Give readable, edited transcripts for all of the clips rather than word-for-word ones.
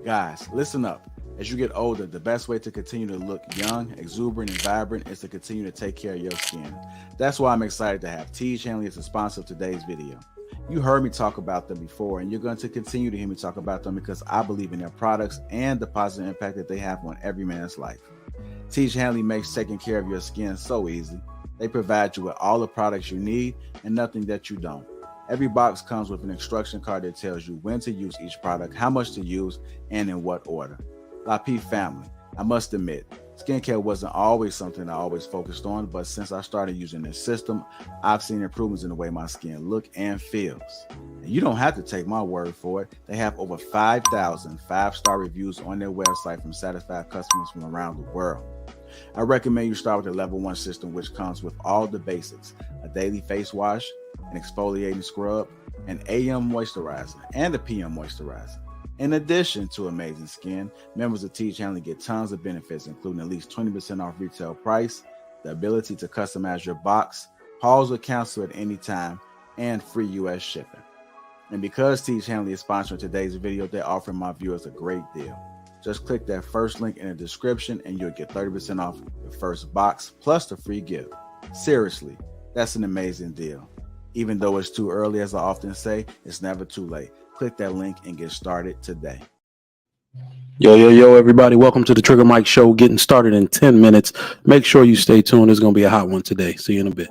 Guys, listen up. As you get older, the best way to continue to look young, exuberant, and vibrant is to continue to take care of your skin. That's why I'm excited to have Hanley as a sponsor of today's video. You heard me talk about them before, and you're going to continue to hear me talk about them because I believe in their products and the positive impact that they have on every man's life. Hanley makes taking care of your skin so easy. They provide you with all the products you need and nothing that you don't. Every box comes with an instruction card that tells you when to use each product, how much to use, and in what order. Lapeef family, I must admit, skincare wasn't always something I always focused on, but since I started using this system, I've seen improvements in the way my skin looks and feels. And you don't have to take my word for it. They have over 5,000 five-star reviews on their website from satisfied customers from around the world. I recommend you start with the level 1 system, which comes with all the basics: a daily face wash, an exfoliating scrub, an AM moisturizer, and a PM moisturizer. In addition to amazing skin, members of Hanley get tons of benefits, including at least 20% off retail price, the ability to customize your box, pause or cancel at any time, and free US shipping. And because Hanley is sponsoring today's video, they're offering my viewers a great deal. Just click that first link in the description and you'll get 30% off the first box plus the free gift. Seriously, that's an amazing deal. Even though it's too early, as I often say, it's never too late. Click that link and get started today. Yo, everybody. Welcome to the Trigger Mike Show, getting started in 10 minutes. Make sure you stay tuned. It's going to be a hot one today. See you in a bit.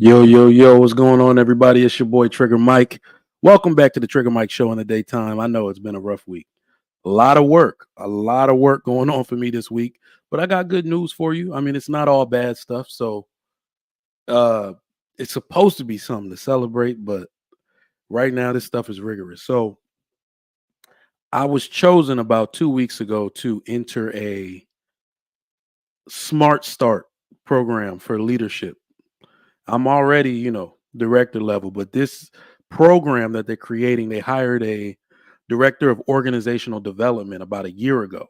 Yo, what's going on, everybody? It's your boy Trigger Mike. Welcome back to the Trigger Mike Show in the daytime. I know it's been a rough week. A lot of work going on for me this week, but I got good news for you. I mean, it's not all bad stuff. So it's supposed to be something to celebrate, but right now this stuff is rigorous. So I was chosen about 2 weeks ago to enter a Smart Start program for leadership. I'm already, director level, but this program that they're creating, they hired a director of organizational development about a year ago.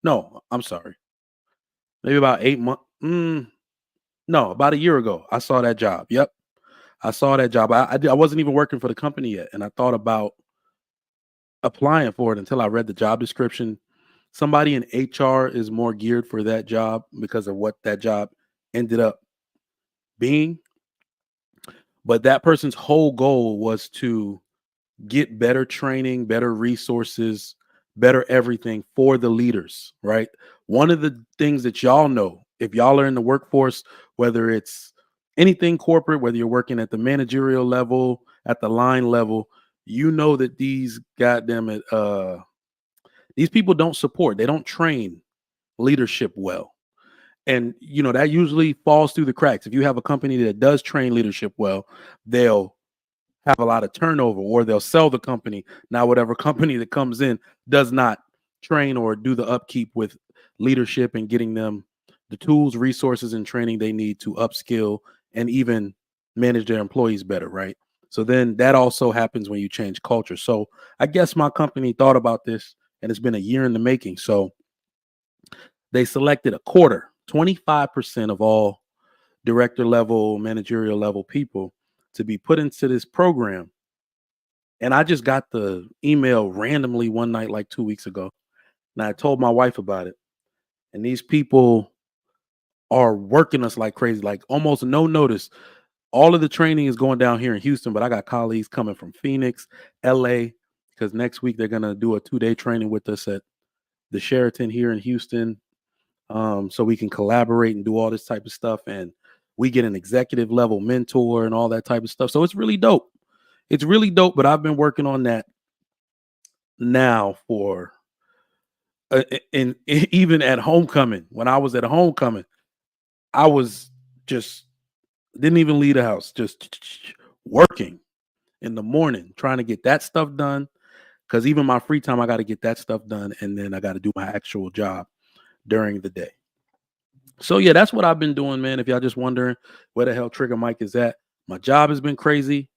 No, I'm sorry. Maybe about 8 months. No, about a year ago. I saw that job. Yep. I saw that job. I wasn't even working for the company yet. And I thought about applying for it until I read the job description. Somebody in HR is more geared for that job because of what that job ended up being. But that person's whole goal was to get better training, better resources, better everything for the leaders, right? One of the things that y'all know, if y'all are in the workforce, whether it's anything corporate, whether you're working at the managerial level, at the line level, you know that these these people don't support, they don't train leadership well. And that usually falls through the cracks. If you have a company that does train leadership well, they'll have a lot of turnover, or they'll sell the company. Now, whatever company that comes in does not train or do the upkeep with leadership and getting them the tools, resources, and training they need to upskill and even manage their employees better, right? So then that also happens when you change culture. So I guess my company thought about this, and it's been a year in the making. So they selected a quarter, 25% of all director level, managerial level people to be put into this program. And I just got the email randomly one night, like 2 weeks ago. And I told my wife about it. And these people are working us like crazy, like almost no notice. All of the training is going down here in Houston, but I got colleagues coming from Phoenix, LA, because next week they're going to do a 2-day training with us at the Sheraton here in Houston. So we can collaborate and do all this type of stuff. And we get an executive level mentor and all that type of stuff. So it's really dope. It's really dope, but I've been working on that now for and even at homecoming. When I was at homecoming, I was just didn't even leave the house, just working in the morning, trying to get that stuff done. Because even my free time, I got to get that stuff done, and then I got to do my actual job during the day. So yeah, that's what I've been doing, man. If y'all just wondering where the hell Trigger Mike is at, my job has been crazy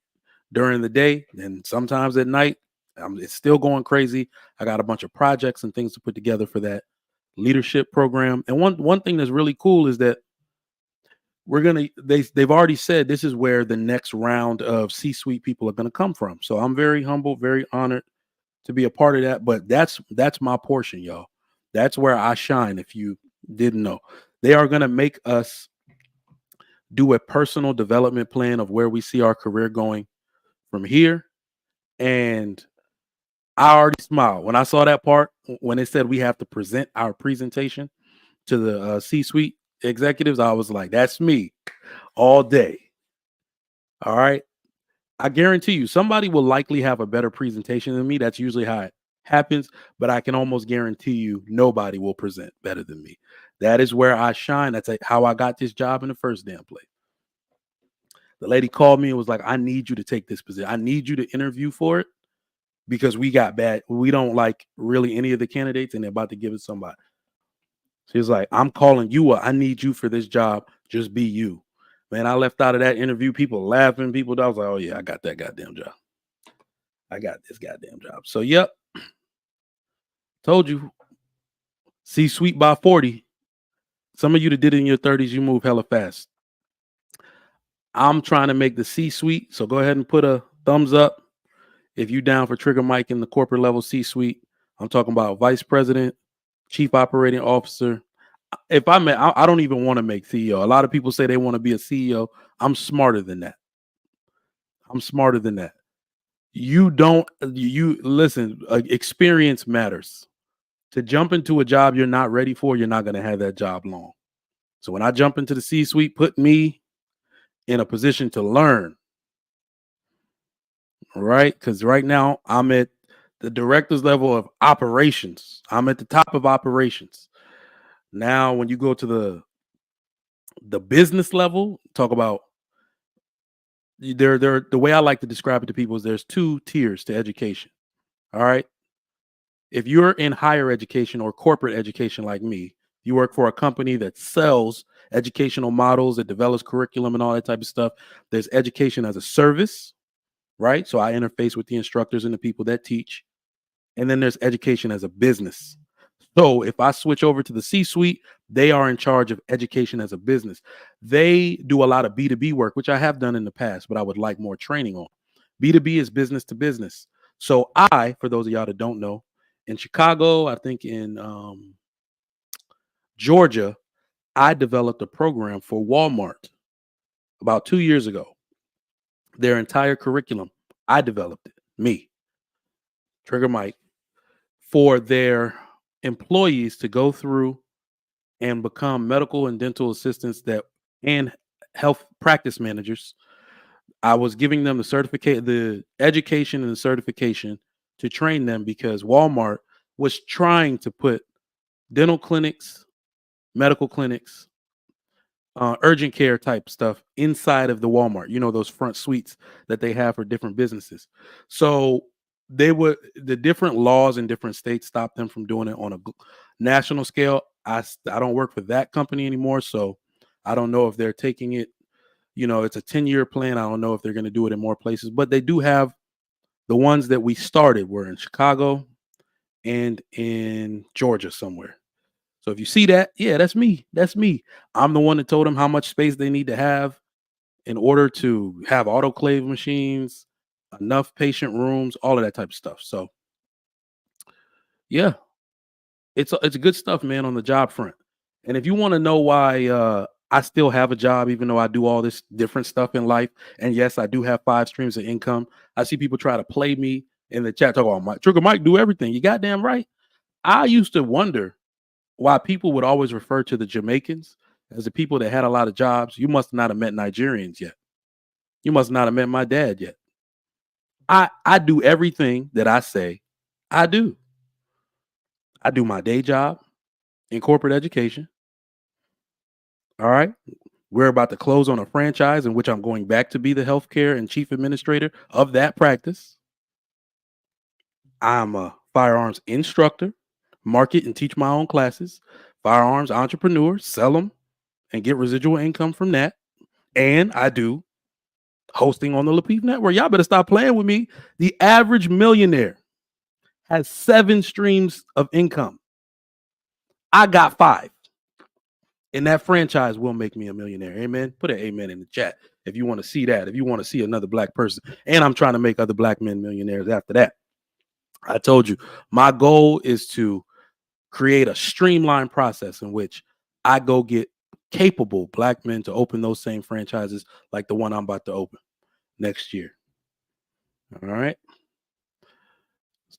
during the day, and sometimes at night. It's still going crazy. I got a bunch of projects and things to put together for that leadership program. And one thing that's really cool is that they've already said this is where the next round of C-suite people are gonna come from. So I'm very humble, very honored to be a part of that. But that's my portion, y'all. That's where I shine. If you didn't know, they are gonna make us do a personal development plan of where we see our career going from here. And I already smiled when I saw that part when it said we have to present our presentation to the C-suite executives. I was like, that's me all day. All right. I guarantee you somebody will likely have a better presentation than me. That's usually how it happens, but I can almost guarantee you nobody will present better than me. That is where I shine. That's how I got this job in the first damn place. The lady called me and was like, I need you to take this position. I need you to interview for it, because we don't like really any of the candidates, and they're about to give it somebody. She's like, I'm calling you up. I need you for this job. Just be you. Man, I left out of that interview, people laughing, I was like, oh yeah, I got that goddamn job. I got this goddamn job. So yep. Told you. C-suite by 40. Some of you that did it in your 30s, you move hella fast. I'm trying to make the C-suite. So go ahead and put a thumbs up if you down for Trigger Mike in the corporate level C-suite. I'm talking about vice president, chief operating officer. If I don't even want to make CEO. A lot of people say they want to be a CEO. I'm smarter than that. You listen, experience matters. To jump into a job you're not ready for, you're not going to have that job long. So when I jump into the C-suite, put me in a position to learn, right? Because right now I'm at the director's level of operations. I'm at the top of operations. Now, when you go to the business level, talk about the way I like to describe it to people is there's 2 tiers to education. All right. If you're in higher education or corporate education like me, you work for a company that sells educational models, that develops curriculum and all that type of stuff. There's education as a service, right? So I interface with the instructors and the people that teach. And then there's education as a business. So if I switch over to the C-suite, they are in charge of education as a business. They do a lot of B2B work, which I have done in the past, but I would like more training on. B2B is business to business. So for those of y'all that don't know, in Chicago, I think in Georgia, I developed a program for Walmart about 2 years ago. Their entire curriculum, I developed it, me, Trigger Mike, for their employees to go through and become medical and dental assistants and health practice managers. I was giving them the education and the certification to train them because Walmart was trying to put dental clinics, medical clinics, urgent care type stuff inside of the Walmart, those front suites that they have for different businesses. So the different laws in different states stop them from doing it on a national scale. I don't work for that company anymore, so I don't know if they're taking it. It's a 10-year plan. I don't know if they're going to do it in more places, but they do have the ones that we started were in Chicago and in Georgia somewhere. So if you see that, yeah, that's me. That's me. I'm the one that told them how much space they need to have in order to have autoclave machines, enough patient rooms, all of that type of stuff. So yeah, it's good stuff, man, on the job front. And if you want to know why I still have a job, even though I do all this different stuff in life, and yes, I do have 5 streams of income. I see people try to play me in the chat, talk about Mike Trigger Mike do everything. You goddamn right. I used to wonder why people would always refer to the Jamaicans as the people that had a lot of jobs. You must not have met Nigerians yet. You must not have met my dad yet. I do everything that I say I do. I do my day job in corporate education. All right. We're about to close on a franchise in which I'm going back to be the healthcare and chief administrator of that practice. I'm a firearms instructor, market and teach my own classes, firearms entrepreneur, sell them and get residual income from that. And I do hosting on the Lapeef Network. Y'all better stop playing with me. The average millionaire has 7 streams of income. I got 5. And that franchise will make me a millionaire. Amen. Put an amen in the chat if you want to see that. If you want to see another black person. And I'm trying to make other black men millionaires after that. I told you, my goal is to create a streamlined process in which I go get capable black men to open those same franchises like the one I'm about to open next year. All right.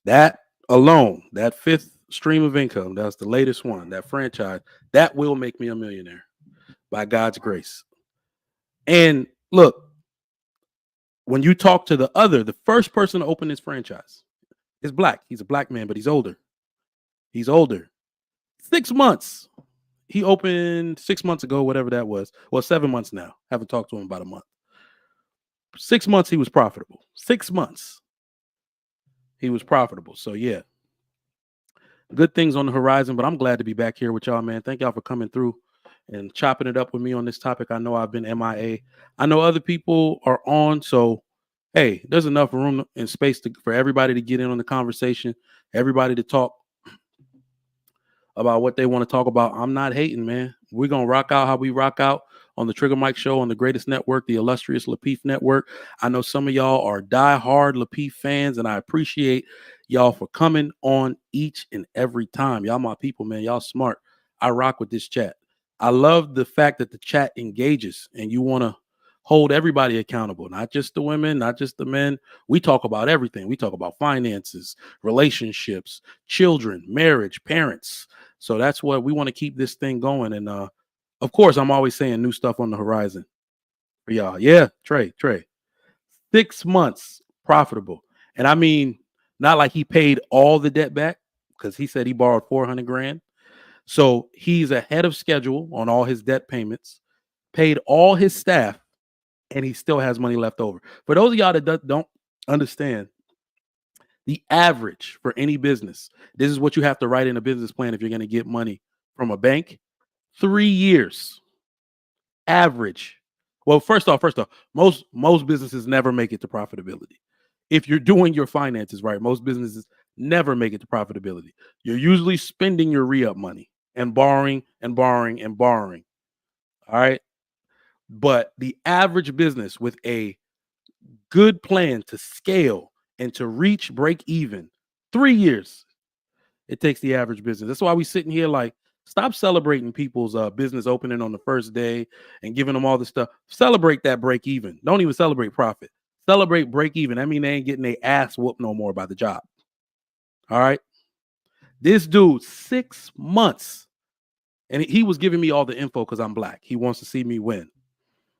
That alone, that 5th stream of income, that's the latest one, that franchise, that will make me a millionaire by God's grace. And look, when you talk to the first person to open this franchise is black. He's a black man, but he's older. He's older. 6 months. He opened 6 months ago, whatever that was. Well, 7 months now. Haven't talked to him about a month. 6 months he was profitable. 6 months he was profitable. So yeah, good things on the horizon, but I'm glad to be back here with y'all, man. Thank y'all for coming through and chopping it up with me on this topic. I know I've been MIA. I know other people are on, so hey, there's enough room and space for everybody to get in on the conversation, everybody to talk about what they want to talk about. I'm not hating, man. We're going to rock out how we rock out on the Trigger Mike Show on the greatest network, the illustrious Lapeef Network. I know some of y'all are diehard Lapeef fans, and I appreciate y'all for coming on each and every time. Y'all my people, man. Y'all smart. I rock with this chat. I love the fact that the chat engages and you want to hold everybody accountable, not just the women, not just the men. We talk about everything. We talk about finances, relationships, children, marriage, parents. So that's what we want to keep this thing going. And of course, I'm always saying new stuff on the horizon. for y'all. Yeah, Trey. 6 months profitable. And I mean, not like he paid all the debt back, because he said he borrowed 400 grand. So he's ahead of schedule on all his debt payments, paid all his staff, and he still has money left over. For those of y'all that don't understand, the average for any business, this is what you have to write in a business plan if you're going to get money from a bank: 3 years. Average. Well, first off, most businesses never make it to profitability. If you're doing your finances right, most businesses never make it to profitability. You're usually spending your re-up money and borrowing and borrowing and borrowing. All right. But the average business with a good plan to scale and to reach break even, 3 years. It takes the average business. That's why we sitting here like, stop celebrating people's business opening on the first day and giving them all this stuff. Celebrate that break even. Don't even celebrate profit. Celebrate break even. I mean, they ain't getting their ass whooped no more by the job. All right. This dude, 6 months, and he was giving me all the info because I'm black. He wants to see me win.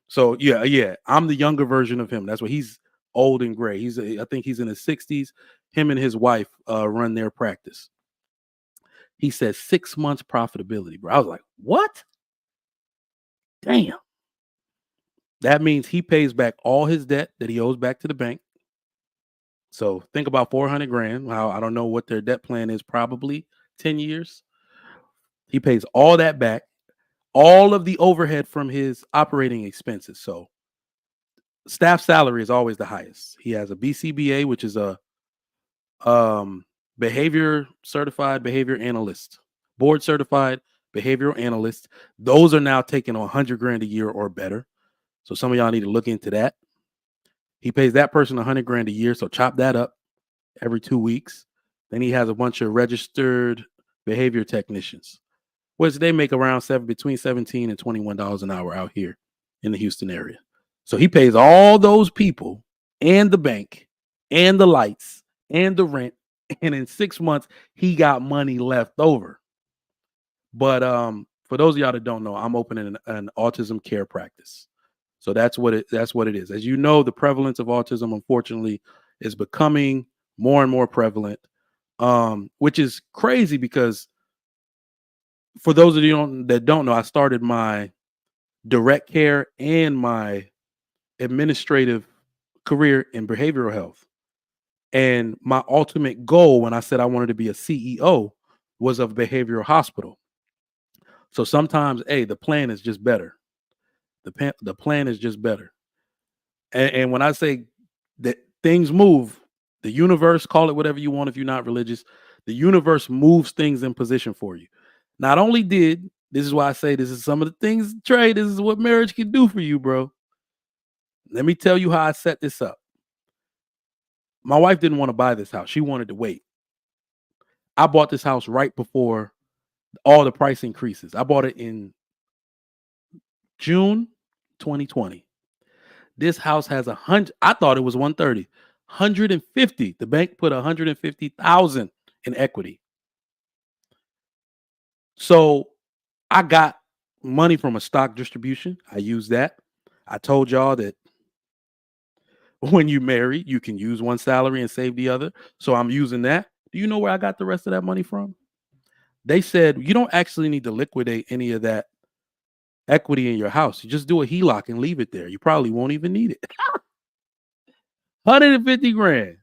So yeah, I'm the younger version of him. That's what he's old and gray. I think he's in his 60s. Him and his wife run their practice. He said 6 months profitability, bro. I was like, what? Damn. That means he pays back all his debt that he owes back to the bank. So think about 400 grand. I don't know what their debt plan is, probably 10 years. He pays all that back, all of the overhead from his operating expenses. So staff salary is always the highest. He has a BCBA, which is a certified behavior analyst, board certified behavioral analyst. Those are now taking 100 grand a year or better. So some of y'all need to look into that. He pays that person 100 grand a year. So chop that up every 2 weeks. Then he has a bunch of registered behavior technicians, which they make around between $17 and $21 an hour out here in the Houston area. So he pays all those people and the bank and the lights and the rent. And in 6 months, he got money left over. But for those of y'all that don't know, I'm opening an autism care practice. So that's what it is. As you know, the prevalence of autism, unfortunately, is becoming more and more prevalent, which is crazy because for those of you that don't know, I started my direct care and my administrative career in behavioral health. And my ultimate goal when I said I wanted to be a CEO was of a behavioral hospital. So sometimes, the plan is just better. The plan is just better. And when I say that things move, the universe, call it whatever you want if you're not religious, the universe moves things in position for you. Not only this is why I say this is some of the things, Trey, this is what marriage can do for you, bro. Let me tell you how I set this up. My wife didn't want to buy this house. She wanted to wait. I bought this house right before all the price increases. I bought it in June 2020. This house has 100. I thought it was 130, 150. The bank put 150,000 in equity. So I got money from a stock distribution. I used that. I told y'all that when you marry, you can use one salary and save the other. So I'm using that. Do you know where I got the rest of that money from? They said you don't actually need to liquidate any of that equity in your house. You just do a HELOC and leave it there. You probably won't even need it. 150 grand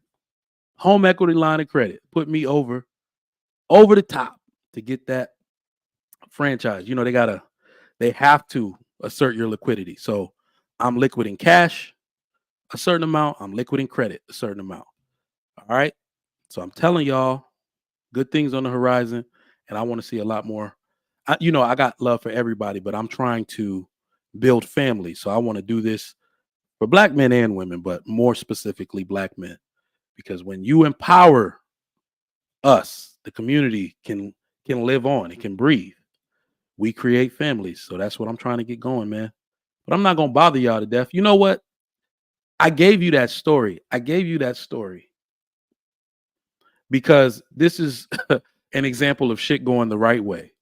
home equity line of credit put me over the top to get that franchise. You know, they have to assert your liquidity. So I'm liquid in cash a certain amount. I'm liquid in credit a certain amount. All right. So I'm telling y'all, good things on the horizon, and I want to see a lot more. I got love for everybody, but I'm trying to build families. So I want to do this for black men and women, but more specifically black men, because when you empower us, the community can live on, it can breathe. We create families. So that's what I'm trying to get going, man. But I'm not going to bother y'all to death. You know what? I gave you that story because this is an example of shit going the right way.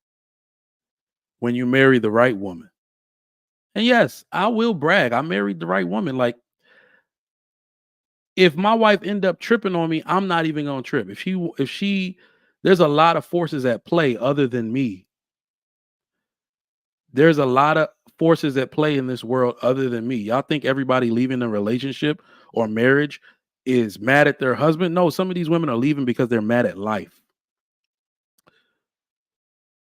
When you marry the right woman And yes, I will brag. I married the right woman. Like, if my wife end up tripping on me, I'm not even gonna trip. There's a lot of forces at play other than me. There's a lot of forces at play in this world other than me. Y'all think everybody leaving a relationship or marriage is mad at their husband? No, some of these women are leaving because they're mad at life.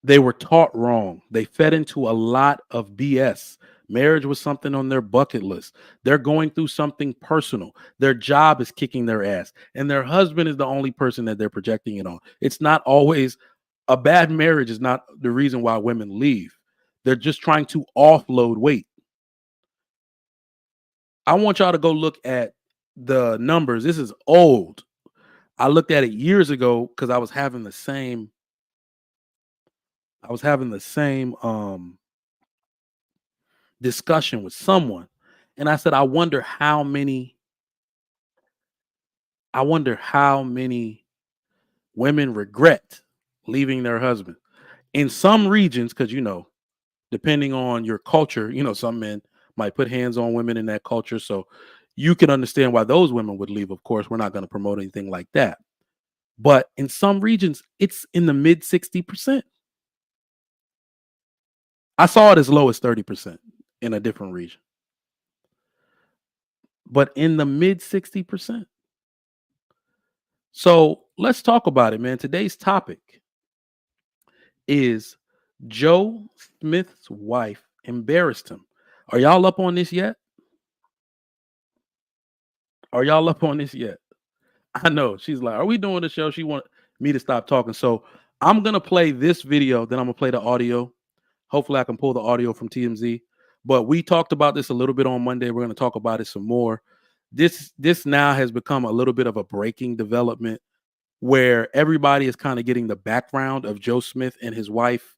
They were taught wrong. They fed into a lot of BS. Marriage was something on their bucket list. They're going through something personal. Their job is kicking their ass, and their husband is the only person that they're projecting it on. It's not always a bad marriage is not the reason why women leave. They're just trying to offload weight. I want y'all to go look at the numbers. This is old. I looked at it years ago because I was having the same discussion with someone, and I said, I wonder how many women regret leaving their husband in some regions, because depending on your culture, some men might put hands on women in that culture, so you can understand why those women would leave. Of course, we're not going to promote anything like that, but in some regions it's in the mid 60%. I saw it as low as 30% in a different region, but in the mid 60%. So let's talk about it, man. Today's topic is Joe Smith's wife embarrassed him. Are y'all up on this yet? I know she's like, are we doing the show? She want me to stop talking. So I'm going to play this video. Then I'm going to play the audio. Hopefully I can pull the audio from TMZ. But we talked about this a little bit on Monday. We're going to talk about it some more. This now has become a little bit of a breaking development where everybody is kind of getting the background of Joe Smith and his wife,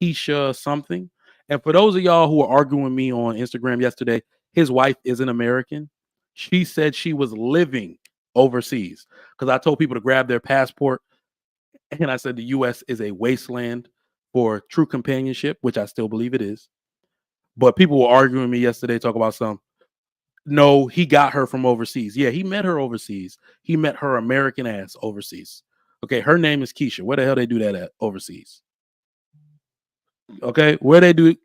Keisha something. And for those of y'all who were arguing with me on Instagram yesterday, his wife isn't American. She said she was living overseas, because I told people to grab their passport. And I said the U.S. is a wasteland for true companionship, which I still believe it is. But people were arguing with me yesterday, talk about no, he got her from overseas. Yeah, he met her overseas. He met her American ass overseas. Okay, her name is Keisha. Where the hell they do that at overseas? Okay, where do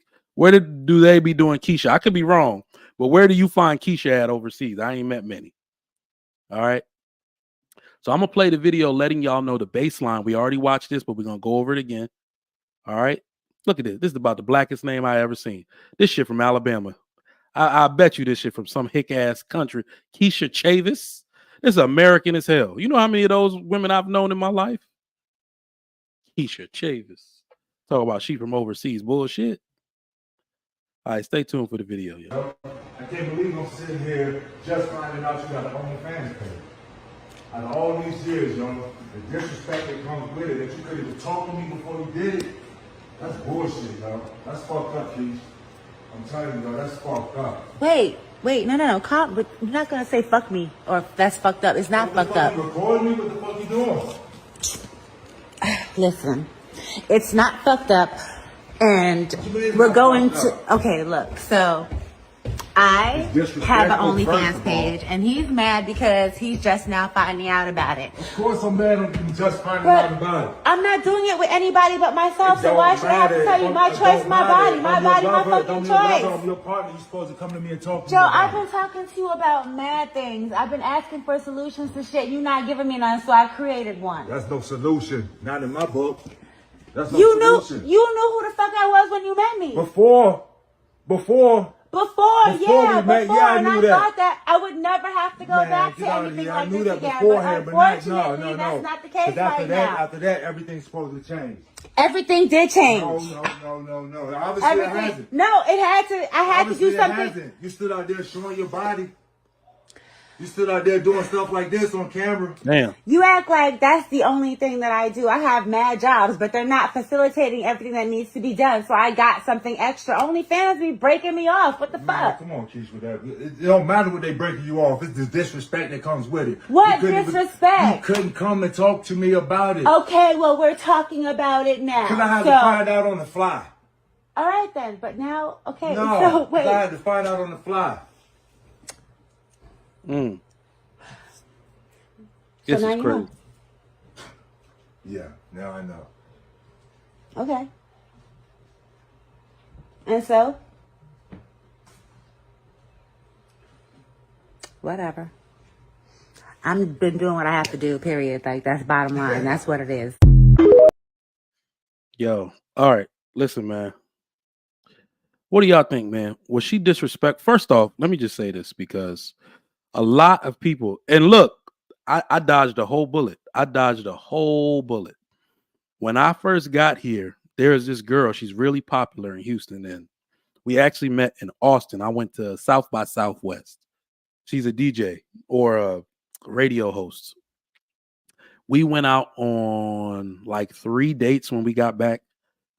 they be doing Keisha? I could be wrong, but where do you find Keisha at overseas? I ain't met many. All right. So I'm gonna play the video letting y'all know the baseline. We already watched this, but we're gonna go over it again. All right. Look at this. This is about the blackest name I ever seen. This shit from Alabama. I bet you this shit from some hick ass country. Keisha Chavis. This is American as hell. You know how many of those women I've known in my life? Keisha Chavis. Talk about she from overseas. Bullshit. All right, stay tuned for the video, yo. I can't believe I'm sitting here just finding out you got an OnlyFans page. Out of all these years, yo, the disrespect that comes with it, that you could even talk to me before you did it, that's bullshit, yo. That's fucked up, Keith. I'm telling you, yo, that's fucked up. Wait, no, Cop, but you're not gonna say fuck me, or that's fucked up. It's not fucked up. You recording me? What the fuck you doing? Listen, it's not fucked up, and we're going to. Okay, look, so I have an OnlyFans page, and he's mad because he's just now finding out about it. Of course I'm mad I'm just finding out about it. I'm not doing it with anybody but myself, so why should I have to tell you my choice, my body, my fucking choice? I'm your partner. You're supposed to come to me and talk to me. Joe, I've been talking to you about mad things. I've been asking for solutions to shit. You're not giving me none, so I created one. That's no solution. Not in my book. That's no solution. You knew who the fuck I was when you met me. Before, I thought that I would never have to go back to anything like this again. Beforehand, but unfortunately, no, that's not the case right now. After that, everything's supposed to change. Everything did change. No. Obviously, it hasn't. No, it had to. I had to do something. Hasn't. You stood out there showing your body. You stood out there doing stuff like this on camera. Damn. You act like that's the only thing that I do. I have mad jobs, but they're not facilitating everything that needs to be done. So I got something extra. OnlyFans be breaking me off. What the fuck? Come on, Keisha, with that. It don't matter what they breaking you off. It's the disrespect that comes with it. What disrespect? You couldn't come and talk to me about it. Okay, well, we're talking about it now. Because I had to find out on the fly. All right then, but now, okay. No, So wait. I had to find out on the fly. This now is you crazy. know. Yeah, now I know. Okay. And so, whatever. I've been doing what I have to do, period. Like, that's bottom line. That's what it is. Yo, all right. Listen, man. What do y'all think, man? Was she disrespect? First off, let me just say this because a lot of people, and look, I dodged a whole bullet. When I first got here, there's this girl. She's really popular in Houston, and we actually met in Austin. I went to South by Southwest. She's a DJ or a radio host. We went out on like 3 dates when we got back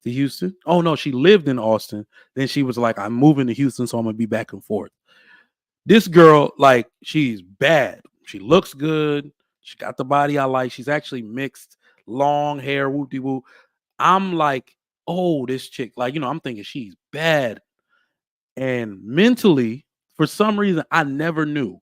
to Houston. Oh no, she lived in Austin. Then she was like, I'm moving to Houston, so I'm gonna be back and forth. This girl, like, she's bad. She looks good. She got the body I like. She's actually mixed, long hair, whoopty whoop. I'm like, oh, this chick, like, I'm thinking she's bad. And mentally, for some reason, I never knew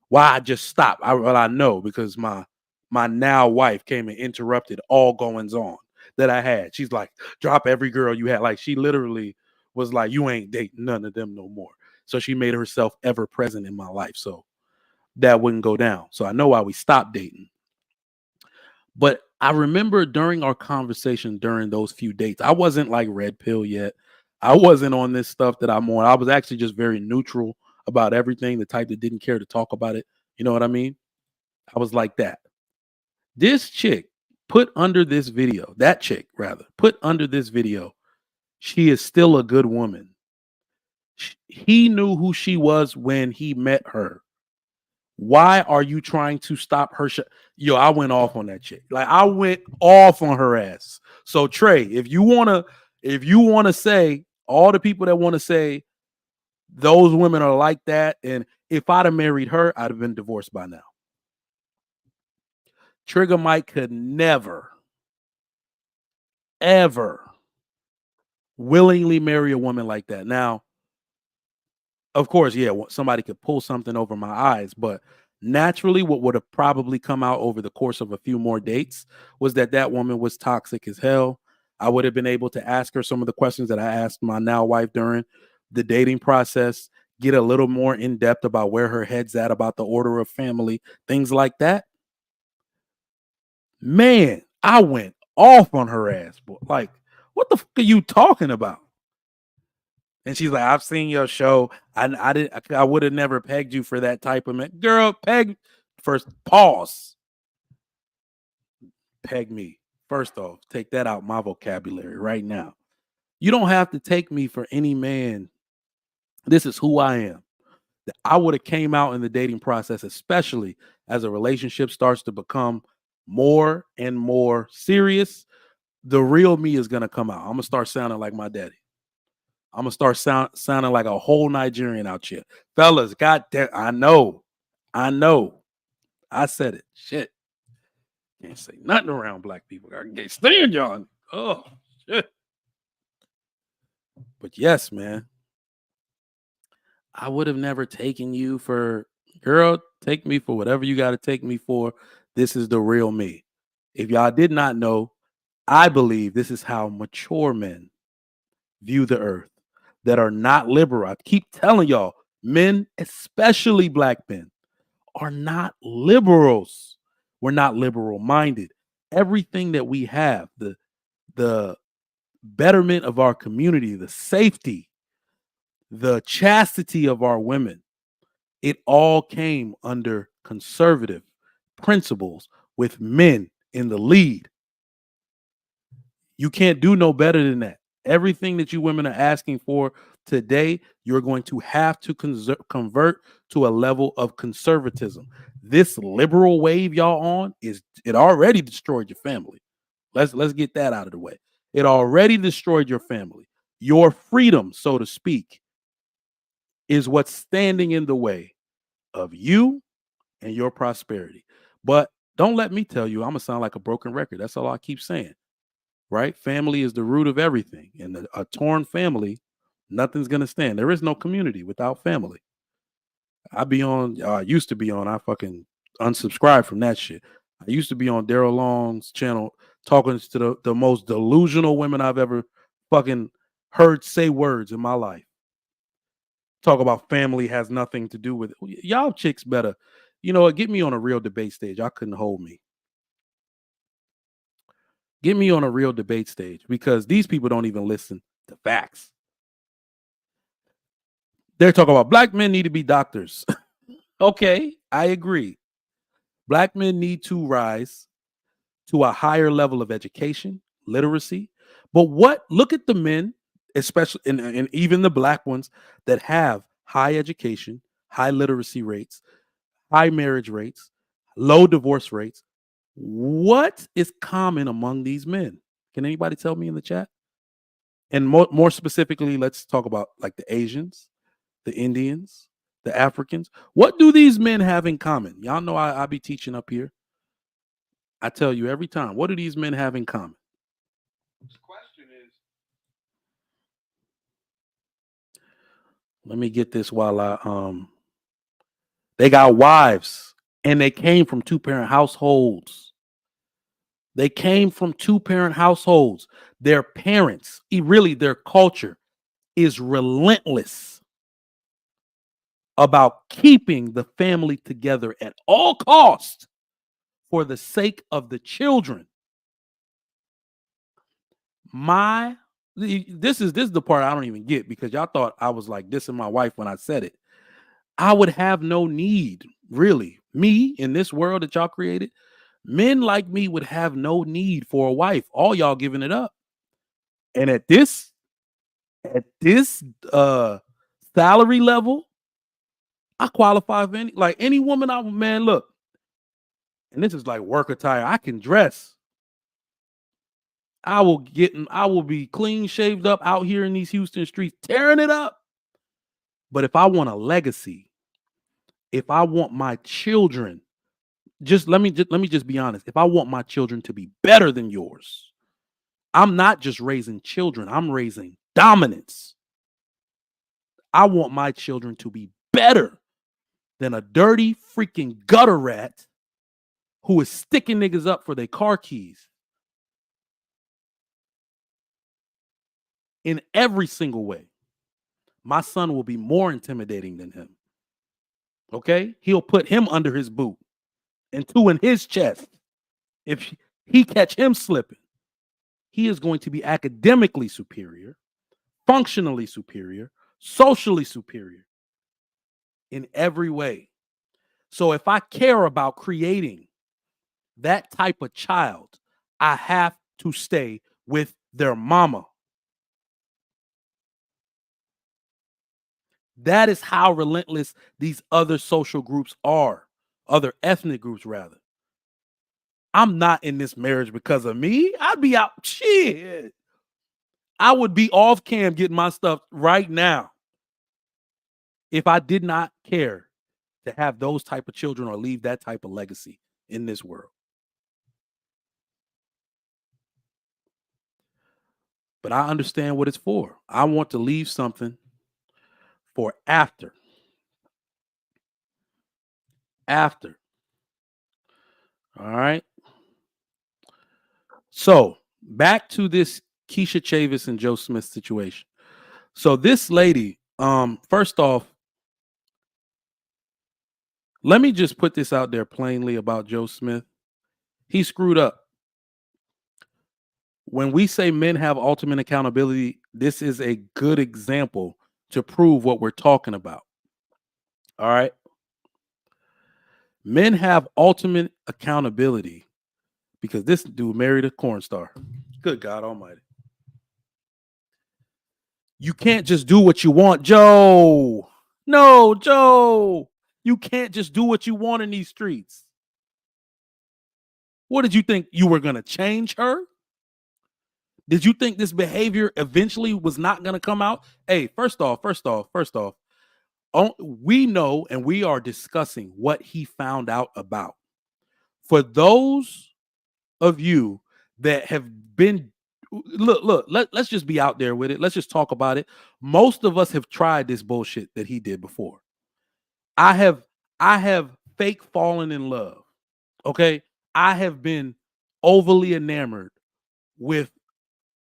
why I just stopped. I know because my now wife came and interrupted all goings on that I had. She's like, drop every girl you had. Like, she literally was like, you ain't dating none of them no more. So she made herself ever present in my life. So that wouldn't go down. So I know why we stopped dating. But I remember during our conversation during those few dates, I wasn't like red pill yet. I wasn't on this stuff that I'm on. I was actually just very neutral about everything, the type that didn't care to talk about it. You know what I mean? I was like that. This chick put under this video, that chick rather, put under this video, she is still a good woman. He knew who she was when he met her. Why are you trying to stop her? Yo, I went off on that chick. Like, I went off on her ass. So Trey, if you wanna say, all the people that want to say those women are like that, and if I'd have married her, I'd have been divorced by now. Trigger Mike could never, ever willingly marry a woman like that. Now, of course, yeah, somebody could pull something over my eyes, but naturally, what would have probably come out over the course of a few more dates was that woman was toxic as hell. I would have been able to ask her some of the questions that I asked my now wife during the dating process, get a little more in depth about where her head's at, about the order of family, things like that. Man, I went off on her ass, boy. Like, what the fuck are you talking about? And she's like, I've seen your show. I would have never pegged you for that type of man. Girl, peg first, pause. Peg me. First off, take that out my vocabulary right now. You don't have to take me for any man. This is who I am. I would have came out in the dating process, especially as a relationship starts to become more and more serious. The real me is going to come out. I'm going to start sounding like my daddy. I'm going to start sounding like a whole Nigerian out here. Fellas, goddamn, I know. I said it. Shit. Can't say nothing around black people. I can't stand y'all. Oh, shit. But yes, man. I would have never taken you for, girl, take me for whatever you got to take me for. This is the real me. If y'all did not know, I believe this is how mature men view the earth that are not liberal. I keep telling y'all, men, especially black men, are not liberals. We're not liberal minded. Everything that we have, the betterment of our community, the safety, the chastity of our women, it all came under conservative principles with men in the lead. You can't do no better than that. Everything that you women are asking for today, you're going to have to convert to a level of conservatism. This liberal wave y'all on it already destroyed your family. Let's get that out of the way. It already destroyed your family. Your freedom, so to speak, is what's standing in the way of you and your prosperity. But don't let me tell you, I'm gonna sound like a broken record. That's all I keep saying. right? Family is the root of everything. And a torn family, nothing's going to stand. There is no community without family. I used to be on, I fucking unsubscribed from that shit. I used to be on Daryl Long's channel talking to the most delusional women I've ever fucking heard say words in my life. Talk about family has nothing to do with it. Y'all chicks better, you know what? Get me on a real debate stage. I couldn't hold me. Get me on a real debate stage because these people don't even listen to facts. They're talking about black men need to be doctors. Okay, I agree. Black men need to rise to a higher level of education, literacy. But look at the men, especially and even the black ones that have high education, high literacy rates, high marriage rates, low divorce rates. What is common among these men? Can anybody tell me in the chat? And more specifically, let's talk about like the Asians, the Indians, the Africans. What do these men have in common? Y'all know I be teaching up here. I tell you every time, what do these men have in common? The question is, let me get this while they got wives and they came from two-parent households. They came from two-parent households. Their parents, really their culture is relentless about keeping the family together at all costs for the sake of the children. This is the part I don't even get because y'all thought I was like dissing my wife when I said it. I would have no need, really. Me in this world that y'all created, men like me would have no need for a wife. All y'all giving it up. And at this salary level, I qualify for any woman. Man, look, and this is like work attire. I can dress. I will be clean shaved up out here in these Houston streets, tearing it up. But if I want a legacy, if I want my children, let me just be honest. If I want my children to be better than yours, I'm not just raising children. I'm raising dominance. I want my children to be better than a dirty freaking gutter rat who is sticking niggas up for their car keys. In every single way. My son will be more intimidating than him. Okay? He'll put him under his boot and two in his chest. If he catch him slipping, he is going to be academically superior, functionally superior, socially superior in every way. So if I care about creating that type of child, I have to stay with their mama. That is how relentless these other social groups are, other ethnic groups, rather. I'm not in this marriage because of me. I'd be out. Shit. I would be off cam getting my stuff right now if I did not care to have those type of children or leave that type of legacy in this world. But I understand what it's for. I want to leave something for after. After. All right. So back to this Keisha Chavis and Joe Smith situation. So this lady, first off, let me just put this out there plainly about Joe Smith. He screwed up. When we say men have ultimate accountability, this is a good example to prove what we're talking about. All right. Men have ultimate accountability because this dude married a porn star. Good God Almighty. You can't just do what you want, Joe. No, Joe. You can't just do what you want in these streets. What did you think? You were going to change her? Did you think this behavior eventually was not going to come out? Hey, first off, we know and we are discussing what he found out about. For those of you that have been Let's just be out there with it. Let's just talk about it. Most of us have tried this bullshit that he did before. I have fake fallen in love. Okay. I have been overly enamored with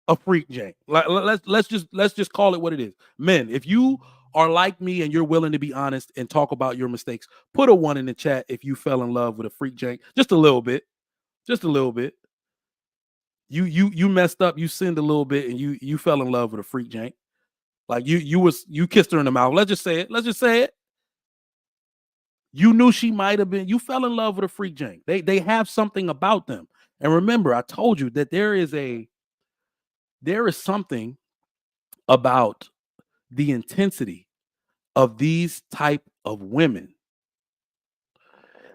a freak jank. Let's just call it what it is. Men, if you are like me and you're willing to be honest and talk about your mistakes, put a 1 in the chat if you fell in love with a freak jank. Just a little bit. Just a little bit. You messed up, you sinned a little bit, and you fell in love with a freak jank. Like you kissed her in the mouth. Let's just say it. You knew she might have been, you fell in love with a freak jank. They have something about them. And remember, I told you that there is something about the intensity of these type of women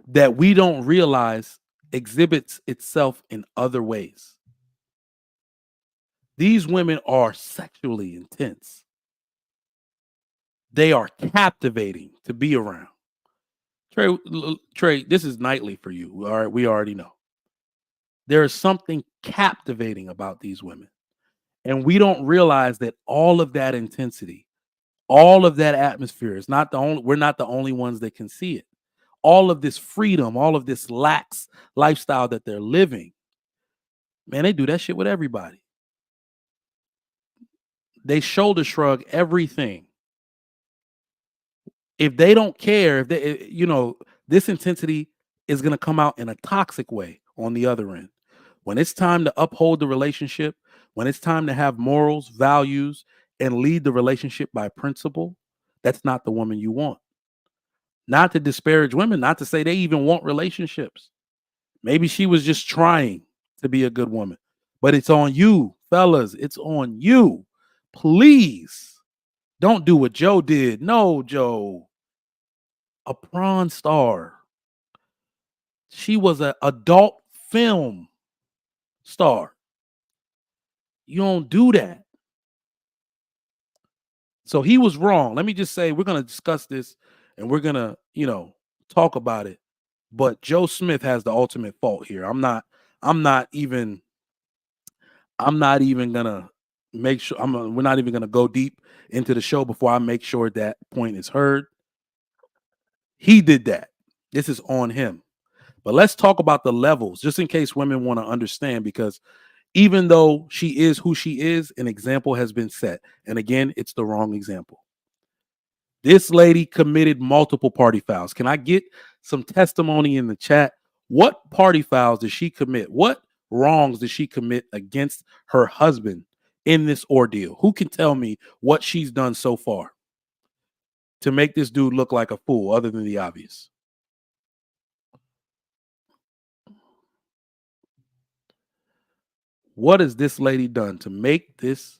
that we don't realize exhibits itself in other ways. These women are sexually intense. They are captivating to be around. Trey, this is nightly for you. All right, we already know. There is something captivating about these women. And we don't realize that all of that intensity, all of that atmosphere is not the only, we're not the only ones that can see it. All of this freedom, all of this lax lifestyle that they're living, man, they do that shit with everybody. They shoulder shrug everything. If they don't care, if they, this intensity is going to come out in a toxic way on the other end. When it's time to uphold the relationship, when it's time to have morals, values, and lead the relationship by principle, that's not the woman you want. Not to disparage women, not to say they even want relationships. Maybe she was just trying to be a good woman. But it's on you, fellas. It's on you. Please don't do what Joe did. No, Joe. A porn star. She was an adult film star. You don't do that. So he was wrong. Let me just say, we're going to discuss this and we're going to, talk about it. But Joe Smith has the ultimate fault here. I'm not even gonna make sure we're not even gonna go deep into the show before I make sure that point is heard. He did that. This is on him. But let's talk about the levels, just in case women want to understand, because even though she is who she is, an example has been set. And again, it's the wrong example. This lady committed multiple party fouls. Can I get some testimony in the chat? What party fouls did she commit? What wrongs did she commit against her husband in this ordeal? Who can tell me what she's done so far to make this dude look like a fool, other than the obvious? What has this lady done to make this?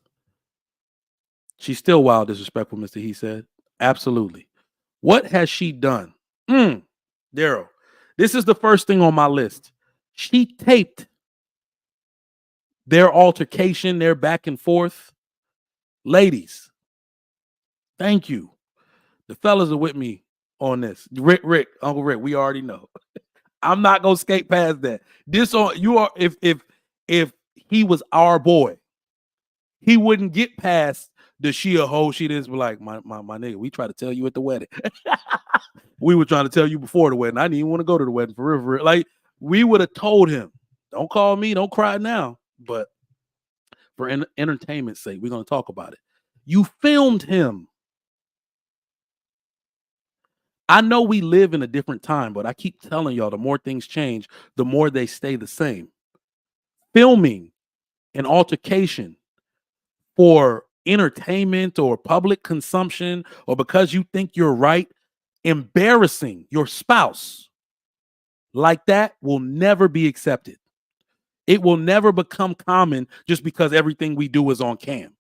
She's still wild disrespectful, Mr. He said. Absolutely. What has she done? Daryl, this is the first thing on my list. She taped their altercation, their back and forth. Ladies, thank you. The fellas are with me on this. Rick, Uncle Rick, we already know. I'm not gonna skate past that. This on you are if he was our boy, he wouldn't get past the she a hoe, she this, but like my nigga, we try to tell you at the wedding. We were trying to tell you before the wedding. I didn't even want to go to the wedding for real. Like, we would have told him, don't call me, don't cry now. But for entertainment's sake, we're going to talk about it. You filmed him. I know we live in a different time, but I keep telling y'all, the more things change, the more they stay the same. Filming an altercation for entertainment or public consumption, or because you think you're right, embarrassing your spouse like that will never be accepted. It will never become common just because everything we do is on cam.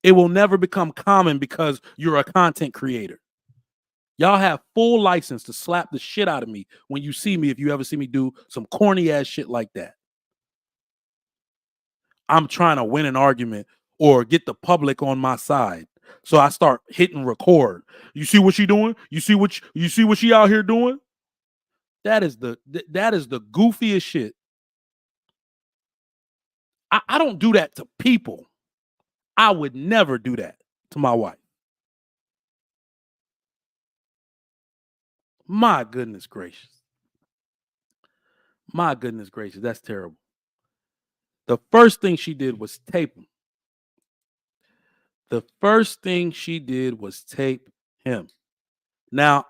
It will never become common because you're a content creator. Y'all have full license to slap the shit out of me when you see me, if you ever see me do some corny ass shit like that. I'm trying to win an argument or get the public on my side. So I start hitting record. You see what she doing? You see what she out here doing? That is the goofiest shit I don't do that to people. I would never do that to my wife. My goodness gracious. My goodness gracious. That's terrible. The first thing she did was tape him. The first thing she did was tape him. Now,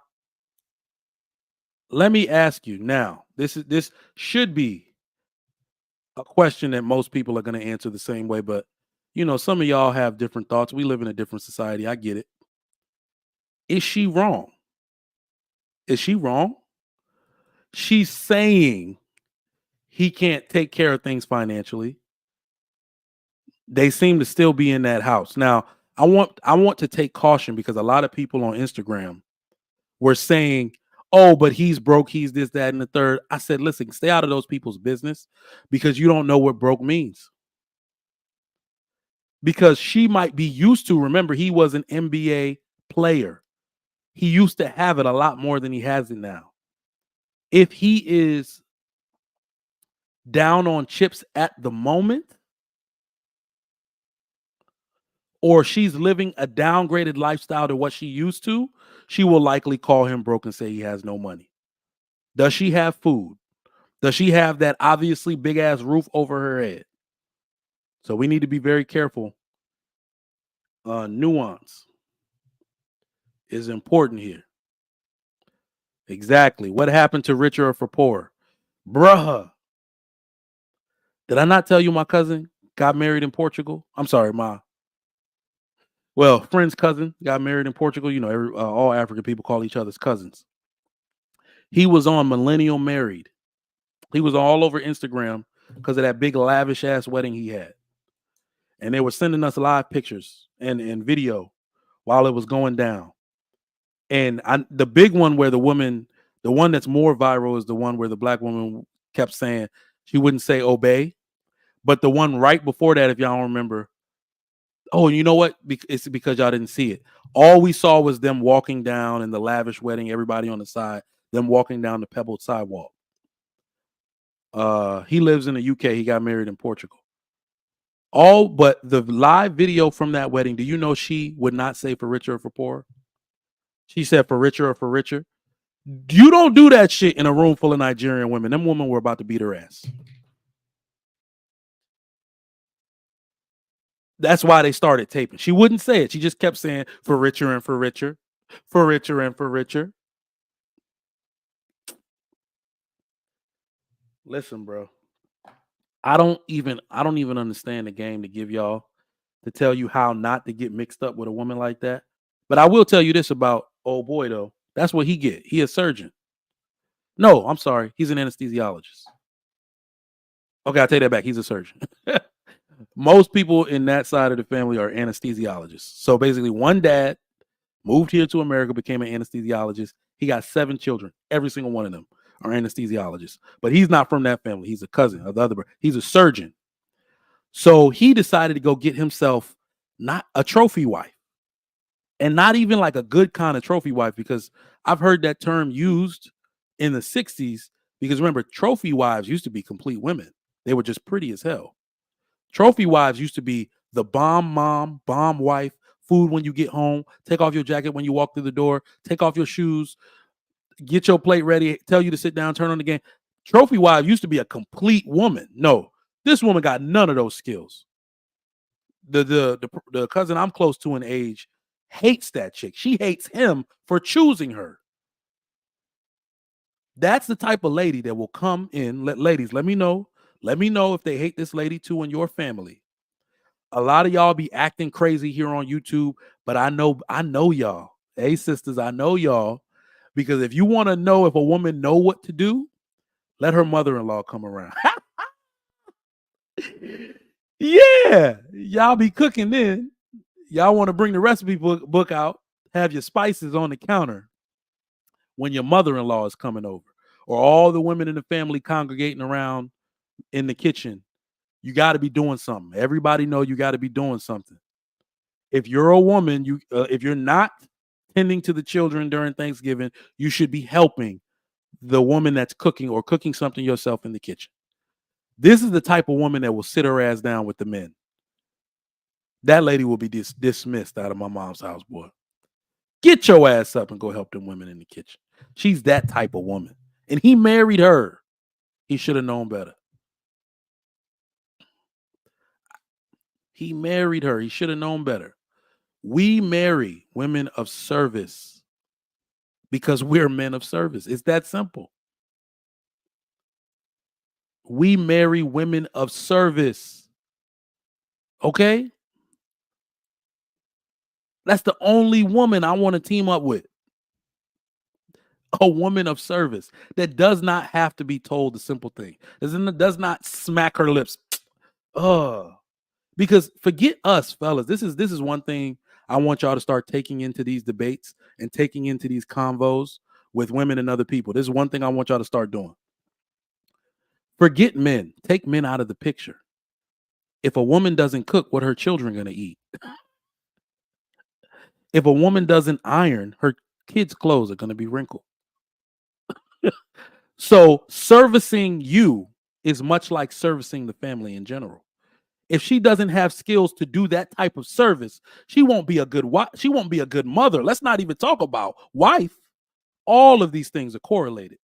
let me ask you now. This should be a question that most people are going to answer the same way, but you know, some of y'all have different thoughts. We live in a different society. I get it. Is she wrong? Is she wrong? She's saying he can't take care of things financially. They seem to still be in that house. Now, I want to take caution because a lot of people on Instagram were saying, "Oh, but he's broke, he's this, that, and the third." I said, listen, stay out of those people's business because you don't know what broke means. Because she might be used to, remember, he was an NBA player. He used to have it a lot more than he has it now. If he is down on chips at the moment, or she's living a downgraded lifestyle to what she used to, she will likely call him broke and say he has no money. Does she have food? Does she have that obviously big ass roof over her head? So we need to be very careful. Nuance is important here. Exactly. What happened to richer or for poor? Bruh. Did I not tell you my cousin got married in Portugal? I'm sorry, friend's cousin got married in Portugal. You know, all African people call each other's cousins. He was on Millennial Married. He was all over Instagram because of that big lavish ass wedding he had. And they were sending us live pictures and video while it was going down. And the big one where the one that's more viral is the one where the black woman kept saying she wouldn't say obey. But the one right before that, if y'all don't remember, oh, you know what? It's because y'all didn't see it. All we saw was them walking down in the lavish wedding, everybody on the side, them walking down the pebbled sidewalk. He lives in the UK. He got married in Portugal. All but the live video from that wedding, do you know she would not say for richer or for poor? She said for richer or for richer. You don't do that shit in a room full of Nigerian women. Them women were about to beat her ass. That's why they started taping. She wouldn't say it. She just kept saying for richer and for richer, for richer and for richer. Listen, bro. I don't even understand the game to give y'all to tell you how not to get mixed up with a woman like that. But I will tell you this about old boy though. That's what he get. He a surgeon. No, I'm sorry. He's an anesthesiologist. Okay, I'll take that back. He's a surgeon. Most people in that side of the family are anesthesiologists. So basically, one dad moved here to America, became an anesthesiologist. He got 7 children. Every single one of them are anesthesiologists. But he's not from that family. He's a cousin of the other. He's a surgeon. So he decided to go get himself not a trophy wife. And not even like a good kind of trophy wife, because I've heard that term used in the 60s. Because remember, trophy wives used to be complete women. They were just pretty as hell. Trophy wives used to be the bomb mom, bomb wife, food when you get home, take off your jacket when you walk through the door, take off your shoes, get your plate ready, tell you to sit down, turn on the game. Trophy wife used to be a complete woman. No, this woman got none of those skills. The cousin I'm close to in age hates that chick. She hates him for choosing her. That's the type of lady that will come in. Ladies, let me know. Let me know if they hate this lady too in your family. A lot of y'all be acting crazy here on YouTube, but I know y'all. Hey, sisters, I know y'all. Because if you want to know if a woman know what to do, let her mother-in-law come around. Yeah, y'all be cooking then. Y'all want to bring the recipe book out, have your spices on the counter when your mother-in-law is coming over, or all the women in the family congregating around in the kitchen. You got to be doing something. Everybody know you got to be doing something. If you're a woman, if you're not tending to the children during Thanksgiving, you should be helping the woman that's cooking or cooking something yourself in the kitchen. This is the type of woman that will sit her ass down with the men. That lady will be dismissed out of my mom's house, boy. Get your ass up and go help them women in the kitchen. She's that type of woman. And he married her. He should have known better. He married her. He should have known better. We marry women of service because we're men of service. It's that simple. We marry women of service. Okay? That's the only woman I want to team up with. A woman of service that does not have to be told the simple thing. Does not smack her lips. Because forget us, fellas. This is one thing I want y'all to start taking into these debates and taking into these convos with women and other people. This is one thing I want y'all to start doing. Forget men. Take men out of the picture. If a woman doesn't cook, what are her children going to eat? If a woman doesn't iron, her kids' clothes are going to be wrinkled. So servicing you is much like servicing the family in general. If she doesn't have skills to do that type of service, she won't be a good wife. She won't be a good mother. Let's not even talk about wife. All of these things are correlated.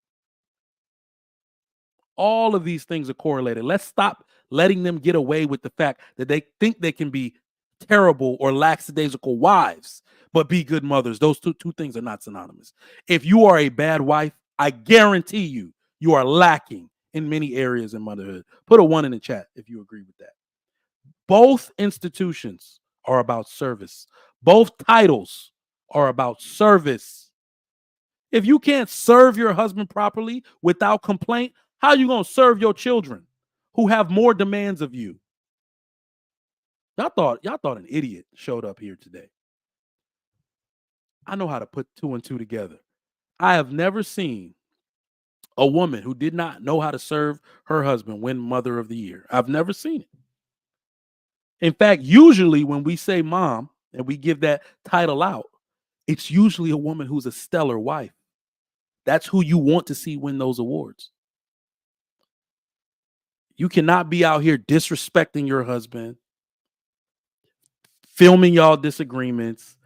All of these things are correlated. Let's stop letting them get away with the fact that they think they can be terrible or lackadaisical wives, but be good mothers. Those two things are not synonymous. If you are a bad wife, I guarantee you are lacking in many areas in motherhood. Put a 1 in the chat if you agree with that. Both institutions are about service. Both titles are about service. If you can't serve your husband properly without complaint, how are you going to serve your children who have more demands of you? Y'all thought an idiot showed up here today. I know how to put 2 and 2 together. I have never seen a woman who did not know how to serve her husband win Mother of the Year. I've never seen it. In fact, usually when we say mom and we give that title out, it's usually a woman who's a stellar wife. That's who you want to see win those awards. You cannot be out here disrespecting your husband, filming y'all disagreements,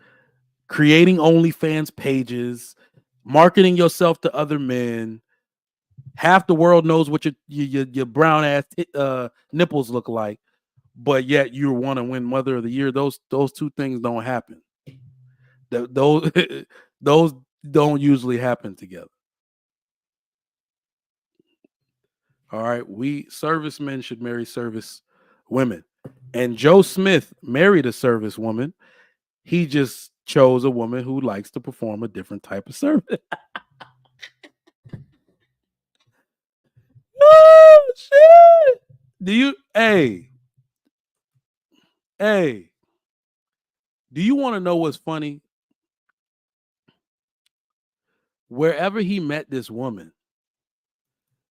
creating OnlyFans pages, marketing yourself to other men. Half the world knows what your brown ass nipples look like, but yet you want to win Mother of the Year. Those two things don't happen. Those don't usually happen together. All right, we servicemen should marry service women. And Joe Smith married a service woman. He just chose a woman who likes to perform a different type of service. Oh, shit. Do you want to know what's funny? Wherever he met this woman,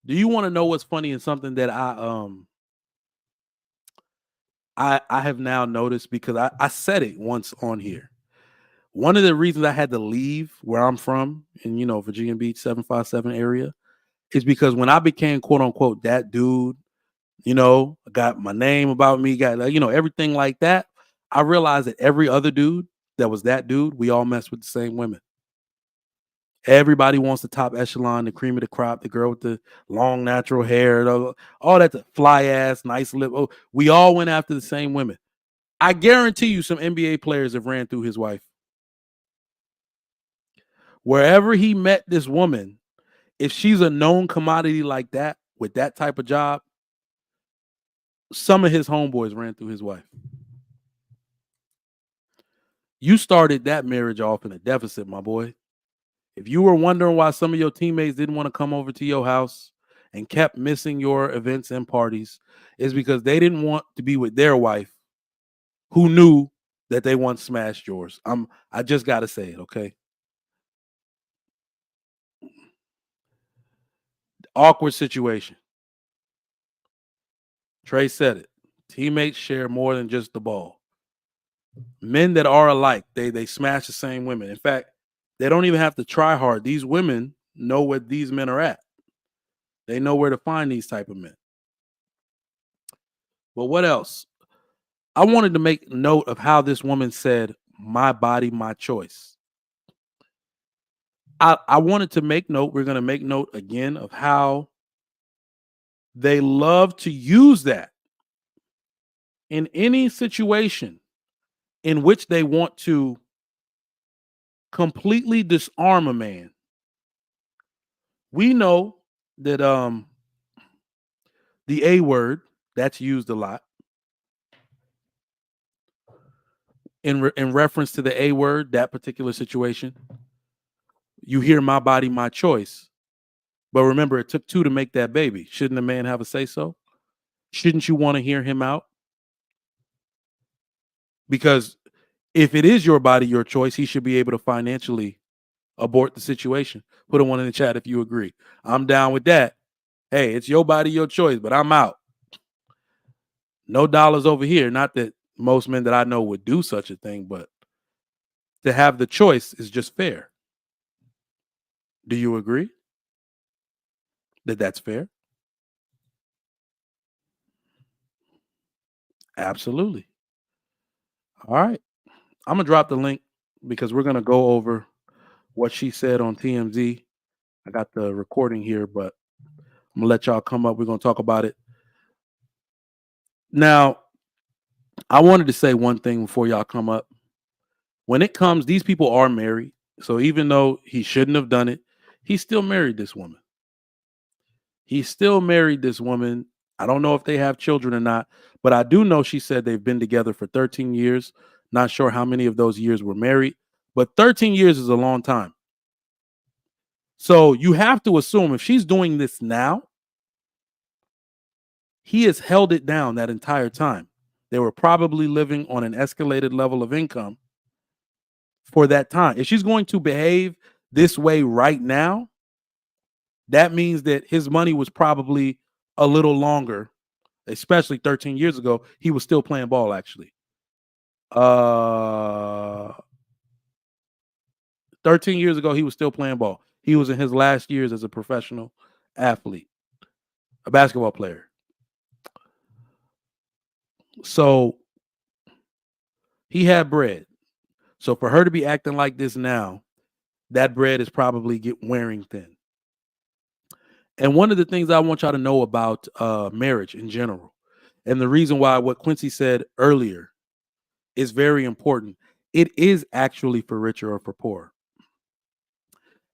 do you want to know what's funny and something that I have now noticed because I said it once on here. One of the reasons I had to leave where I'm from in, Virginia Beach, 757 area is because when I became quote unquote that dude, got my name about me, got, everything like that. I realized that every other dude that was that dude, we all mess with the same women. Everybody wants the top echelon, the cream of the crop, the girl with the long natural hair, all that, the fly ass, nice lip. Oh, we all went after the same women. I guarantee you some NBA players have ran through his wife. Wherever he met this woman, if she's a known commodity like that, with that type of job, some of his homeboys ran through his wife. You started that marriage off in a deficit, my boy. If you were wondering why some of your teammates didn't want to come over to your house and kept missing your events and parties, it's because they didn't want to be with their wife who knew that they once smashed yours. I just got to say it, okay? Awkward situation. Trey said it. Teammates share more than just the ball. Men that are alike, they smash the same women. In fact, they don't even have to try hard. These women know where these men are at. They know where to find these type of men. But what else? I wanted to make note of how this woman said, "My body, my choice." I wanted to make note. We're going to make note again of how they love to use that in any situation in which they want to completely disarm a man. We know that the A word, that's used a lot in reference to the A word, that particular situation. You hear "my body, my choice." But remember, it took two to make that baby. Shouldn't a man have a say so? Shouldn't you want to hear him out? Because if it is your body, your choice, he should be able to financially abort the situation. Put a one in the chat if you agree. I'm down with that. Hey, it's your body, your choice, but I'm out. No dollars over here. Not that most men that I know would do such a thing, but to have the choice is just fair. Do you agree that that's fair? Absolutely. All right. I'm going to drop the link because we're going to go over what she said on TMZ. I got the recording here, but I'm going to let y'all come up. We're going to talk about it. Now, I wanted to say one thing before y'all come up. When it comes, these people are married. So even though he shouldn't have done it, he still married this woman. He still married this woman. I don't know if they have children or not, but I do know she said they've been together for 13 years. Not sure how many of those years were married, but 13 years is a long time. So you have to assume if she's doing this now, he has held it down that entire time. They were probably living on an escalated level of income for that time. If she's going to behave this way right now, that means that his money was probably a little longer, especially 13 years ago. He was still playing ball, actually. 13 years ago, he was still playing ball. He was in his last years as a professional athlete, a basketball player. So he had bread. So for her to be acting like this now, that bread is probably wearing thin. And one of the things I want y'all to know about marriage in general, and the reason why what Quincy said earlier is very important, it is actually for richer or for poor.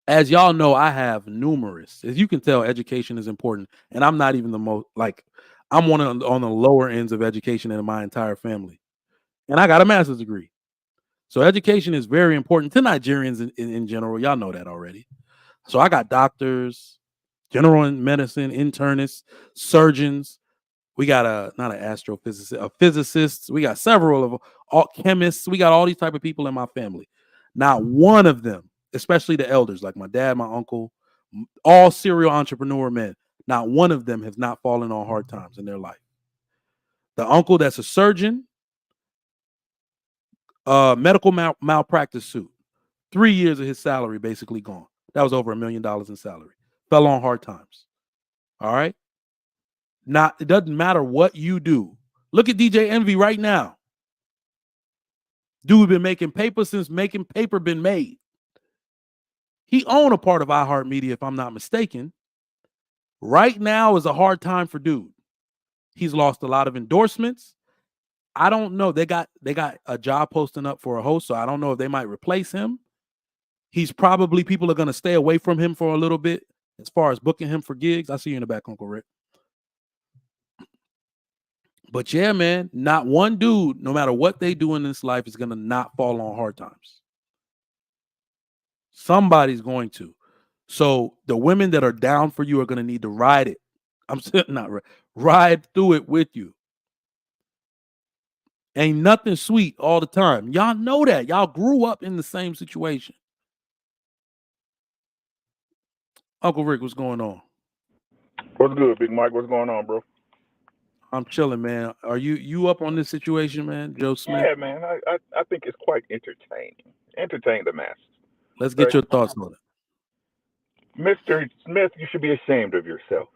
As y'all know, I have numerous, as you can tell, education is important. And I'm not even the most, like, I'm one on the lower ends of education in my entire family. And I got a master's degree. So education is very important to Nigerians in general. Y'all know that already. So I got doctors, general medicine, internists, surgeons. We got not an astrophysicist, a physicist. We got several of all chemists. We got all these type of people in my family. Not one of them, especially the elders, like my dad, my uncle, all serial entrepreneur men. Not one of them has not fallen on hard times in their life. The uncle that's a surgeon, medical malpractice suit. 3 years of his salary basically gone. That was over $1 million in salary. Fell on hard times. All right. Now, it doesn't matter what you do. Look at DJ Envy right now. Dude been making paper since making paper been made. He owned a part of iHeartMedia, if I'm not mistaken. Right now is a hard time for dude. He's lost a lot of endorsements. I don't know. They got a job posting up for a host, so I don't know if they might replace him. People are going to stay away from him for a little bit as far as booking him for gigs. I see you in the back, Uncle Rick. But yeah, man, not one dude, no matter what they do in this life, is going to not fall on hard times. Somebody's going to. So the women that are down for you are going to need to ride it. Ride through it with you. Ain't nothing sweet all the time. Y'all know that. Y'all grew up in the same situation. Uncle Rick, what's going on? What's good, Big Mike? What's going on, bro? I'm chilling, man. Are you up on this situation, man? Joe Smith? Yeah, man. I think it's quite entertaining. Entertain the masses. Let's get your thoughts on it. Mr. Smith, you should be ashamed of yourself.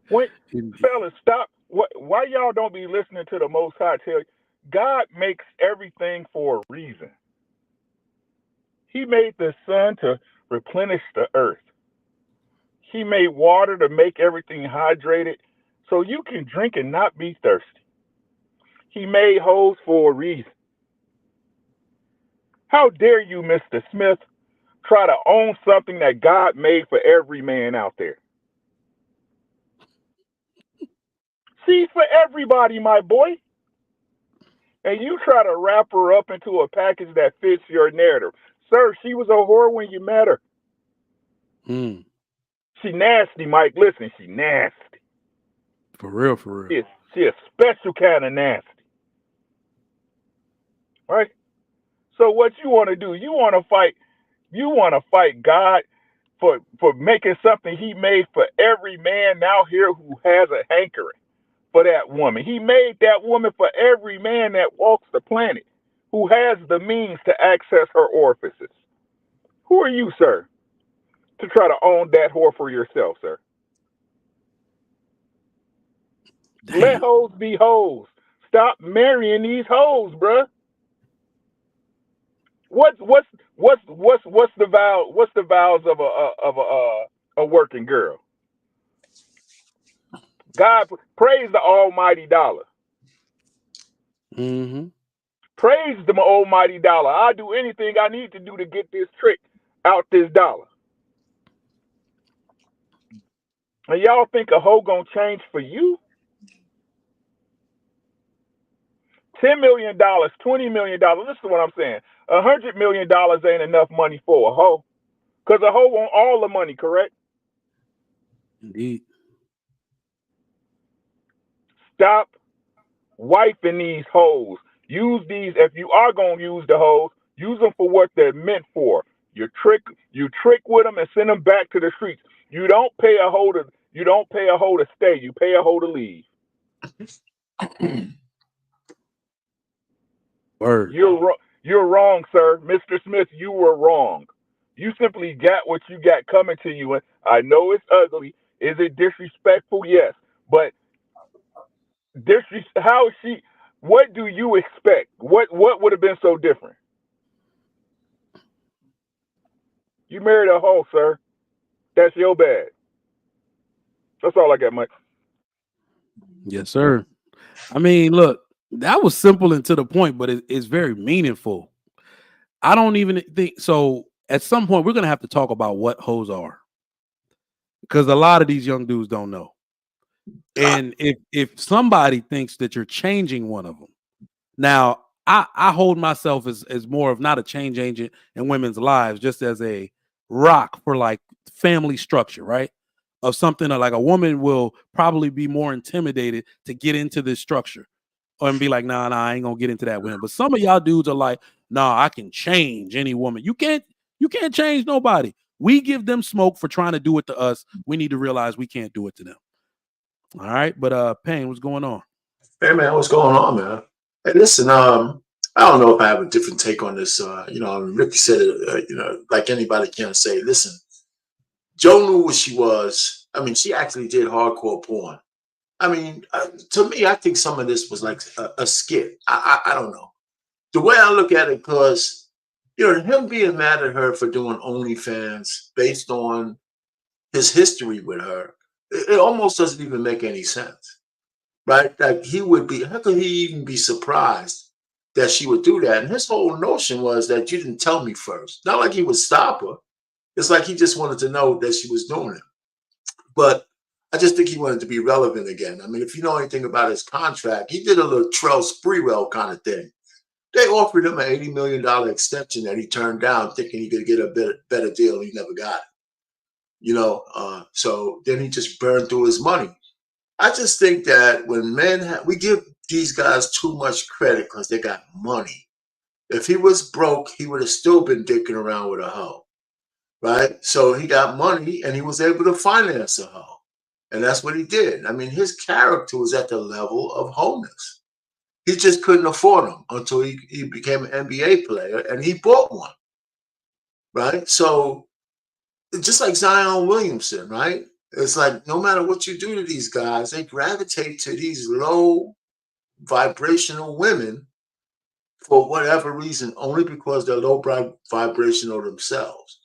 When And- fellas, stop. Why y'all don't be listening to the Most High tell you? God makes everything for a reason. He made the sun to replenish the earth. He made water to make everything hydrated so you can drink and not be thirsty. He made holes for a reason. How dare you, Mr. Smith, try to own something that God made for every man out there? See, for everybody, my boy. And you try to wrap her up into a package that fits your narrative. Sir, she was a whore when you met her. Mm, She nasty, Mike. Listen, she nasty. for real, for real. She a special kind of nasty. Right? So what you want to do? You want to fight God for making something he made for every man out here who has a hankering for that woman. He made that woman for every man that walks the planet who has the means to access her orifices. Who are you, sir, to try to own that whore for yourself, sir? Let Damn. hoes be hoes. Stop marrying these hoes, bruh. What's the vows of a working girl? God, praise the almighty dollar. Mm-hmm. Praise the almighty dollar. I'll do anything I need to do to get this trick out this dollar. And y'all think a hoe gonna change for you? $10 million, $20 million. Listen to what I'm saying. $100 million ain't enough money for a hoe. Because a hoe want all the money, correct? Indeed. Stop wiping these hoes. Use these, if you are going to use the hoes, use them for what they're meant for. You trick with them and send them back to the streets. You don't pay a hoe to stay. You pay a hoe to leave. Word. You're wrong, sir. Mr. Smith, you were wrong. You simply got what you got coming to you. And I know it's ugly. Is it disrespectful? Yes. But how is she? What do you expect? What would have been so different? You married a hoe, sir. That's your bad. That's all I got, Mike. Yes, sir. I mean, look, that was simple and to the point, but it's very meaningful. I don't even think so. At some point, we're gonna have to talk about what hoes are, because a lot of these young dudes don't know. And if somebody thinks that you're changing one of them, now I hold myself as more of not a change agent in women's lives, just as a rock for like family structure, right? Of something that like a woman will probably be more intimidated to get into this structure and be like, nah, I ain't gonna get into that with him. But some of y'all dudes are like, nah, I can change any woman. You can't change nobody. We give them smoke for trying to do it to us. We need to realize we can't do it to them. All right, but Payne, what's going on? Hey man, what's going on, man? Hey, listen, I don't know if I have a different take on this. Ricky said it, like anybody can say, listen, Joe knew what she was. I mean, she actually did hardcore porn. I mean, to me, I think some of this was like a skit. I don't know. The way I look at it, because, him being mad at her for doing OnlyFans based on his history with her, it almost doesn't even make any sense. Right? Like how could he even be surprised that she would do that? And his whole notion was that you didn't tell me first. Not like he would stop her. It's like he just wanted to know that she was doing it. But I just think he wanted to be relevant again. I mean, if you know anything about his contract, he did a little Trell Sprewell kind of thing. They offered him an $80 million extension that he turned down, thinking he could get a better deal. He never got it. So then he just burned through his money. I just think that when we give these guys too much credit because they got money. If he was broke, he would have still been dicking around with a hoe, right? So he got money and he was able to finance a hoe. And that's what he did. I mean, his character was at the level of wholeness. He just couldn't afford them until he became an NBA player and he bought one, right? So just like Zion Williamson, right? It's like no matter what you do to these guys, they gravitate to these low vibrational women for whatever reason, only because they're low vibrational themselves.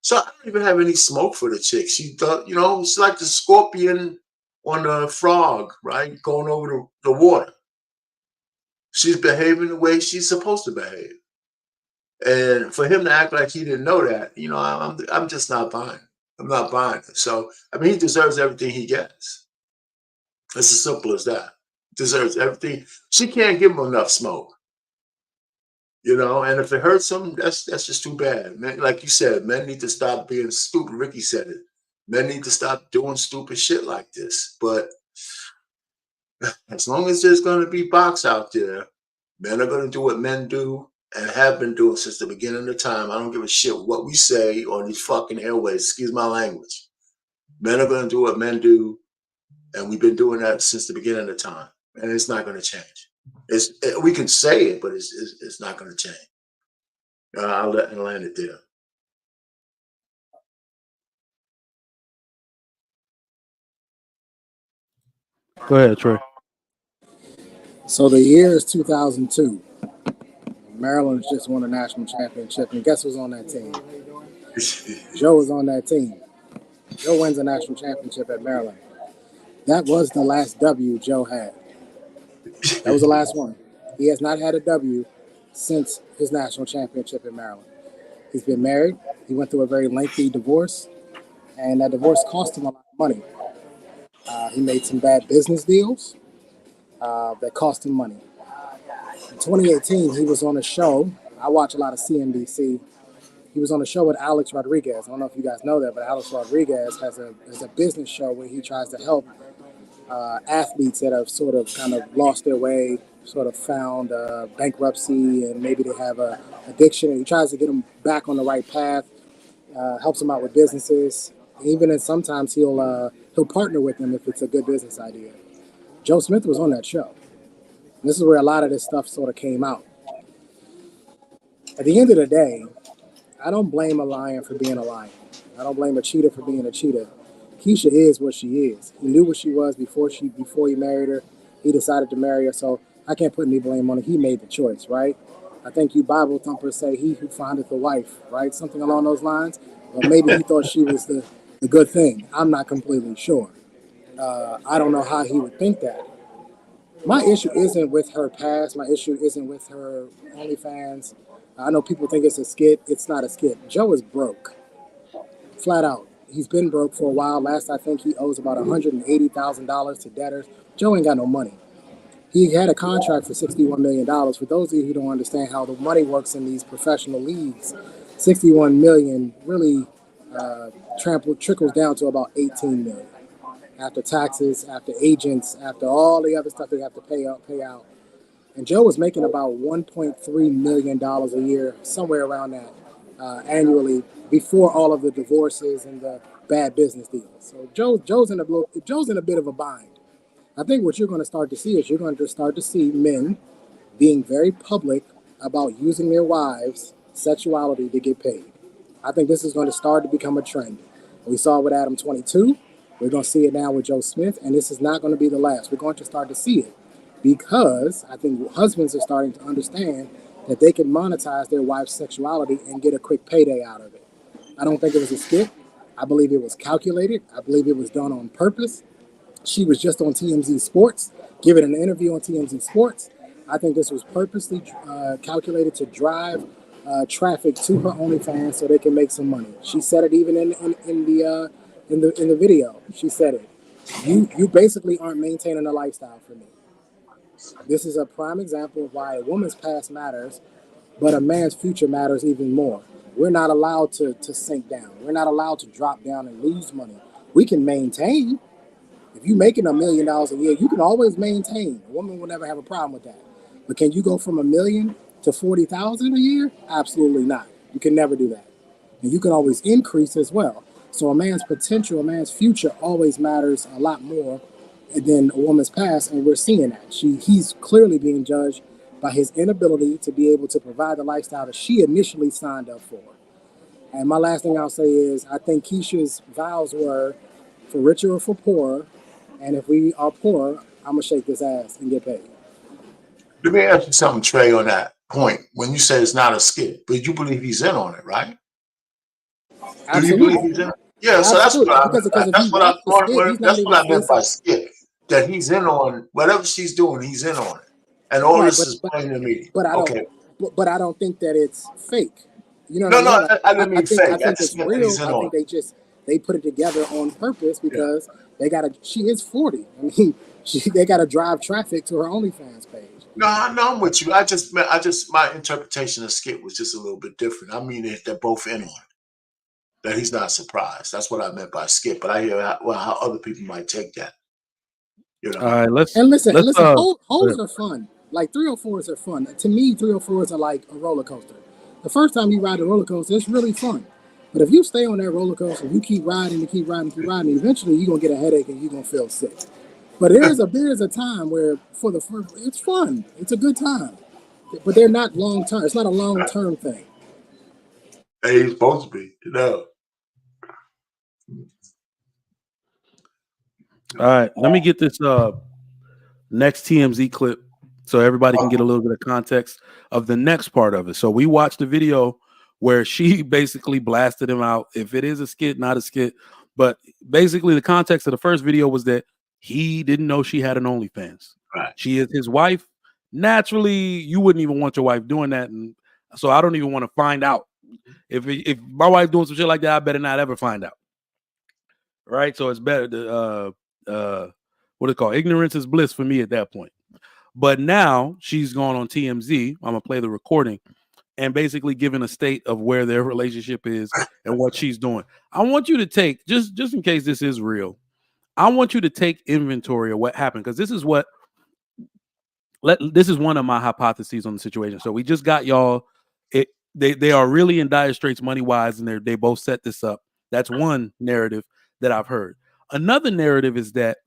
So I don't even have any smoke for the chick. She thought, it's like the scorpion on the frog, right? Going over the water. She's behaving the way she's supposed to behave. And for him to act like he didn't know that, I'm just not buying. I'm not buying it. So, I mean, he deserves everything he gets. It's as simple as that. Deserves everything. She can't give him enough smoke. And if it hurts him, that's just too bad. Men, like you said, men need to stop being stupid. Ricky said it. Men need to stop doing stupid shit like this. But as long as there's going to be box out there, men are going to do what men do and have been doing since the beginning of time. I don't give a shit what we say on these fucking airways. Excuse my language. Men are going to do what men do, and we've been doing that since the beginning of time, and it's not going to change. We can say it, but it's not going to change. I'll land it there. Go ahead, Troy. So the year is 2002. Maryland's just won a national championship, and guess who's on that team? Joe is on that team. Joe wins a national championship at Maryland. That was the last W Joe had. That was the last one. He has not had a W since his national championship in Maryland. He's been married. He went through a very lengthy divorce, and that divorce cost him a lot of money. He made some bad business deals that cost him money. In 2018, he was on a show. I watch a lot of CNBC. He was on a show with Alex Rodriguez. I don't know if you guys know that, but Alex Rodriguez has a business show where he tries to help athletes that have sort of kind of lost their way, sort of found bankruptcy, and maybe they have a addiction. And he tries to get them back on the right path, helps them out with businesses. Even and sometimes he'll partner with them if it's a good business idea. Joe Smith was on that show. And this is where a lot of this stuff sort of came out. At the end of the day, I don't blame a lion for being a lion. I don't blame a cheater for being a cheater. Keisha is what she is. He knew what she was before he married her. He decided to marry her, so I can't put any blame on it. He made the choice, right? I think you Bible thumpers say, he who findeth a wife, right? Something along those lines. Or maybe he thought she was the good thing. I'm not completely sure. I don't know how he would think that. My issue isn't with her past. My issue isn't with her OnlyFans. I know people think it's a skit. It's not a skit. Joe is broke. Flat out. He's been broke for a while. Last I think he owes about $180,000 to debtors. Joe ain't got no money. He had a contract for $61 million. For those of you who don't understand how the money works in these professional leagues, $61 million really trickles down to about $18 million. After taxes, after agents, after all the other stuff they have to pay out. And Joe was making about $1.3 million a year, somewhere around that, annually, before all of the divorces and the bad business deals. So Joe's in a bit of a bind. I think what you're going to start to see is you're going to start to see men being very public about using their wives' sexuality to get paid. I think this is going to start to become a trend. We saw it with Adam 22. We're going to see it now with Joe Smith, and this is not going to be the last. We're going to start to see it because I think husbands are starting to understand that they can monetize their wife's sexuality and get a quick payday out of it. I don't think it was a skit. I believe it was calculated. I believe it was done on purpose. She was just on TMZ Sports, giving an interview on TMZ Sports. I think this was purposely calculated to drive traffic to her OnlyFans so they can make some money. She said it even in the video. She said it. You basically aren't maintaining a lifestyle for me. This is a prime example of why a woman's past matters, but a man's future matters even more. We're not allowed to sink down. We're not allowed to drop down and lose money. We can maintain. If you're making $1 million a year, you can always maintain. A woman will never have a problem with that. But can you go from $1 million to $40,000 a year? Absolutely not. You can never do that. And you can always increase as well. So a man's potential, a man's future always matters a lot more than a woman's past, and we're seeing that. He's clearly being judged by his inability to be able to provide the lifestyle that she initially signed up for. And my last thing I'll say is I think Keisha's vows were for richer or for poorer. And if we are poor, I'm going to shake this ass and get paid. Let me ask you something, Trey, on that point. When you say it's not a skit, but you believe he's in on it, right? Absolutely. Do you believe he's in? Yeah, so that's what I because if that's you what I watch the thought. skit, he's not That's even what I meant by facing. skit. That he's in on whatever she's doing. He's in on it, and all Right, this is plain to me. But I Okay. don't. But I don't think that it's fake. You know what No, I mean? no, Like, I didn't mean fake. I I think just it's meant that real. he's in I on think it. they put it together on purpose because they got to. She is 40. I mean, they got to drive traffic to her OnlyFans page. No, I'm with you. I just my interpretation of skit was just a little bit different. I mean, they're both in on it. That he's not surprised. That's what I meant by skit. But I hear how other people might take that. You know. All right, let's listen. Holes uh, are fun. Like 304s are fun. To me, 304s are like a roller coaster. The first time you ride a roller coaster, it's really fun. But if you stay on that roller coaster, you keep riding, eventually you're gonna get a headache and you're gonna feel sick. But there is a time where for the first, it's fun. It's a good time. But they're not long term. It's not a long term thing. He's supposed to be, you know. all right, let me get this next TMZ clip so everybody can get a little bit of context of the next part of it. So we watched the video where she basically blasted him out. If it is a skit, not a skit, but basically the context of the first video was that he didn't know she had an OnlyFans. Right. She is his wife. Naturally, you wouldn't even want your wife doing that, and so I don't even want to find out. If my wife doing some shit like that, I better not ever find out. Right? So it's better to what it called? Ignorance is bliss for me at that point. But now she's gone on TMZ. I'm gonna play the recording and basically giving a state of where their relationship is and what she's doing. I want you to take just in case this is real. I want you to take inventory of what happened because this is one of my hypotheses on the situation. So we just got y'all. They are really in dire straits money wise, and they both set this up. That's one narrative that I've heard. Another narrative is that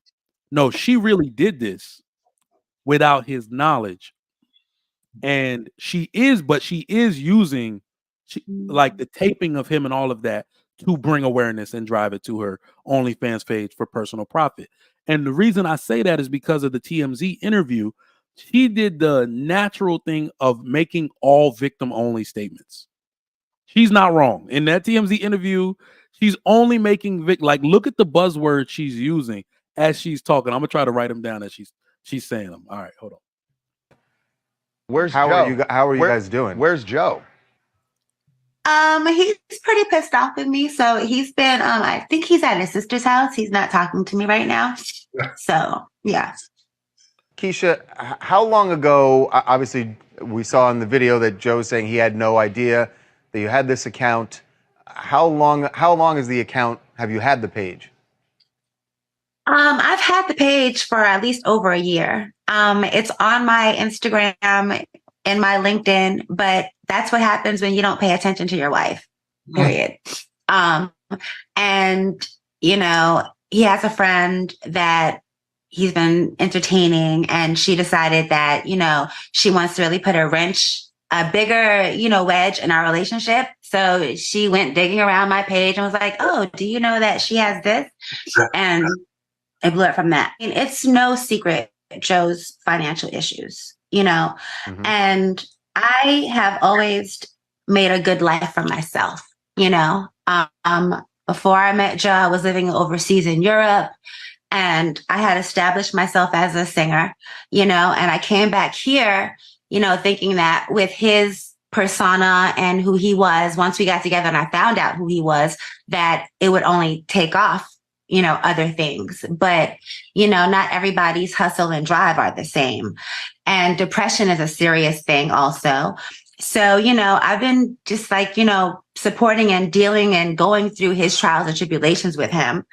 no, she really did this without his knowledge, and she is using like the taping of him and all of that to bring awareness and drive it to her OnlyFans page for personal profit. And the reason I say that is because of the TMZ interview. She did the natural thing of making all victim only statements. She's not wrong. In that TMZ interview, she's only making like look at the buzzwords she's using as she's talking. I'm gonna try to write them down as she's saying them. All right, hold on. Where's Joe? How are you guys doing? Where's Joe? He's pretty pissed off with me. So he's been I think he's at his sister's house. He's not talking to me right now. So yeah. Keisha, how long ago, obviously we saw in the video that Joe's saying he had no idea that you had this account. How long is the account, have you had the page? I've had the page for at least over a year. It's on my Instagram and my LinkedIn, but that's what happens when you don't pay attention to your wife, period. And, you know, he has a friend that he's been entertaining, and she decided that, you know, she wants to really put a bigger, you know, wedge in our relationship. So she went digging around my page and was like, oh, do you know that she has this? And it blew it from that. I mean, it's no secret, Joe's financial issues, you know, and I have always made a good life for myself, you know. Before I met Joe, I was living overseas in Europe. And I had established myself as a singer, you know, and I came back here, you know, thinking that with his persona and who he was, once we got together and I found out who he was, that it would only take off, you know, other things. But, you know, not everybody's hustle and drive are the same. And depression is a serious thing also. So, you know, I've been just like, you know, supporting and dealing and going through his trials and tribulations with him.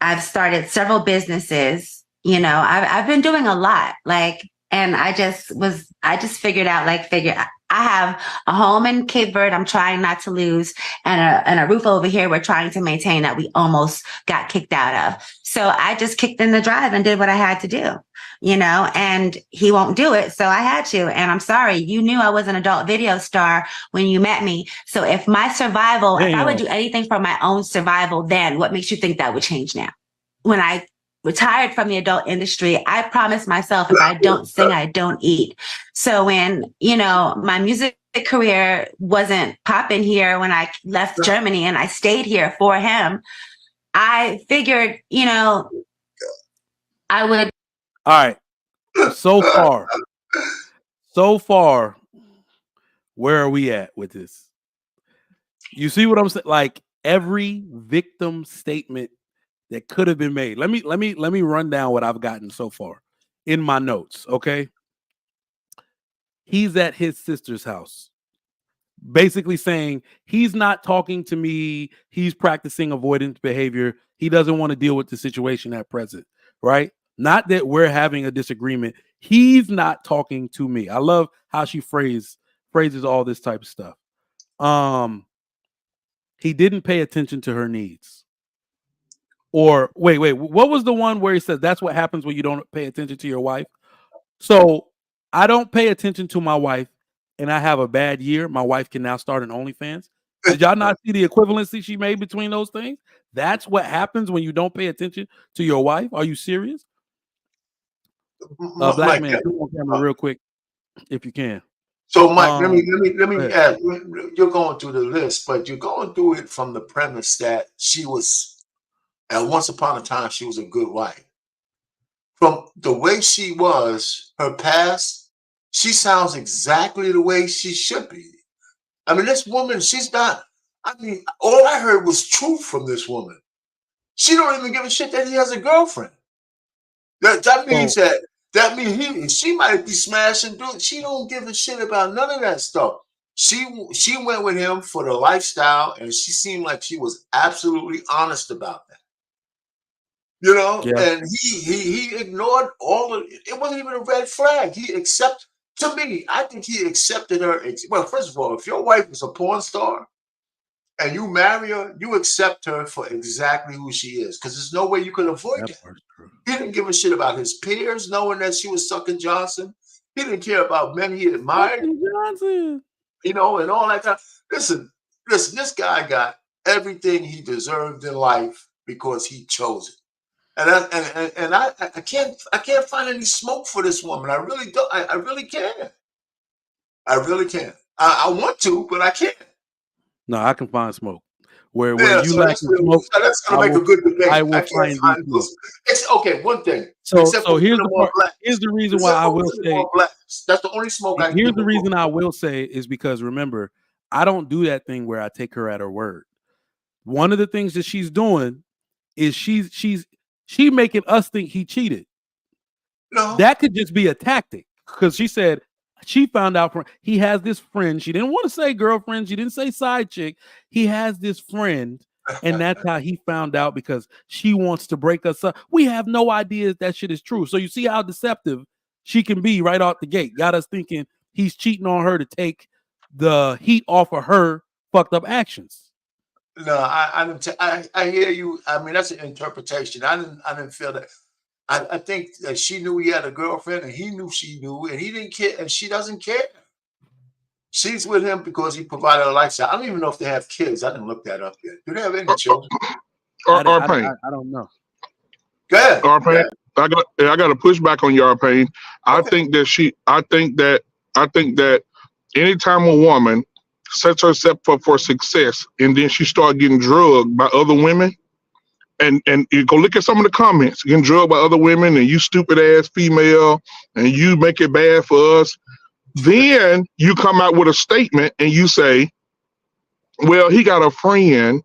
I've started several businesses, you know, I've been doing a lot, like, and I just figured out, I have a home in Cape Verde I'm trying not to lose, and a roof over here we're trying to maintain that we almost got kicked out of. So I just kicked in the drive and did what I had to do, and he won't do it. So I had to. And I'm sorry, you knew I was an adult video star when you met me. So if my survival, if I would do anything for my own survival, then what makes you think that would change now? When I retired from the adult industry, I promised myself if I don't sing, I don't eat. So when, my music career wasn't popping here when I left Germany and I stayed here for him, I figured, I would. All right. So far, where are we at with this? You see what I'm saying? Like every victim statement that could have been made. Let me run down what I've gotten so far in my notes. Okay. He's at his sister's house, basically saying he's not talking to me. He's practicing avoidance behavior. He doesn't want to deal with the situation at present. Right. Not that we're having a disagreement. He's not talking to me. I love how she phrases all this type of stuff. He didn't pay attention to her needs. Or wait, what was the one where he says that's what happens when you don't pay attention to your wife? So I don't pay attention to my wife and I have a bad year. My wife can now start an OnlyFans. Did y'all not see the equivalency she made between those things? That's what happens when you don't pay attention to your wife. Are you serious? Black man, come on camera real quick if you can. So Mike, let me add. You're going through the list, but you're going through it from the premise that she was. And once upon a time, she was a good wife. From the way she was, her past, she sounds exactly the way she should be. I mean, this woman, she's not, all I heard was truth from this woman. She don't even give a shit that he has a girlfriend. That means she might be smashing dude. She don't give a shit about none of that stuff. She went with him for the lifestyle, and she seemed like she was absolutely honest about that. And he ignored all of it. It wasn't even a red flag. To me, I think he accepted her. Well, first of all, if your wife is a porn star and you marry her, you accept her for exactly who she is, because there's no way you could avoid that. He didn't give a shit about his peers knowing that she was sucking Johnson. He didn't care about men he admired, Johnson. And all that kind. Listen, this guy got everything he deserved in life because he chose it. And I can't find any smoke for this woman. I really don't. I really can't. I really can't. I want to, but I can't. No, I can find smoke. Where you lack smoke, that's gonna make a good debate. I will find smoke. It's okay. One thing. So here's the reason why I will say that's the only smoke. Here's the reason I will say is because remember, I don't do that thing where I take her at her word. One of the things that she's doing is she's making us think he cheated. No, that could just be a tactic, because she said she found out from he has this friend. She didn't want to say girlfriend. She didn't say side chick. He has this friend, and that's how he found out, because she wants to break us up. We have no idea if that shit is true. So you see how deceptive she can be right out the gate. Got us thinking he's cheating on her to take the heat off of her fucked up actions. No, I hear you. I mean, that's an interpretation. I didn't feel that. I think that she knew he had a girlfriend, and he knew she knew, and he didn't care, and she doesn't care. She's with him because he provided a lifestyle. I don't even know if they have kids. I didn't look that up yet. Do they have any children? I don't know. Go ahead. Arpain, I got to push back on you, Arpain. I think that anytime a woman sets herself up for success and then she starts getting drugged by other women, and you go look at some of the comments, getting drugged by other women, and you stupid ass female, and you make it bad for us. Then you come out with a statement and you say, well, he got a friend,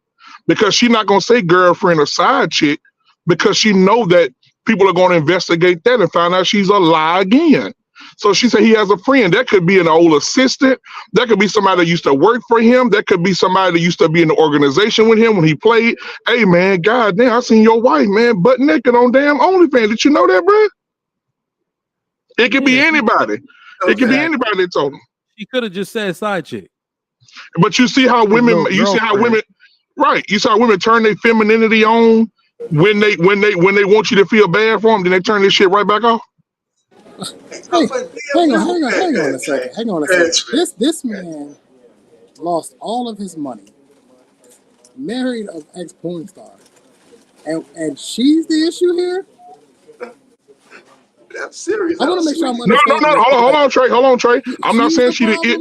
because she's not going to say girlfriend or side chick, because she know that people are going to investigate that and find out she's a lie again. So she said he has a friend. That could be an old assistant. That could be somebody that used to work for him. That could be somebody that used to be in the organization with him when he played. Hey, man, goddamn, I seen your wife, man, butt naked on damn OnlyFans. Did you know that, bro? It could be anybody. It could be anybody that told him. She could have just said side chick. But you see how women, right? You see how women turn their femininity on when they want you to feel bad for them, then they turn this shit right back off. Hey, hang on a second. This man lost all of his money, married an ex-porn star, and she's the issue here. I'm serious. I want to make sure I'm No. understanding. Hold on, Trey. I'm not saying she did.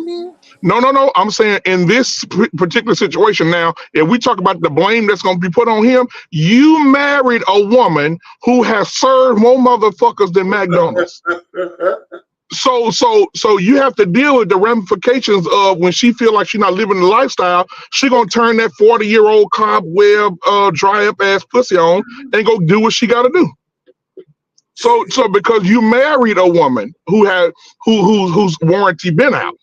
No. I'm saying in this particular situation now, if we talk about the blame that's going to be put on him, you married a woman who has served more motherfuckers than McDonald's. So you have to deal with the ramifications of when she feel like she's not living the lifestyle. She gonna turn that 40-year-old cobweb, dry up ass pussy on and go do what she got to do. So because you married a woman whose warranty been out.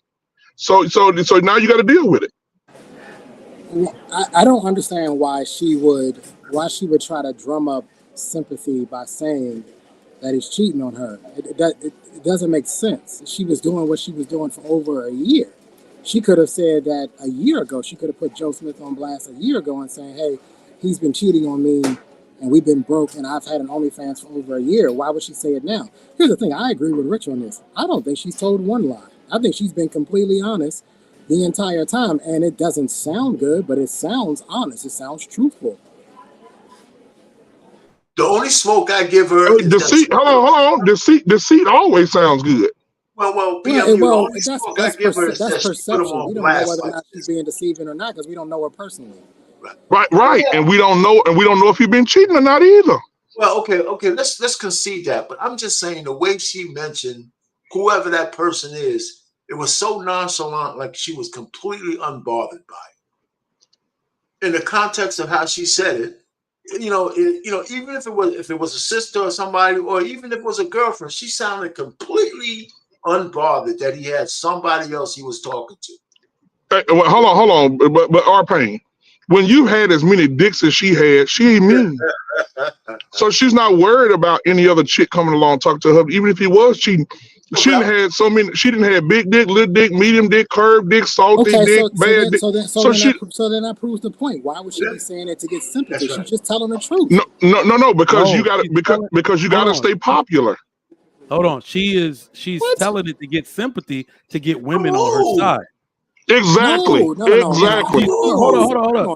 So now you got to deal with it. I don't understand why she would try to drum up sympathy by saying that he's cheating on her. It doesn't make sense. She was doing what she was doing for over a year. She could have said that a year ago. She could have put Joe Smith on blast a year ago and saying, hey, he's been cheating on me and we've been broke and I've had an OnlyFans for over a year. Why would she say it now? Here's the thing. I agree with Rich on this. I don't think she's told one lie. I think she's been completely honest the entire time. And it doesn't sound good, but it sounds honest. It sounds truthful. The only smoke I give her is deceit. Hold on. Deceit always sounds good. Well, that's perception. We don't know whether or not she's being deceiving or not because we don't know her personally. Right, and we don't know if he's been cheating or not either. Well, okay, let's concede that, but I'm just saying the way she mentioned whoever that person is, it was so nonchalant, like she was completely unbothered by it. In the context of how she said it, even if it was a sister or somebody, or even if it was a girlfriend, she sounded completely unbothered that he had somebody else he was talking to. Hey, well, hold on, but R-Pain, when you had as many dicks as she had, she ain't mean. So she's not worried about any other chick coming along talking to her, even if he was cheating. She didn't have so many. She didn't have big dick, little dick, medium dick, curved dick, salty dick, bad dick. So then that proves the point. Why would she be saying it to get sympathy? She's just telling the truth. No, because you got to stay popular. Hold on, she's telling it to get sympathy to get women on her side. Exactly. Exactly. Hold on.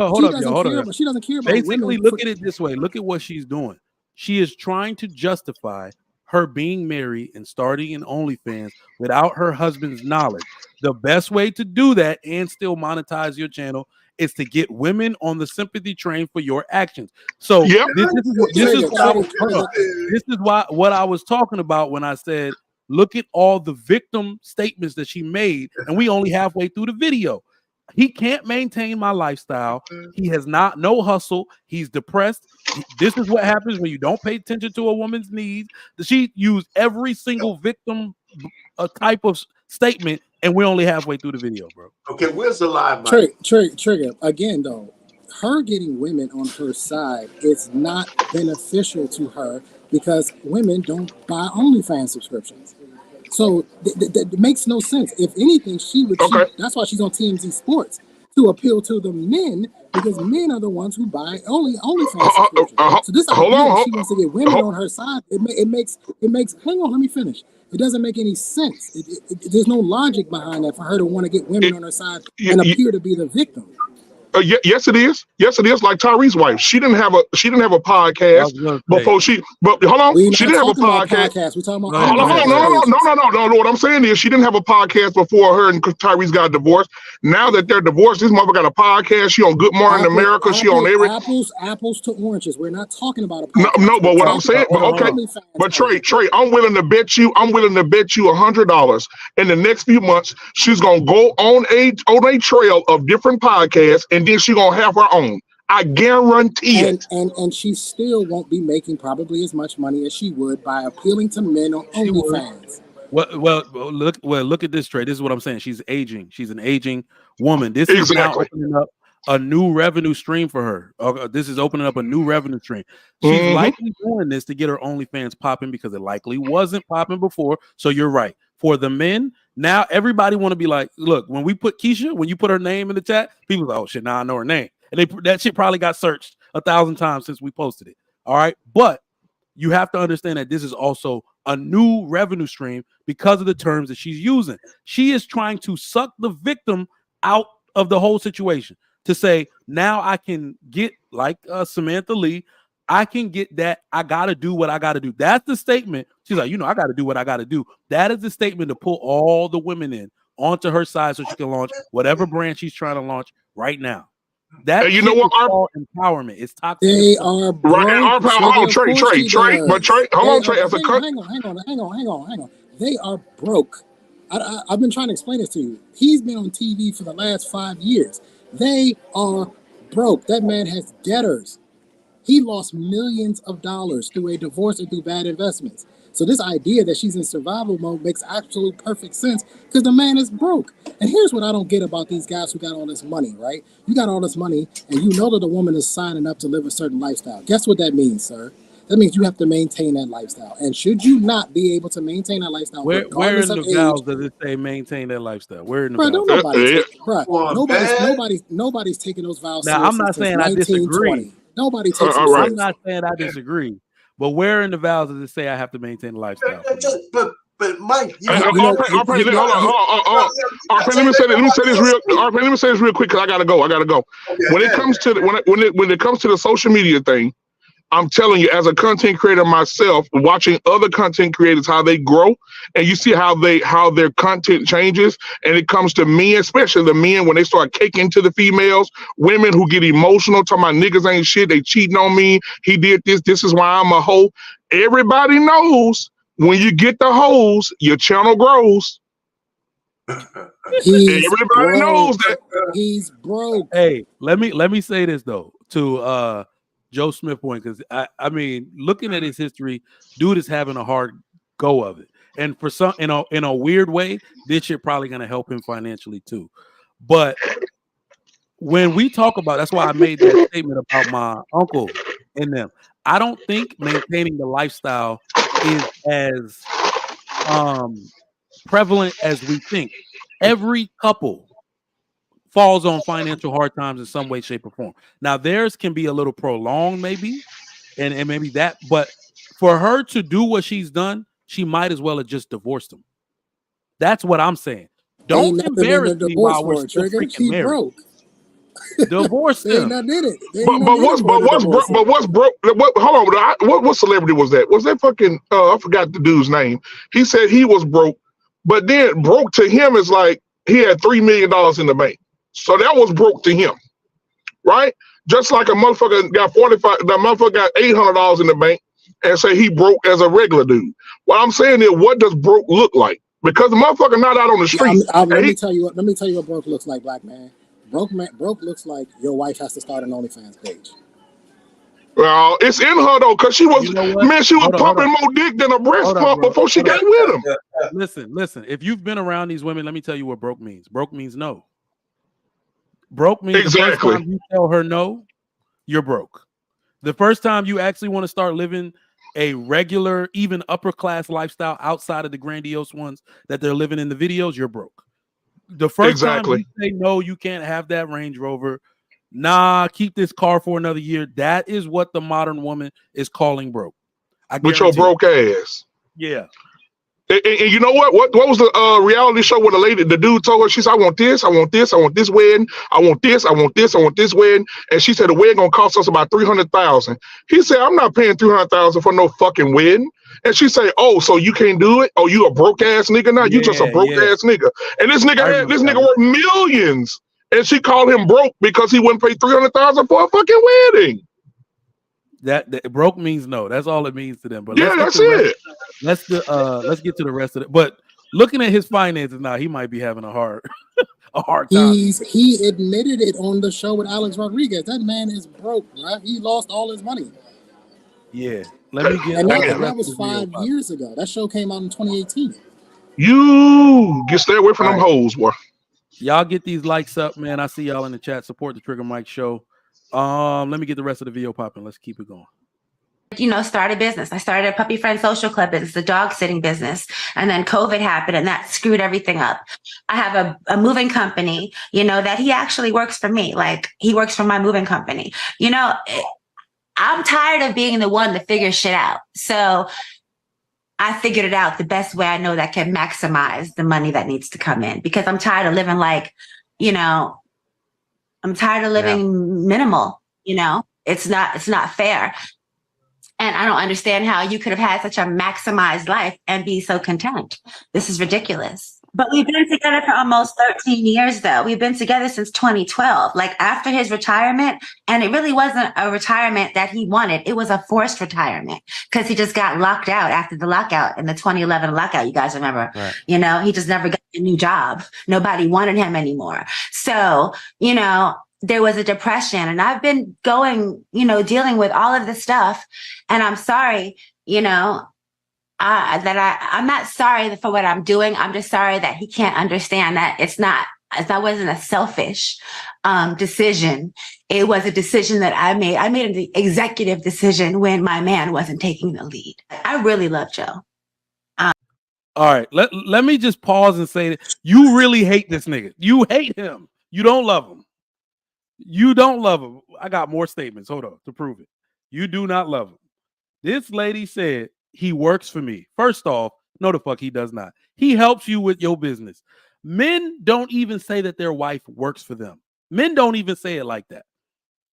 Hold on. She doesn't care about basically, look at it this way. Look at what she's doing. She is trying to justify her being married and starting an OnlyFans without her husband's knowledge. The best way to do that and still monetize your channel is to get women on the sympathy train for your actions. So this is what I was talking about when I said, look at all the victim statements that she made, and we only halfway through the video. He can't maintain my lifestyle. He has no hustle. He's depressed. This is what happens when you don't pay attention to a woman's needs. She used every single victim type of statement, and we're only halfway through the video, bro. Okay, where's the live? Trigger again, though. Her getting women on her side is not beneficial to her because women don't buy OnlyFans subscriptions. So that makes no sense. If anything, she would. Okay. That's why she's on TMZ Sports, to appeal to the men, because men are the ones who buy OnlyFans subscriptions. So this idea she wants to get women on her side, it makes. Hang on, let me finish. It doesn't make any sense. There's no logic behind that for her to want to get women on her side and appear to be the victim. Yes, it is. Yes, it is. Like Tyrese's wife, she didn't have a podcast before she. But hold on, she didn't have a podcast. We talking about. No. What I'm saying is, she didn't have a podcast before her and Tyrese got divorced. Now that they're divorced, this mother got a podcast. She on Good Morning America. She on every apples to oranges. We're not talking about a podcast. No. But what I'm saying, but Trey, I'm willing to bet you $100 in the next few months she's gonna go on a trail of different podcasts. And then she's gonna have her own. I guarantee it. And she still won't be making probably as much money as she would by appealing to men on OnlyFans. Look at this, Trey. This is what I'm saying. She's aging. She's an aging woman. This is now opening up a new revenue stream for her. This is opening up a new revenue stream. She's likely doing this to get her OnlyFans popping because it likely wasn't popping before. So you're right. For the men, now everybody want to be like, look, when we put Keisha, when you put her name in the chat, people like, oh shit, now I know her name. And that shit probably got searched 1,000 times since we posted it. All right. But you have to understand that this is also a new revenue stream because of the terms that she's using. She is trying to suck the victim out of the whole situation to say, now I can get like Samantha Lee. I can get that. I got to do what I got to do. That's the statement. She's like, I got to do what I got to do. That is the statement to pull all the women in onto her side so she can launch whatever brand she's trying to launch right now. That and you know what? Empowerment. It's toxic. They are broke. Right. And hold on, Trey. Hang on. They are broke. I've been trying to explain this to you. He's been on TV for the last 5 years. They are broke. That man has debtors. He lost millions of dollars through a divorce and through bad investments. So this idea that she's in survival mode makes absolute perfect sense because the man is broke. And here's what I don't get about these guys who got all this money, right? You got all this money and you know that the woman is signing up to live a certain lifestyle. Guess what that means, sir? That means you have to maintain that lifestyle. And should you not be able to maintain that lifestyle, where in the vows does it say maintain that lifestyle? Where in the vows? Nobody's taking those vows. Now, I'm not saying I disagree. Nobody takes it. I'm not saying I disagree. But where in the vows does it say I have to maintain a lifestyle? But Mike, let me say this real quick because I gotta go. When it comes to the social media thing, I'm telling you, as a content creator myself, watching other content creators how they grow, and you see how their content changes, and it comes to men, especially the men when they start caking to the females, women who get emotional, talking about niggas ain't shit, they cheating on me, he did this, this is why I'm a hoe. Everybody knows when you get the hoes, your channel grows. Everybody knows that he's broke. Hey, let me say this though to Joe Smith point, because I mean, looking at his history, dude is having a hard go of it, and for some, in a weird way, this shit probably gonna help him financially too. But when we talk about, that's why I made that statement about my uncle and them. I don't think maintaining the lifestyle is as prevalent as we think. Every couple falls on financial hard times in some way, shape, or form. Now, theirs can be a little prolonged, maybe, and maybe that, but for her to do what she's done, she might as well have just divorced him. That's what I'm saying. Don't embarrass me while we're still freaking married. Broke. Divorce him. But what's broke? Hold on. What celebrity was that? Was that fucking? I forgot the dude's name. He said he was broke, but then broke to him is like he had $3 million in the bank. So that was broke to him, right? Just like a motherfucker got $800 in the bank and say he broke as a regular dude. What I'm saying is, what does broke look like? Because the motherfucker not out on the street. Let me tell you what broke looks like, black man. Broke looks like your wife has to start an OnlyFans page. Well, it's in her though, because she was pumping more dick than a breast pump before she got with him. Listen. If you've been around these women, let me tell you what broke means. Broke means no. Broke means the first time you tell her no, you're broke. The first time you actually want to start living a regular, even upper class lifestyle outside of the grandiose ones that they're living in the videos, you're broke. The first time you say no, you can't have that Range Rover. Nah, keep this car for another year. That is what the modern woman is calling broke. With your broke ass. Yeah. And you know what? What was the reality show where the dude told her, she said, I want this wedding, I want this wedding. And she said the wedding gonna cost us about $300,000. He said, I'm not paying $300,000 for no fucking wedding. And she said, oh, so you can't do it? Oh, you a broke ass nigga now? You just a broke ass nigga. And this nigga worth millions. And she called him broke because he wouldn't pay $300,000 for a fucking wedding. That broke means no. That's all it means to them. But yeah, that's it. Let's get to the rest of it. But looking at his finances now, he might be having a hard time. He admitted it on the show with Alex Rodriguez. That man is broke, right? He lost all his money. Yeah. Let me get. And that was 5 years ago. That show came out in 2018. You stay away from them hoes, boy. Y'all get these likes up, man. I see y'all in the chat. Support the Trigger Mike Show. Let me get the rest of the video popping. Let's keep it going. start a business. I started a puppy friend social club business, a dog sitting business. And then COVID happened and that screwed everything up. I have a moving company, that he actually works for me. Like he works for my moving company. I'm tired of being the one to figure shit out. So I figured it out the best way I know that can maximize the money that needs to come in, because I'm tired of living I'm tired of living minimal, it's not fair. And I don't understand how you could have had such a maximized life and be so content. This is ridiculous. But we've been together for almost 13 years, though. We've been together since 2012, like after his retirement. And it really wasn't a retirement that he wanted. It was a forced retirement because he just got locked out after the lockout in the 2011 lockout. You guys remember, right. He just never got a new job. Nobody wanted him anymore. So, there was a depression, and I've been going, dealing with all of this stuff. And I'm sorry, I'm not sorry for what I'm doing. I'm just sorry that he can't understand that that wasn't a selfish decision. It was a decision that I made. I made an executive decision when my man wasn't taking the lead. I really love Joe. All right, let me just pause and say that you really hate this nigga. You hate him. You don't love him. You don't love him. I got more statements. Hold on to prove it. You do not love him. This lady said he works for me. First off, no, the fuck he does not. He helps you with your business. Men don't even say that their wife works for them. Men don't even say it like that.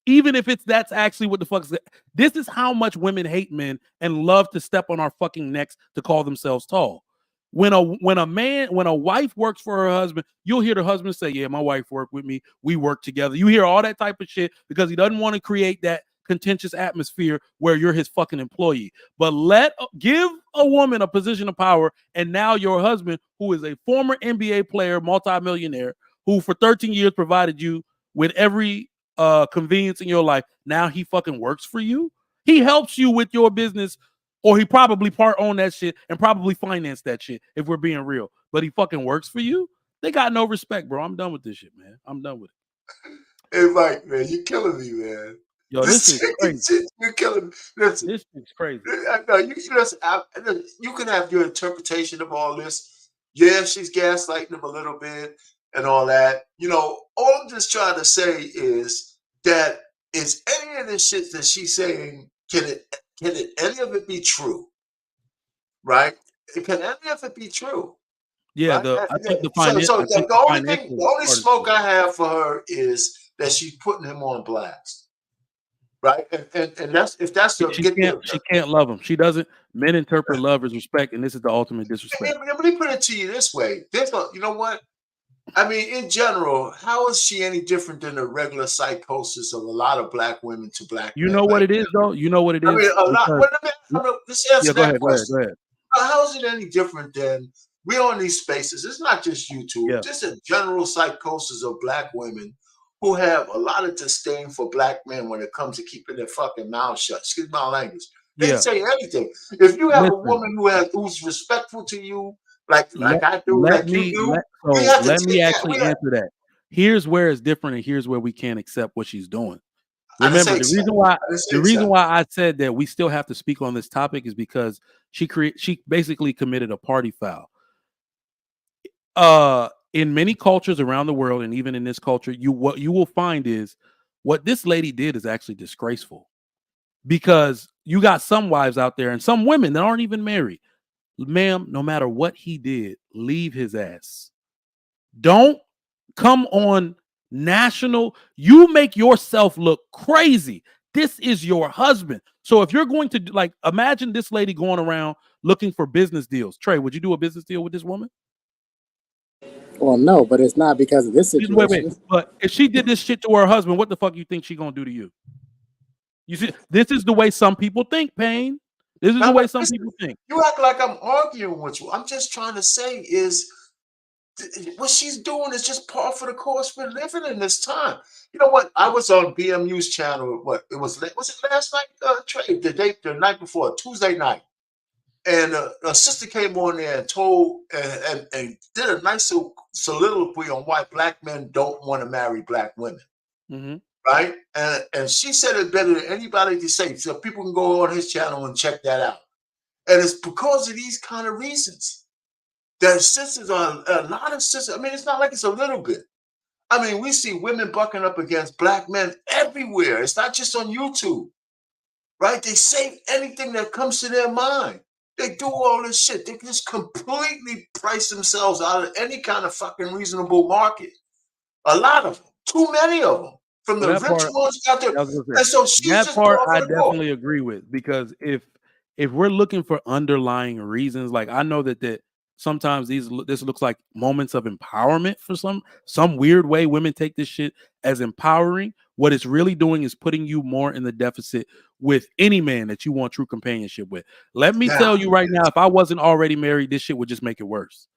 Even if that's actually what the fuck is it. This is how much women hate men and love to step on our fucking necks to call themselves tall. When a wife works for her husband, you'll hear the husband say, yeah, my wife worked with me. We work together. You hear all that type of shit because he doesn't want to create that contentious atmosphere where you're his fucking employee. But give a woman a position of power, and now your husband, who is a former NBA player, multimillionaire, who for 13 years provided you with every convenience in your life, now he fucking works for you. He helps you with your business. Or he probably part own that shit and probably finance that shit, if we're being real. But he fucking works for you? They got no respect, bro. I'm done with this shit, man. I'm done with it. Hey, Mike, man, you're killing me, man. Yo, this is crazy. You're killing me. Listen, this is crazy. No, you can have your interpretation of all this. Yeah, she's gaslighting him a little bit and all that. All I'm just trying to say is that is any of this shit that she's saying, can any of it be true? Right? Can any of it be true? Yeah, right? I think the only smoke I have for her is that she's putting him on blast. Right? And she can't love him. She doesn't. Men interpret love as respect, and this is the ultimate disrespect. Let me put it to you this way. You know what? I mean, in general, how is she any different than the regular psychosis of a lot of black women to black men? You know what it is, though? You know what it is? I mean, a lot. Let's answer that question. Go ahead. How is it any different than we're on these spaces? It's not just YouTube. Yeah. Just a general psychosis of black women who have a lot of disdain for black men when it comes to keeping their fucking mouth shut. Excuse my language. They say anything. If you have a woman who's respectful to you, like I do, let me actually answer that. Here's where it's different, and here's where we can't accept what she's doing. Remember, the reason why I said that we still have to speak on this topic is because she basically committed a party foul. In many cultures around the world, and even in this culture, what you will find is what this lady did is actually disgraceful, because you got some wives out there and some women that aren't even married. Ma'am, no matter what he did, leave his ass. Don't come on national. You make yourself look crazy. This is your husband. So if you're going to imagine this lady going around looking for business deals. Trey, would you do a business deal with this woman? Well, no, but it's not because of this situation. Wait. But if she did this shit to her husband, what the fuck you think she gonna do to you? You see, this is the way some people think, Payne. This is the way some people think. You act like I'm arguing with you. I'm just trying to say is what she's doing is just par for the course we're living in this time. You know what? I was on BMU's channel. Was it last night? Trey, the night before, Tuesday night. And a sister came on there and told and did a nice soliloquy on why black men don't want to marry black women. Mm-hmm. right? And she said it better than anybody can say. So people can go on his channel and check that out. And it's because of these kind of reasons that sisters are a lot of sisters. I mean, it's not like it's a little bit. I mean, we see women bucking up against black men everywhere. It's not just on YouTube, right? They say anything that comes to their mind. They do all this shit. They just completely price themselves out of any kind of fucking reasonable market. A lot of them. Too many of them. From the rich ones out there. And so she's that just part going I for the gold. definitely agree with, because if we're looking for underlying reasons, like I know that sometimes this looks like moments of empowerment for some weird way. Women take this shit as empowering. What it's really doing is putting you more in the deficit with any man that you want true companionship with. Let me tell you right now, if I wasn't already married, this shit would just make it worse.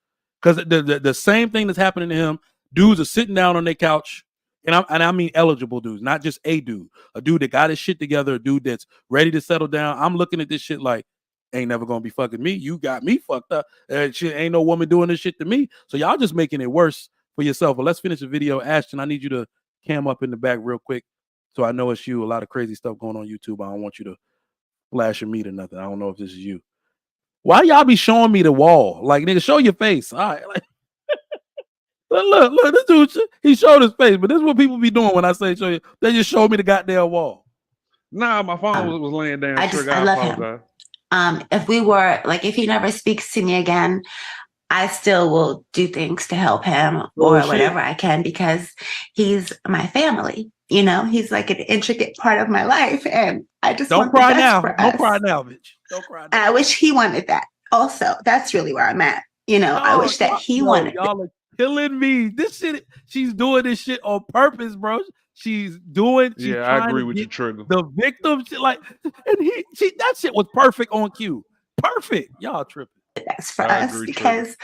Because the same thing that's happening to him, dudes are sitting down on their couch, and I mean eligible dudes, not just a dude that got his shit together, a dude that's ready to settle down. I'm looking at this shit like, ain't never gonna be fucking me. You got me fucked up. Shit, ain't no woman doing this shit to me. So y'all just making it worse for yourself. But let's finish the video. Ashton, I need you to cam up in the back real quick, so I know it's you. A lot of crazy stuff going on YouTube. I don't want you to flash your meat or nothing. I don't know if this is you. Why y'all be showing me the wall? Like, nigga, show your face. All right, like. Look, this dude, he showed his face, but this is what people be doing when I say show you. They just showed me the goddamn wall. Nah, my phone was laying down. I love him. If he never speaks to me again, I still will do things to help him or whatever I can, because he's my family. You know, he's like an intricate part of my life, and I just don't cry now. Don't cry now, bitch. Don't cry now. I wish he wanted that. Also, that's really where I'm at. You know, I wish that he wanted. Y'all are killing me. This shit, she's doing this shit on purpose, bro. She's I agree with you, Trigger. The victim, and that shit was perfect on cue. Perfect. Y'all tripping. That's for us, because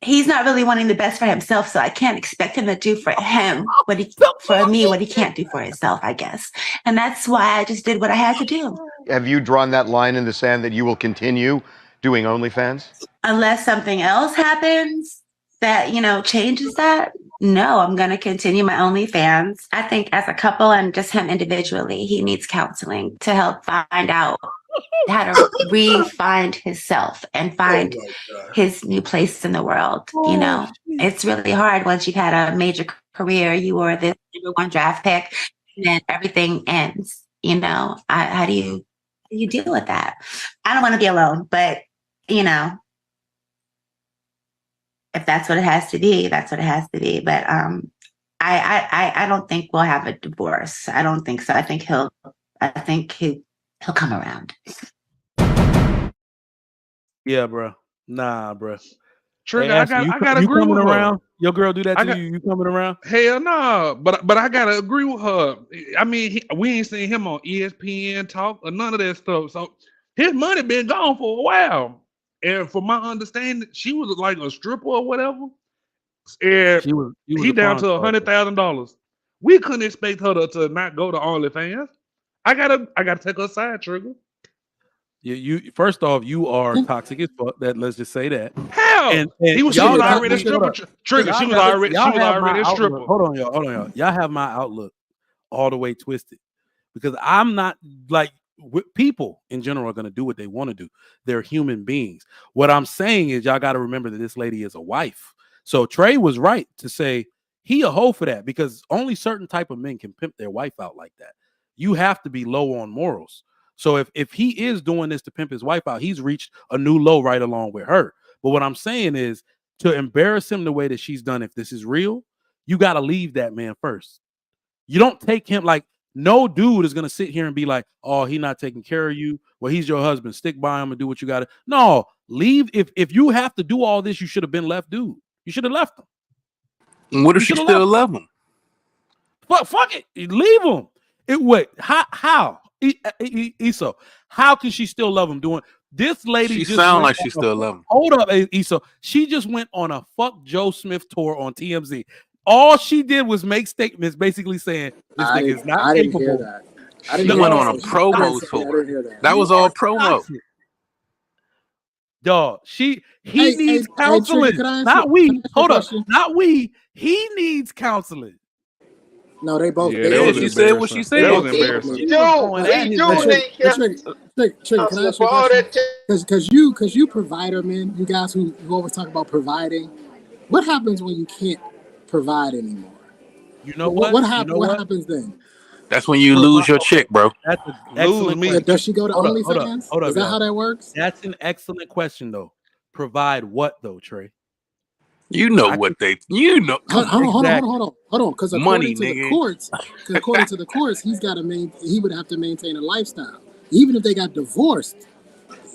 he's not really wanting the best for himself, so I can't expect him to do for him what he can't do for himself, I guess. And that's why I just did what I had to do. Have you drawn that line in the sand that you will continue doing OnlyFans? Unless something else happens that, changes that, no, I'm going to continue my OnlyFans. I think as a couple and just him individually, he needs counseling to help find out how to re-find himself and find his new place in the world. It's really hard once you've had a major career. You were the #1 draft pick, and then everything ends. How do you deal with that? I don't want to be alone, but if that's what it has to be, that's what it has to be. But I don't think we'll have a divorce. I don't think so. I think he'll come around. Yeah, bro. Nah, bro. Trigger, I gotta agree with her. her. Your girl do that to you? You coming around? Hell no. But I gotta agree with her. I mean, we ain't seen him on ESPN talk or none of that stuff. So his money been gone for a while. And from my understanding, she was like a stripper or whatever. And he down to $100,000. We couldn't expect her to not go to OnlyFans. I gotta take her side, Trigger. You first off, you are toxic as fuck. Let's just say that. Hell, and she was already a stripper. Trigger, she was already a stripper. Hold on, y'all. Y'all have my outlook all the way twisted, because I'm not like. People in general are going to do what they want to do. They're human beings. What I'm saying is y'all got to remember that this lady is a wife. So Trey was right to say he a hoe for that, because only certain type of men can pimp their wife out like that. You have to be low on morals. So if he is doing this to pimp his wife out, he's reached a new low right along with her. But what I'm saying is, to embarrass him the way that she's done, if this is real, you got to leave that man first. You don't take him like. No dude is going to sit here and be like, oh, he's not taking care of you. Well, he's your husband. Stick by him and do what you got to. No, leave. If you have to do all this, you should have been left, dude. You should have left him. And what if she still love him? Fuck it. Leave him. How? Eso, how can she still love him doing this? Lady she just sound like she still love him. Hold up, Eso. She just went on a fuck Joe Smith tour on TMZ. All she did was make statements basically saying this nigga is not capable. Hear that. She went on a promo tour. That was all promo. Dog, he needs counseling. Not we. Hold up. Not we. He needs counseling. No, they both. Yeah, They that Yeah, was she said what embarrassing. she That was said. embarrassing. They Dude, going at he his do man. Trigger, can I ask you a for all question? that. Because you provider men, you guys who always talk about providing, what happens when you can't provide anymore? You know what? You know What what? happens then? That's when you lose your chick, bro. That's an Lose excellent me. question. Does she go to Hold up, OnlyFans? Is that y'all. how that works? That's an excellent question, though. Provide what, though, Trey? You know what they. You know. Come on. Hold on. Because Money, according to the nigga. courts, he would have to maintain a lifestyle. Even if they got divorced,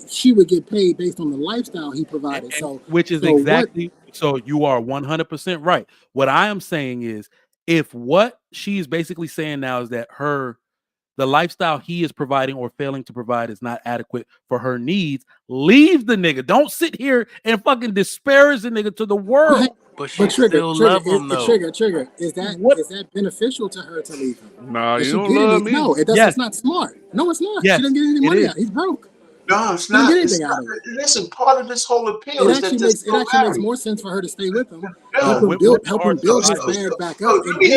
she would get paid based on the lifestyle he provided. Which is exactly so. You are 100% right. What I am saying is, if what she's basically saying now is that the lifestyle he is providing or failing to provide is not adequate for her needs, leave the nigga. Don't sit here and fucking disparage the nigga to the world. But she still love him, though. Trigger. Is that beneficial to her to leave him? Nah, Does you she don't get love any? me. No, it doesn't. Yes. It's not smart. No, it's not. Yes, She doesn't get any it money is. out. He's broke. No, it's She doesn't not. get It's anything out of it. listen, part of this whole appeal It is that actually they're makes still married. more sense for her to stay with him, No. help him build his marriage back up, and Let me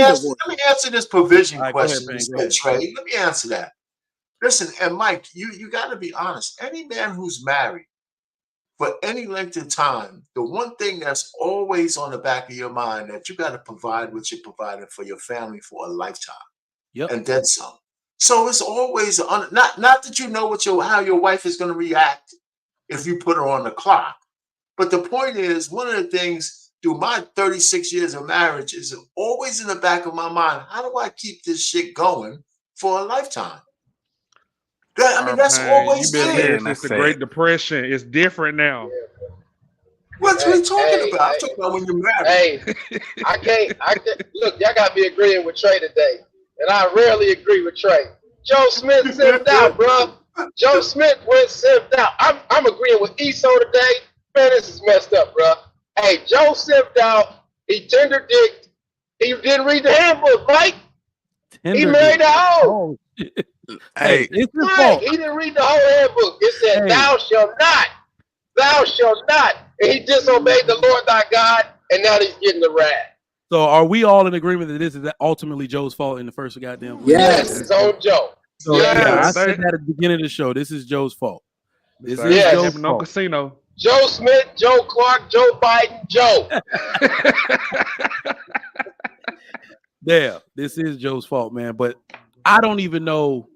answer this provision All right, question. go ahead, You said, Trey. Let me answer that. Listen, and Mike, you got to be honest. Any man who's married for any length of time, the one thing that's always on the back of your mind that you got to provide what you're providing for your family for a lifetime. Yep. And then some. So it's always not that you know how your wife is going to react if you put her on the clock. But the point is, one of the things through my 36 years of marriage is always in the back of my mind, how do I keep this shit going for a lifetime? That's always You've been there. married since the Great Depression. It's different now. What are you talking about? I'm talking about when you're married. Hey, I can't. Look, y'all got me agreeing with Trey today, and I rarely agree with Trey. Joe Smith simped out, bro. Joe Smith went simped out. I'm agreeing with Eso today. Man, this is messed up, bro. Hey, Joe simped out. He tender dicked. He didn't read the handbook, right? He married a hoe. Hey, it's his Right. fault. He didn't read the whole handbook. It said, "Thou shalt not." Thou shalt not. And he disobeyed the Lord thy God, and now he's getting the wrath. So are we all in agreement that this is ultimately Joe's fault in the first goddamn place? Yes, it's on Joe. So Yes. yeah, I said that at the beginning of the show. This is Joe's fault. This is Yes. Joe's fault. Casino. Joe Smith, Joe Clark, Joe Biden, Joe. Yeah, this is Joe's fault, man. But I don't even know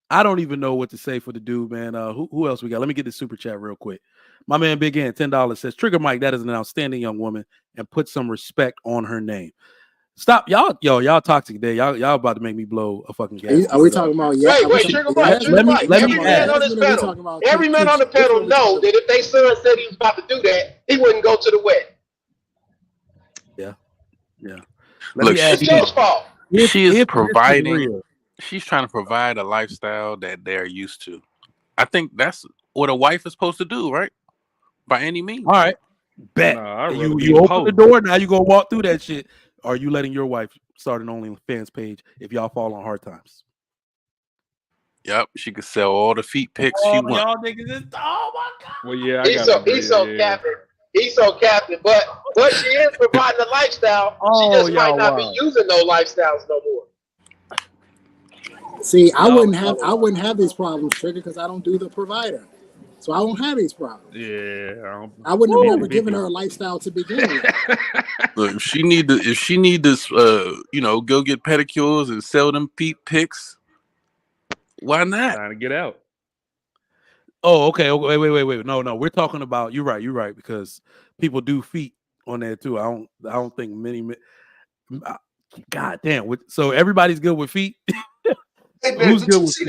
what to say for the dude, man. Who else we got? Let me get the super chat real quick. My man Big N, $10 says, Trigger Mike, that is an outstanding young woman, and put some respect on her name. Stop, y'all toxic there. Y'all about to make me blow a fucking gas. Are we talking about? Wait, Trigger Mike. Every man on this panel, every man on the panel know that if they son said he was about to do that, he wouldn't go to the wedding. Yeah. Look, It's Joe's fault. She is providing. She's trying to provide a lifestyle that they're used to. I think that's what a wife is supposed to do, right? By any means. All right. Bet. You open the door, now you gonna walk through that shit. Are you letting your wife start an OnlyFans page if y'all fall on hard times? Yep, she could sell all the feet pics she wants. Y'all niggas is, oh my god. Well, yeah, He's so capping. He's so capping. But she is providing a lifestyle. She just might not be using those lifestyles no more. See, I wouldn't have these problems, Trigger, because I don't do the provider. So I won't have these problems. Yeah, I wouldn't have never given her a lifestyle to begin with. Look, if she need this, go get pedicures and sell them feet pics, why not? Trying to get out. Oh, okay. Wait. No. We're talking about you're right, because people do feet on there too. I don't think many. God damn. So everybody's good with feet. Hey man, did you see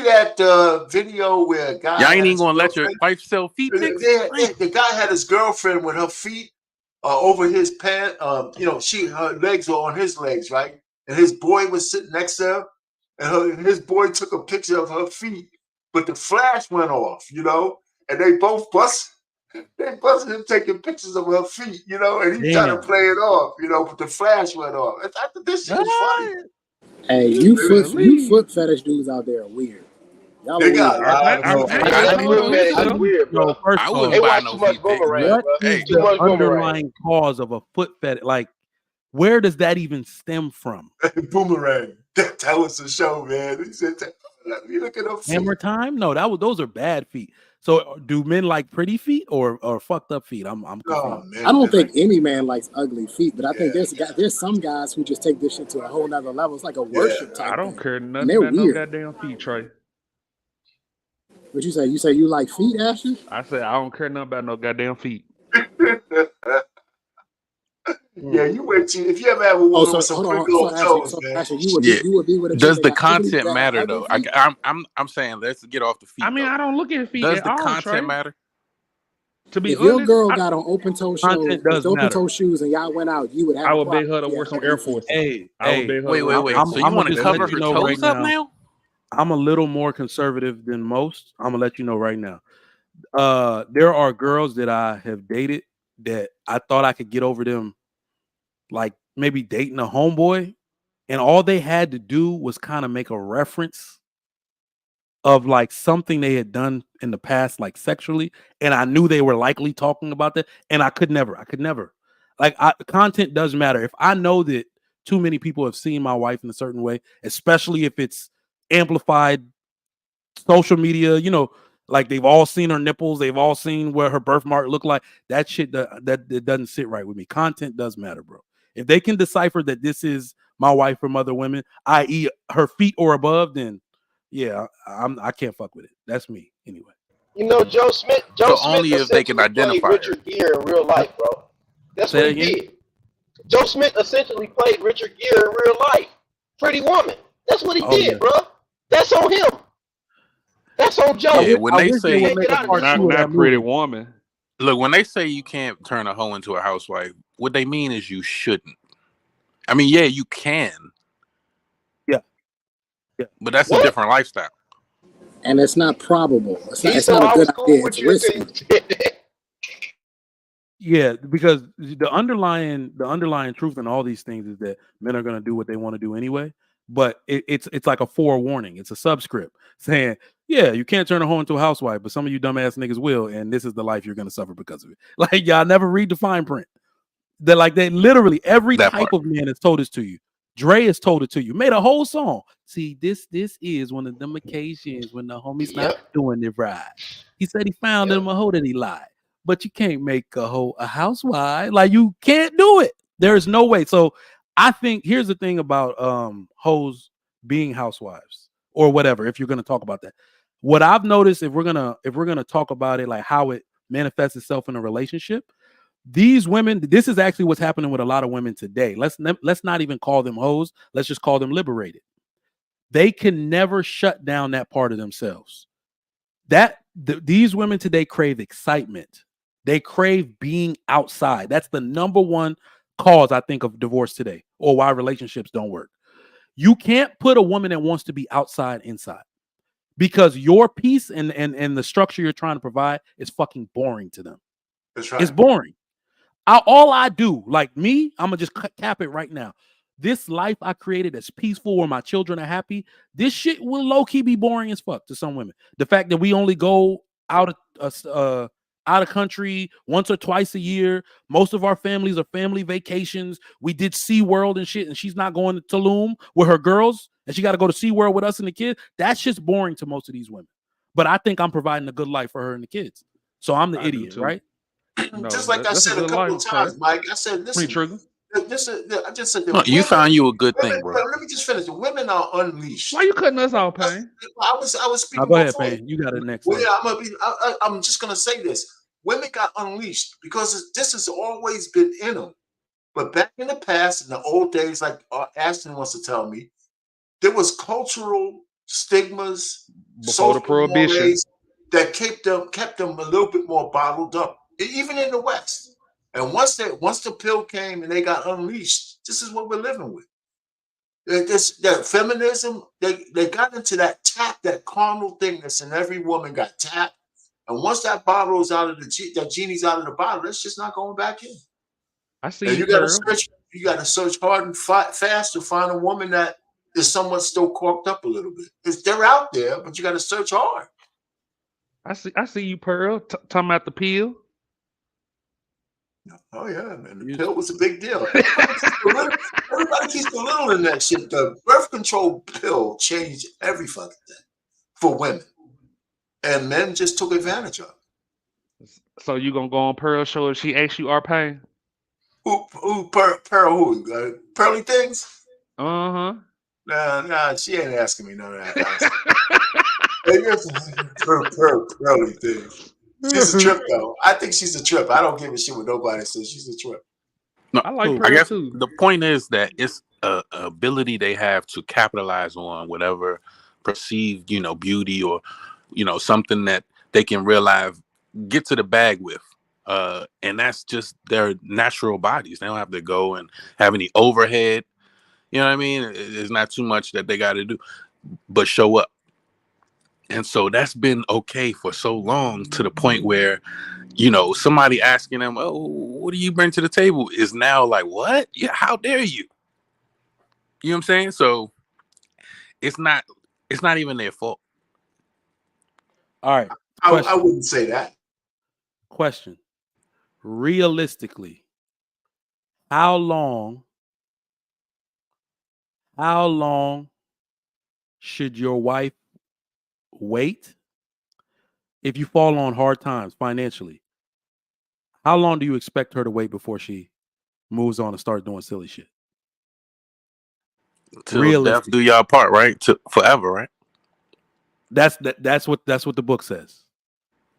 that video where a guy? Y'all ain't even gonna let your wife sell feet pics? The guy had his girlfriend with her feet over his pants. Her legs were on his legs, right? And his boy was sitting next to her, and his boy took a picture of her feet, but the flash went off, and they both busted him taking pictures of her feet, and he tried to play it off, but the flash went off. I thought this shit was funny. Hey, you foot fetish dudes out there are weird. Y'all They got weird, bro. First I of wouldn't all, buy no feet pics. what is the underlying cause of a foot fetish? Like, Where does that even stem from? Boomerang. That was the show, man. He said, "Let me look at them feet." Hammer time? No, those are bad feet. So do men like pretty feet or fucked up feet? I'm confused. Oh, man, I don't man, think any man likes ugly feet, but I think Yeah. there's some guys who just take this shit to a whole nother level. It's like a worship type I don't thing. care And nothing they're about no weird. goddamn feet, Trey. What you say? You say you like feet, Asher? I said I don't care nothing about no goddamn feet. Yeah, you wait till if you ever have a Oh, woman so with some hold pretty on. little So toes, man. Asher, Yeah. you would be with a chick Does that the got ugly, content that matter ugly though? feet? I'm saying let's get off the feet. I mean, though. I don't look at feet Does at the all, content Trey. matter? To be If your honest, girl got on open toe Content does matter. shoes and y'all went out, you would have I a would beg problem her to if she wear had some ugly Air feet. Forces. Hey, Wait. I'm So you gonna want to just let cover you her know right toes up now. now? I'm a little more conservative than most. I'm gonna let you know right now. There are girls that I have dated that I thought I could get over them, like maybe dating a homeboy, and all they had to do was kind of make a reference of like something they had done in the past, like sexually, and I knew they were likely talking about that, and I could never. Like, content does matter. If I know that too many people have seen my wife in a certain way, especially if it's amplified social media, like they've all seen her nipples, they've all seen what her birthmark looked like. That shit that doesn't sit right with me. Content does matter, bro. If they can decipher that this is my wife from other women, i.e., her feet or above, then yeah, I can't fuck with it. That's me anyway. You know, Joe Smith So only if they can essentially played identify her. Richard Gere in real life, bro. That's Say what that he again? did. Joe Smith essentially played Richard Gere in real life. Pretty Woman. That's what he Oh did, yeah. bro. That's on him. That's on Joe. Yeah, when I they wish they say would Can't make get a out of part this Not two of shit. that not Pretty movie. Woman. look, when they say you can't turn a hoe into a housewife, what they mean is you shouldn't. I mean, yeah, you can, Yeah. but that's a What? different lifestyle. And it's not probable. He It's thought not a I good was cool idea. with It's you until risky. you said that. Yeah, because the underlying truth in all these things is that men are gonna do what they want to do anyway. But it's like a forewarning. It's a subscript saying, yeah, you can't turn a hoe into a housewife, but some of you dumbass niggas will, and this is the life you're gonna suffer because of it. Like, y'all never read the fine print. They literally every That type part. of man has told this to you. Dre has told it to you. Made a whole song. See, this is one of them occasions when the homie's not Yep. doing it right. He said he found him a hoe that he lied. But you can't make a hoe a housewife. Like, you can't do it. There's no way. So I think here's the thing about hoes being housewives or whatever, if you're gonna talk about that. What I've noticed, if we're gonna talk about it, like how it manifests itself in a relationship, these women, this is actually what's happening with a lot of women today. Let's not even call them hoes. Let's just call them liberated. They can never shut down that part of themselves. These women today crave excitement. They crave being outside. That's the number one cause, I think, of divorce today, or why relationships don't work. You can't put a woman that wants to be outside inside, because your piece and the structure you're trying to provide is fucking boring to them. That's right. It's boring. All I do, like me, I'm gonna just cap it right now. This life I created that's peaceful, where my children are happy, this shit will low key be boring as fuck to some women. The fact that we only go out of country once or twice a year. Most of our families are family vacations. We did SeaWorld and shit, and she's not going to Tulum with her girls, and she got to go to SeaWorld with us and the kids. That's just boring to most of these women. But I think I'm providing a good life for her and the kids. So I'm the I do idiot, too. right? No, Just like I that's a said a good couple life, of Trey. times, Mike. I said, Me, listen, Trigger. I just said that No, you found you a good thing, bro. Let me just finish. The women are unleashed. Why you cutting us off, Payne? I was Now speaking go ahead, before. Payne. You got it next. Well, yeah, I'm just gonna say this. Women got unleashed because this has always been in them. But back in the past, in the old days, like Ashton wants to tell me, there was cultural stigmas, Before the social prohibition. mores that kept them a little bit more bottled up, even in the West. And once the pill came and they got unleashed, this is what we're living with. That feminism, they got into that carnal thing that's in every woman got tapped. And once that bottle is out of that genie's out of the bottle, that's just not going back in. I see And you, you got to Pearl. search hard and fast to find a woman that is somewhat still corked up a little bit. They're out there, but you got to search hard. I see you, Pearl. Talking about the pill. Oh yeah, man. The You- pill was a big deal. Everybody keeps belittling that shit. The birth control pill changed every fucking thing for women, and men just took advantage of it. So you gonna go on Pearl show if she asks you our pay? Pearl who? Pearly things? Uh-huh. Nah, she ain't asking me none of that. Pearly things. She's a trip though. I think she's a trip. I don't give a shit what nobody says. She's a trip. No, I like Cool. I Pearl guess too. the point is that it's a ability they have to capitalize on whatever perceived, beauty or, something that they can realize, get to the bag with. And that's just their natural bodies. They don't have to go and have any overhead. You know what I mean? It's not too much that they got to do, but show up. And so that's been okay for so long, to the point where, somebody asking them, "Oh, what do you bring to the table?" is now like, "What? Yeah, how dare you?" You know what I'm saying? So it's not even their fault. All right. I wouldn't say that. Question. Realistically, how long should your wife wait if you fall on hard times financially? How long do you expect her to wait before she moves on and start doing silly shit? Till death Realistic. do y'all part, right? To forever, right? That's what the book says.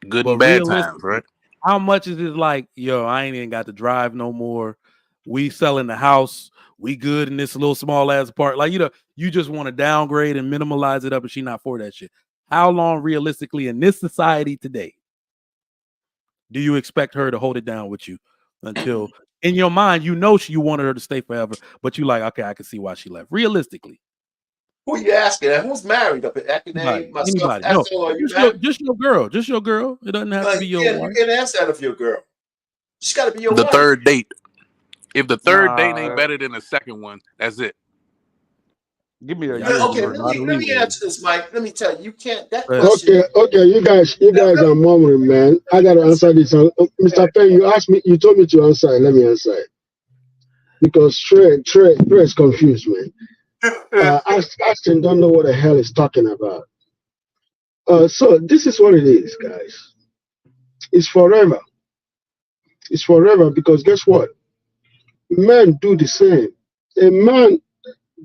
Good But and bad realistic, times, right? how much is it like, yo, I ain't even got to drive no more. We selling the house. We good in this little small ass part. Like, you just want to downgrade and minimalize it up, and she not for that shit. How long realistically in this society today do you expect her to hold it down with you until in your mind, you wanted her to stay forever, but you like, okay, I can see why she left. Realistically. Who are you asking? Who's married up at Ekanay? Myself, Anybody. No, Esso, are you married? just your girl. Just your girl. It doesn't have to be your wife. You can't ask that of your girl. She's got to be your The wife. third date. If the third date ain't Nah, better than the second one, that's it. give me a Yeah, I just Okay, year. know how to let me leave it. answer this, Mike. Let me tell you, you can't. That Go ahead. question. Okay, you guys are murmuring, man. I gotta answer this. Mr. Penn, you told me to answer it. Let me answer it. Because Trey is confused, man. Ashton don't know what the hell he's talking about. So this is what it is, guys. It's forever. It's forever because guess what? Men do the same. A man,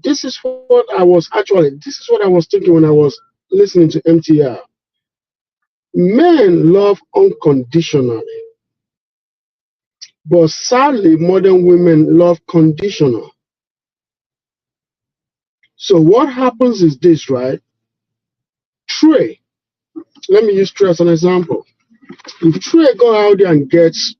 this is what I was thinking when I was listening to MTR. Men love unconditionally. But sadly, modern women love conditional. So what happens is this, right? Trey, let me use Trey as an example. If Trey go out there and gets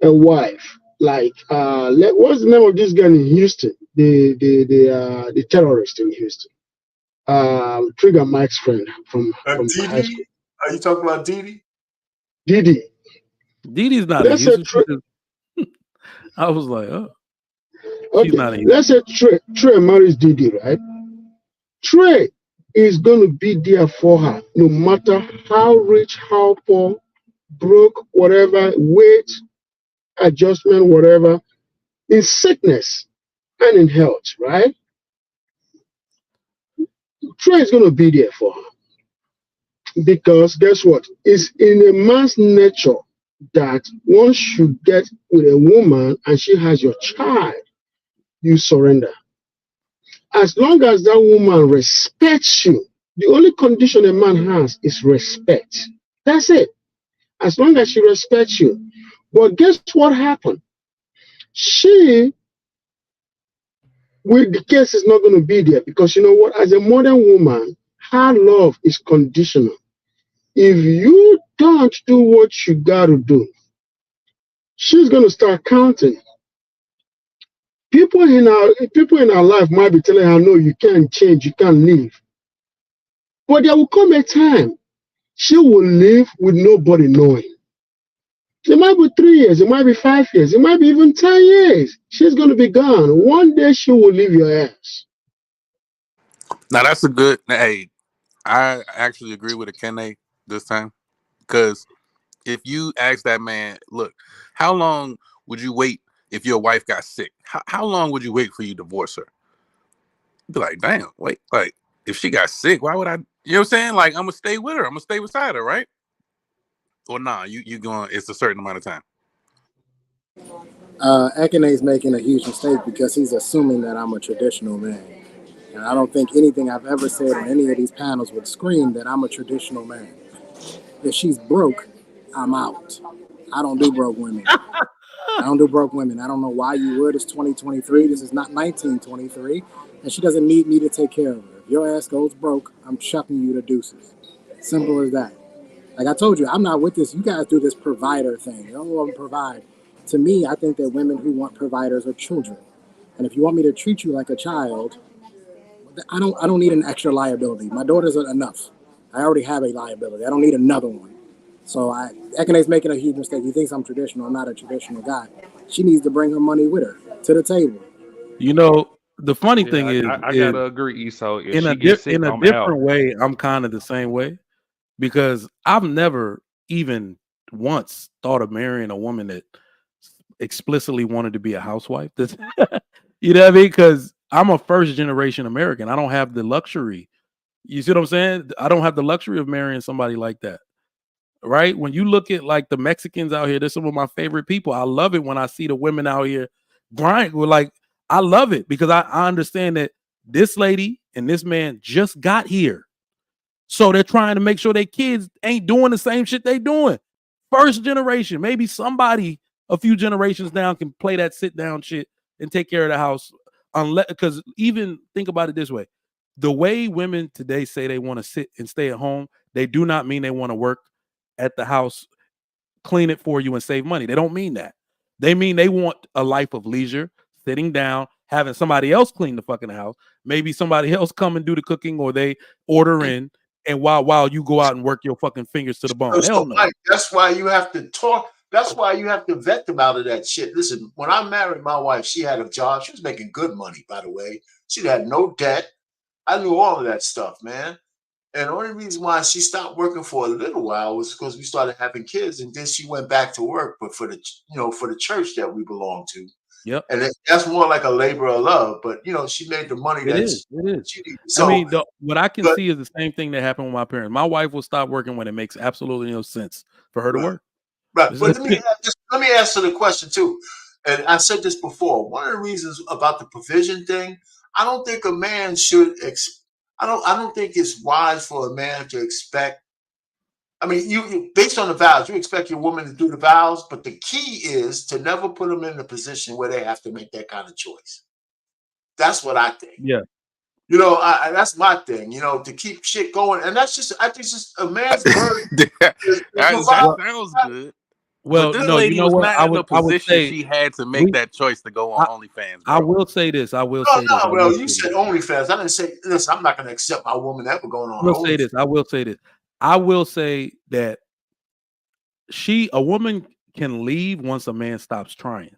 a wife, like what's the name of this guy in Houston? The terrorist in Houston. Trigger Mike's friend from high school. Are you talking about Didi? Didi. Didi's not in Houston. I was like, oh. She's not in Houston. Let's say Trey marries Didi, right? Trey is going to be there for her, no matter how rich, how poor, broke, whatever, weight, adjustment, whatever, in sickness and in health, right? Trey is going to be there for her. Because guess what? It's in a man's nature that once you get with a woman and she has your child, you surrender. As long as that woman respects you, the only condition a man has is respect. That's it. As long as she respects you. But guess what happened? She, with the case, is not going to be there because you know what? As a modern woman, her love is conditional. If you don't do what you got to do, she's going to start counting. People in our life might be telling her, no, you can't change, you can't leave. But there will come a time she will leave with nobody knowing. It might be 3 years, it might be 5 years, it might be even 10 years. She's going to be gone. One day she will leave your ass. Now that's a good. Hey, I actually agree with Akene this time because If you ask that man, look, how long would you wait if your wife got sick? How long would you wait for you to divorce her? You'd be like, damn, wait, like if she got sick, why would I? You know what I'm saying? Like I'm gonna stay with her. I'm gonna stay beside her, right? Or nah, you going? It's a certain amount of time. Ekene's making a huge mistake because he's assuming that I'm a traditional man. And I don't think anything I've ever said on any of these panels would scream that I'm a traditional man. If she's broke, I'm out. I don't do broke women. I don't do broke women. I don't know why you would. It's 2023. This is not 1923. And she doesn't need me to take care of her. If your ass goes broke, I'm chucking you to deuces. Simple as that. Like I told you, I'm not with this. You guys do this provider thing. You don't want to provide. To me, I think that women who want providers are children. And if you want me to treat you like a child, I don't need an extra liability. My daughter's enough. I already have a liability. I don't need another one. So Ekene's making a huge mistake. He thinks I'm traditional. I'm not a traditional guy. She needs to bring her money with her to the table. You know, the funny thing is, I gotta agree, Esau. If in she a gets sick, in a I'm different out. way, I'm kind of the same way because I've never even once thought of marrying a woman that explicitly wanted to be a housewife. You know what I mean? Because I'm a first generation American. I don't have the luxury. You see what I'm saying? I don't have the luxury of marrying somebody like that. Right? When you look at like the Mexicans out here, they're some of my favorite people. I love it when I see the women out here grind. Like, I love it because I understand that this lady and this man just got here. So they're trying to make sure their kids ain't doing the same shit they doing. First generation, maybe somebody a few generations down can play that sit down shit and take care of the house. Unless, because even think about it this way, the way women today say they want to sit and stay at home, they do not mean they want to work at the house, clean it for you and save money. They don't mean that. They mean they want a life of leisure, sitting down, having somebody else clean the fucking house, maybe somebody else come and do the cooking, or they order in, and while you go out and work your fucking fingers to the bone. Hell So, no. Mike, that's why you have to talk. That's why you have to vet them out of that shit. Listen, when I married my wife, she had a job. She was making good money, by the way. She had no debt. I knew all of that stuff, man. And the only reason why she stopped working for a little while was because we started having kids, and then she went back to work, but for the church that we belong to. Yep. And that's more like a labor of love. But she made the money It that is. she needed. So, I mean, what I can but see is the same thing that happened with my parents. My wife will stop working when it makes absolutely no sense for her to right, work. right. But let me answer the question too. And I said this before. One of the reasons about the provision thing, I don't think a man should. I don't think it's wise for a man to expect. I mean, you based on the vows, you expect your woman to do the vows, but the key is to never put them in a position where they have to make that kind of choice. That's what I think. Yeah. That's my thing. To keep shit going, and I think it's just a man's burden. That sounds good. Well, But this no, you lady know was what? not in a I would position say she had to make that choice to go on OnlyFans, I bro. will say this. I will No, say this. well, you said OnlyFans. I didn't say. Listen, I'm not going to accept my woman ever going on I will say this. I will say that a woman can leave once a man stops trying,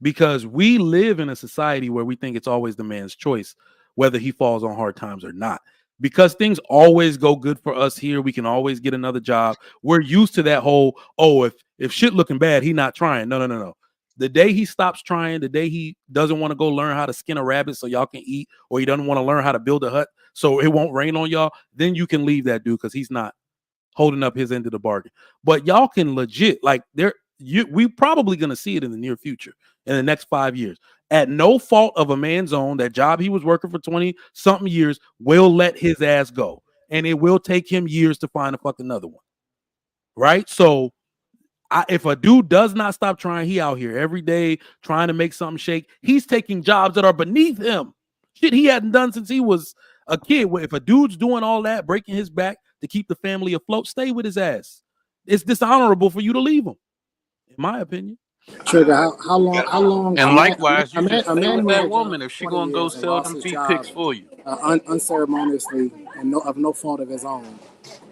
because we live in a society where we think it's always the man's choice whether he falls on hard times or not. Because things always go good for us here, we can always get another job. We're used to that whole, if shit looking bad, he not trying. No. The day he stops trying, the day he doesn't want to go learn how to skin a rabbit so y'all can eat, or he doesn't want to learn how to build a hut so it won't rain on y'all, then you can leave that dude because he's not holding up his end of the bargain. But y'all can legit, like, we probably gonna see it in the near future, in the next 5 years. At no fault of a man's own, that job he was working for 20 something years will let his ass go, and it will take him years to find a fucking another one. Right? So if a dude does not stop trying, he out here every day trying to make something shake. He's taking jobs that are beneath him, shit he hadn't done since he was a kid. If a dude's doing all that, breaking his back to keep the family afloat, stay with his ass. It's dishonorable for you to leave him, in my opinion. Trigger, how long? And likewise, you should A stay man with who that had a job woman if for she 20 gonna go years and sell lost them his feet job pics for you. unceremoniously and of no fault of his own.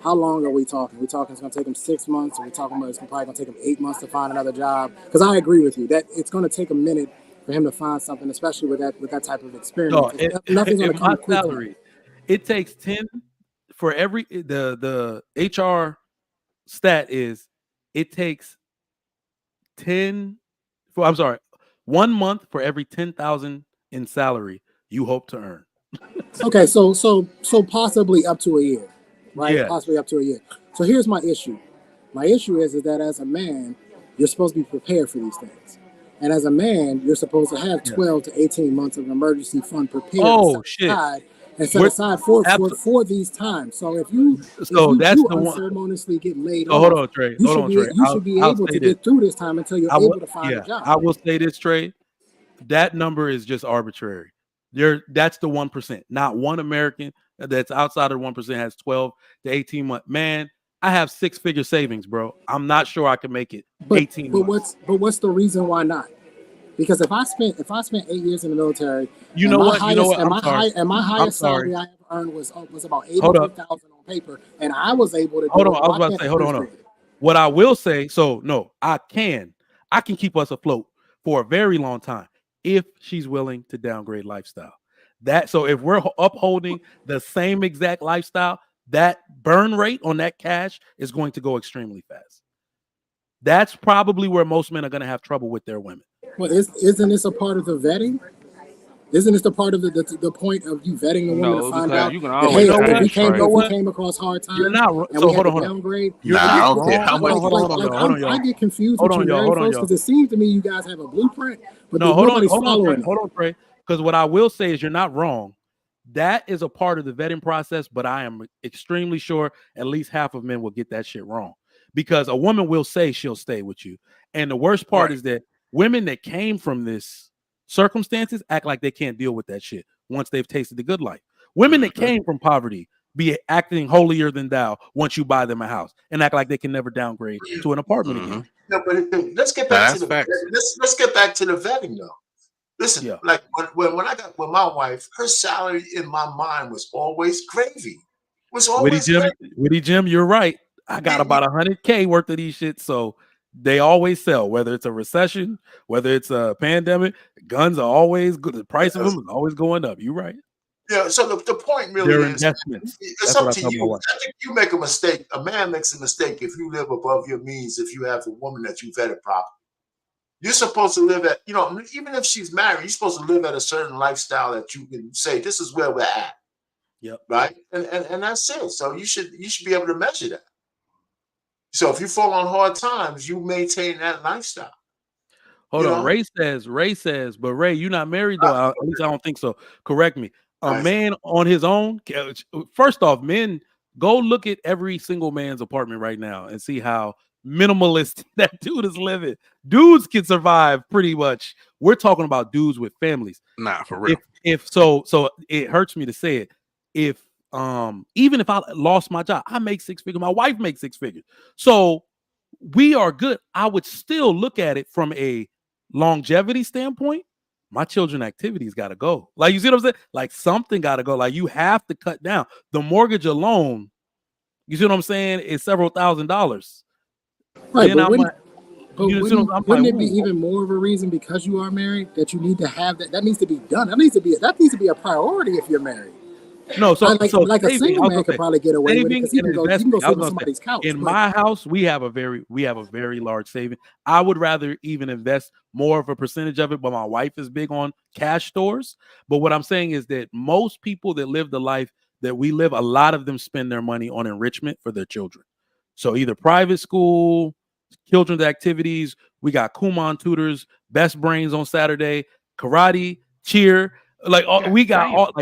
How long are we talking? We talking it's going to take him 6 months, or we talking about it's probably going to take him 8 months to find another job? Because I agree with you that it's going to take a minute for him to find something, especially with that type of experience. Nothing's going to come my quickly. salary, it takes 10 for every the HR stat is it takes 1 month for every 10,000 in salary you hope to earn. Okay, so possibly up to a year, right? Yeah. Possibly up to a year. So here's my issue. My issue is that as a man, you're supposed to be prepared for these things. And as a man, you're supposed to have 12 to 18 months of emergency fund prepared Oh shit. set aside for these times. So if you So that's do the one. unceremoniously get laid So hold off, on, Trey. you Hold should on, be Trey. you should be I'll able say to this. get through this time until you're able to find a job. I will say this, Trey. That number is just arbitrary. That's the 1%. Not one American that's outside of the 1% has 12 to 18 months. Man, I have 6-figure savings, bro. I'm not sure I can make it 18 months. What's the reason why not? Because if I spent 8 years in the military, You know what? My highest salary I ever earned was about $83,000 on paper, and I was able to. Hold on, I was about to say, hold on. What I will say, so no, I can keep us afloat for a very long time if she's willing to downgrade lifestyle. So if we're upholding the same exact lifestyle, that burn rate on that cash is going to go extremely fast. That's probably where most men are going to have trouble with their women. Well, isn't this a part of the vetting? Isn't this the part of the point of you vetting the woman to find out? You can that, always if we came across hard times, you're not, and so we had hold to on. downgrade. I don't care how much. I get confused with you married folks because it seems to me you guys have a blueprint, but nobody's following it. Hold on, Trey. Because what I will say is you're not wrong. That is a part of the vetting process, but I am extremely sure at least half of men will get that shit wrong. Because a woman will say she'll stay with you. And the worst part is that women that came from this circumstances act like they can't deal with that shit once they've tasted the good life. Women that came from poverty be acting holier than thou once you buy them a house and act like they can never downgrade to an apartment again. No, but let's get back to the let's get back to the vetting though. Listen, like when I got with my wife, her salary in my mind was always gravy. Was always Witty Jim, you're right. I got about $100K worth of these shit, so they always sell. Whether it's a recession, whether it's a pandemic, guns are always good. The price of them is always going up. You're right. Yeah. So the point really They're is, investments. it's up to you. I think you make a mistake. A man makes a mistake if you live above your means. If you have a woman that you vetted properly. You're supposed to live at, even if she's married, you're supposed to live at a certain lifestyle that you can say, this is where we're at. Yep. Right. And that's it. So you should be able to measure that. So if you fall on hard times, you maintain that lifestyle. Hold on. Ray says, but Ray, you're not married though. At least I don't think so. Correct me. A man on his own. First off, men, go look at every single man's apartment right now and see how minimalist that dude is living. Dudes can survive pretty much. We're talking about dudes with families. Nah, for real. If so it hurts me to say it. If even if I lost my job, I make 6 figures. My wife makes 6 figures. So we are good. I would still look at it from a longevity standpoint. My children activities got to go. Like, you see what I'm saying? Like, something got to go. Like, you have to cut down. The mortgage alone, you see what I'm saying, is several $1,000s. Right, but wouldn't it be even more of a reason because you are married that you need to have that? That needs to be done. That needs to be a priority if you're married. No, so a single man could probably get away with it because he can go sit on somebody's couch. In my house, we have a very large saving. I would rather even invest more of a percentage of it, but my wife is big on cash stores. But what I'm saying is that most people that live the life that we live, a lot of them spend their money on enrichment for their children. So either private school, children's activities. We got Kumon tutors, Best Brains on Saturday, karate, cheer. Like we got all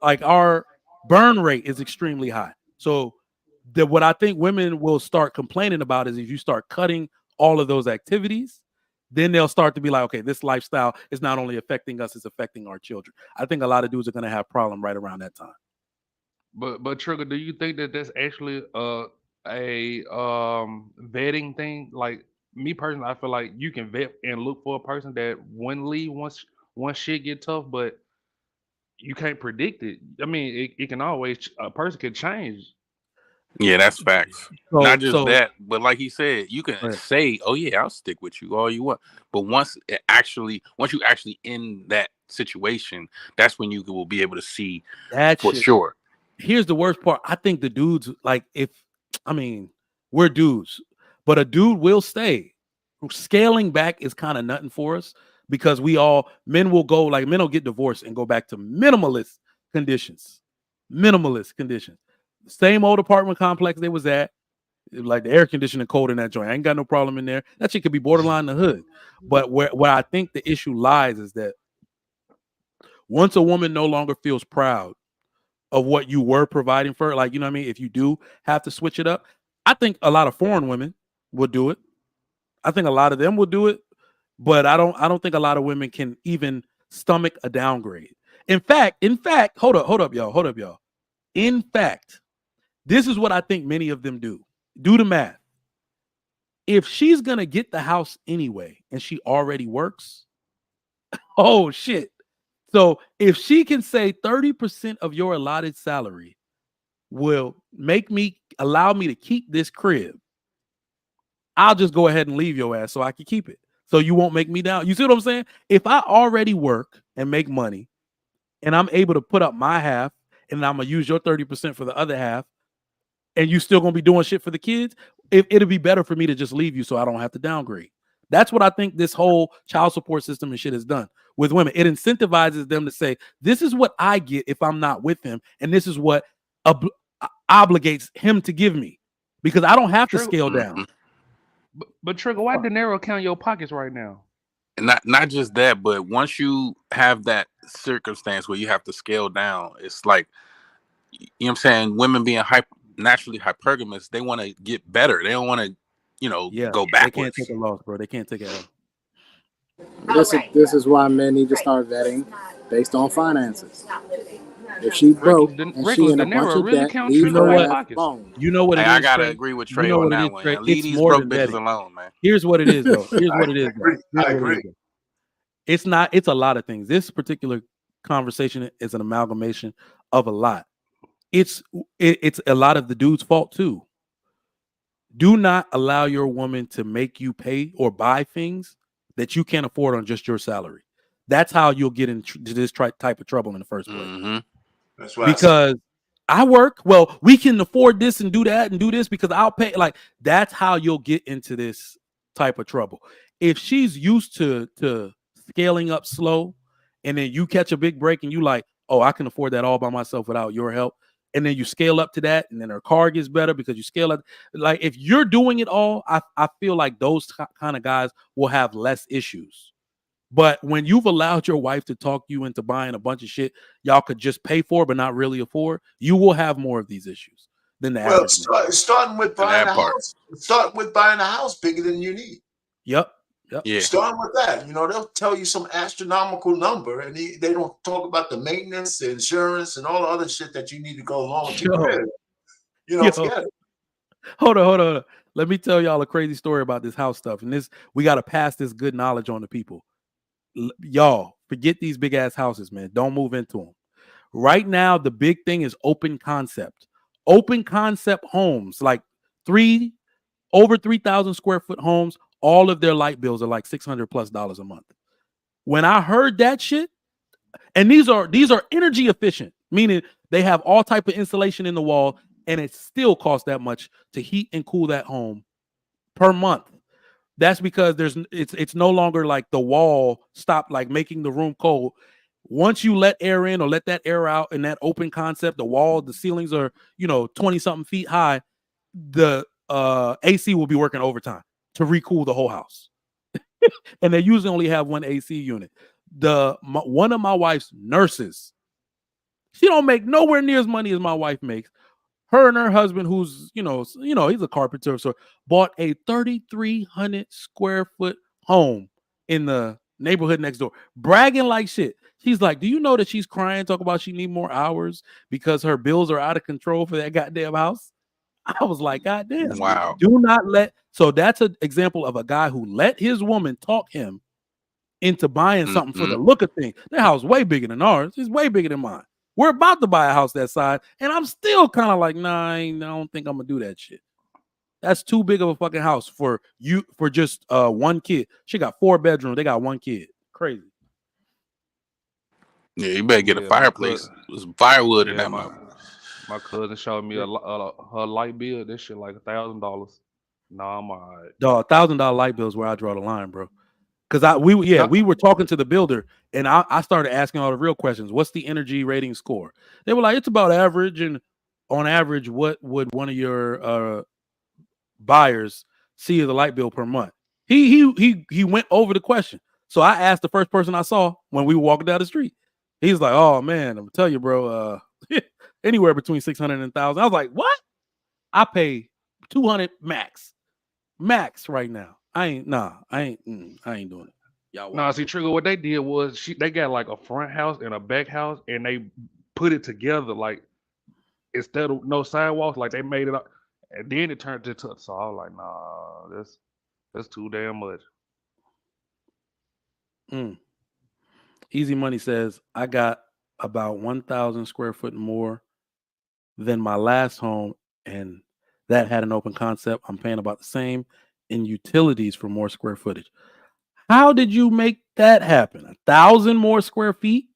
like our burn rate is extremely high. So what I think women will start complaining about is if you start cutting all of those activities, then they'll start to be like, okay, this lifestyle is not only affecting us, it's affecting our children. I think a lot of dudes are going to have a problem right around that time. But Trigger, do you think that that's actually a vetting thing? Like, me personally, I feel like you can vet and look for a person that wouldn't leave once shit get tough, but you can't predict it. I mean, it can always, a person can change. Yeah, that's facts. Not just that, but like he said, you can say, "Oh yeah, I'll stick with you all you want," but once you actually in that situation, that's when you will be able to see that for sure. Here's the worst part. I think the dudes, like, we're dudes. But a dude will stay. Scaling back is kind of nothing for us because men will get divorced and go back to minimalist conditions. Minimalist conditions. Same old apartment complex they was at. Like the air conditioning cold in that joint. I ain't got no problem in there. That shit could be borderline the hood. But where I think the issue lies is that once a woman no longer feels proud of what you were providing for her, like, you know what I mean? If you do have to switch it up, I think a lot of foreign women would do it. I think a lot of them will do it, but I don't think a lot of women can even stomach a downgrade. In fact, hold up, y'all. In fact, this is what I think many of them do. Do the math. If she's gonna get the house anyway and she already works, oh shit. So if she can say 30% of your allotted salary will allow me to keep this crib, I'll just go ahead and leave your ass so I can keep it. So you won't make me down. You see what I'm saying? If I already work and make money and I'm able to put up my half and I'm gonna use your 30% for the other half, and you still gonna be doing shit for the kids, it'll be better for me to just leave you so I don't have to downgrade. That's what I think this whole child support system and shit has done with women. It incentivizes them to say, this is what I get if I'm not with him, and this is what obligates him to give me, because I don't have to scale down. But Trigger, why De Niro count your pockets right now? And not just that, but once you have that circumstance where you have to scale down, it's like, you know what I'm saying, women being naturally hypergamous, they want to get better. They don't want to, go backwards. They can't take a loss, bro. They can't take it out. This is why men need to start vetting based on finances. If she broke and she in a bunch of debt, leave her ass alone. You know what it is? I gotta agree with Trey on that one. Leave these broke bitches alone, man. Here's what it is, though. I agree. It's a lot of things. This particular conversation is an amalgamation of a lot. It's a lot of the dude's fault too. Do not allow your woman to make you pay or buy things that you can't afford on just your salary. That's how you'll get into this type of trouble in the first place. Mm-hmm. That's why. Because I work, well, we can afford this and do that and do this because I'll pay. Like, that's how you'll get into this type of trouble. If she's used to scaling up slow, and then you catch a big break and you like, oh, I can afford that all by myself without your help. And then you scale up to that, and then her car gets better because you scale up. Like, if you're doing it all, I feel like those kind of guys will have less issues. But when you've allowed your wife to talk you into buying a bunch of shit y'all could just pay for but not really afford, you will have more of these issues than the average. Starting with buying a house. Start with buying a house bigger than you need. Yep. Yeah. Starting with that, they'll tell you some astronomical number, and they don't talk about the maintenance, the insurance, and all the other shit that you need to go along with your crib. Forget it. Hold on. Let me tell y'all a crazy story about this house stuff, and we got to pass this good knowledge on to people. Y'all, forget these big ass houses, man. Don't move into them. Right now, the big thing is open concept. Open concept homes, like over 3,000 square foot homes. All of their light bills are like $600+ a month. When I heard that shit, and these are energy efficient, meaning they have all type of insulation in the wall, and it still costs that much to heat and cool that home per month. That's because it's no longer like the wall stopped like making the room cold. Once you let air in or let that air out in that open concept, the ceilings are 20-something feet high. The AC will be working overtime to recool the whole house. And they usually only have one AC unit. One of my wife's nurses, she don't make nowhere near as money as my wife makes. Her and her husband, who's he's a carpenter, so bought a 3,300 square foot home in the neighborhood next door, bragging like shit. She's like, do you know that she's crying, talk about she need more hours because her bills are out of control for that goddamn house? I was like, God damn. Wow. Do not let. So that's an example of a guy who let his woman talk him into buying something for the look of things. Their house is way bigger than ours. It's way bigger than mine. We're about to buy a house that size, and I'm still kind of like, nah, I don't think I'm gonna do that shit. That's too big of a fucking house for just one kid. She got 4 bedrooms. They got 1 kid. Crazy. Yeah, you better get a fireplace. There's some firewood in that mother. My cousin showed me her light bill. This shit like $1,000. No, I'm all right. Dog, $1,000 light bills where I draw the line, bro. Because we were talking to the builder, and I started asking all the real questions. What's the energy rating score? They were like, it's about average, and on average, what would one of your buyers see as a light bill per month? He went over the question. So I asked the first person I saw when we were walking down the street. He's like, oh man, I'm gonna tell you, bro, anywhere between 600 and 1,000. I was like, what? I pay 200 max right now. I ain't doing it. Y'all No, see, Trigger, what they did was they got like a front house and a back house, and they put it together like instead of no sidewalks, like they made it up, and then it turned into. So I was like, nah, that's too damn much. Easy Money says I got about 1,000 square foot more than my last home, and that had an open concept. I'm paying about the same in utilities for more square footage. How did you make that happen? 1,000 more square feet?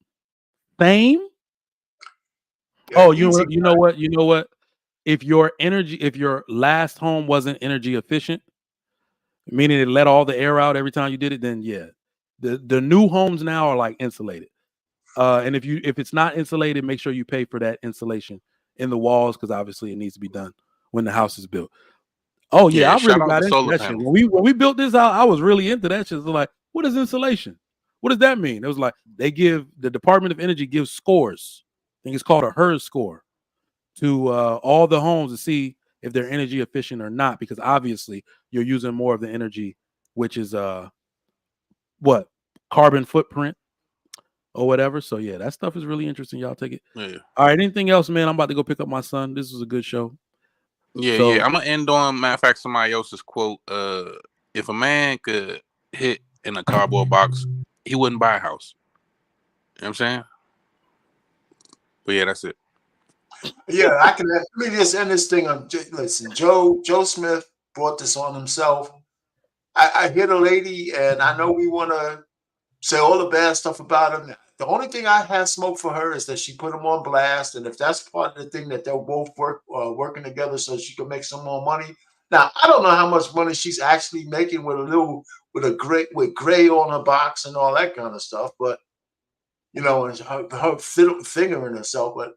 Fame? Oh, you know what? If your last home wasn't energy efficient, meaning it let all the air out every time you did it, then yeah. The new homes now are like insulated. And if it's not insulated, make sure you pay for that insulation in the walls, because obviously it needs to be done when the house is built. Oh yeah, I shout really out got to into solar that shit. panels. When we built this out, I was really into that shit. So like, what is insulation? What does that mean? It was like the Department of Energy gives scores. I think it's called a HERS score to all the homes to see if they're energy efficient or not, because obviously you're using more of the energy, which is carbon footprint or whatever. So yeah, that stuff is really interesting. Y'all take it. Yeah. All right. Anything else, man? I'm about to go pick up my son. This was a good show. Yeah. I'm gonna end on, matter of fact, somebody else's quote. If a man could hit in a cardboard box, he wouldn't buy a house. You know what I'm saying? But yeah, that's it. Yeah, I can. Let me just end this thing on. Listen, Joe Smith brought this on himself. I hear the lady, and I know we want to say all the bad stuff about him. The only thing I have smoke for her is that she put him on blast, and if that's part of the thing that they'll both working together so she can make some more money. Now, I don't know how much money she's actually making with gray on her box and all that kind of stuff, but and her fingering herself, but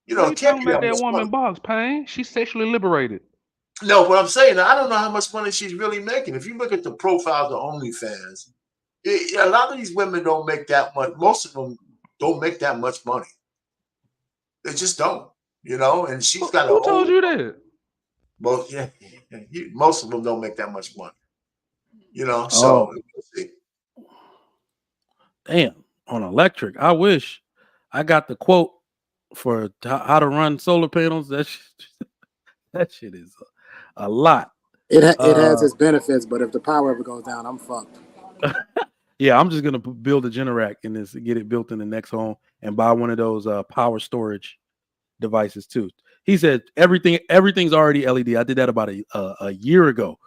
You it can't talking be about that that much woman money. box, Pain? She's sexually liberated. No, what I'm saying, I don't know how much money she's really making. If you look at the profiles of OnlyFans, a lot of these women don't make that much. Most of them don't make that much money. They just don't, and she's got Who told you that? Most of them don't make that much money, so Oh. we'll see. Damn, on electric. I wish I got the quote for how to run solar panels. That shit is a lot. It has its benefits, but if the power ever goes down, I'm fucked. Yeah, I'm just gonna build a Generac in this, get it built in the next home, and buy one of those power storage devices too. He said everything's already LED. I did that about a year ago.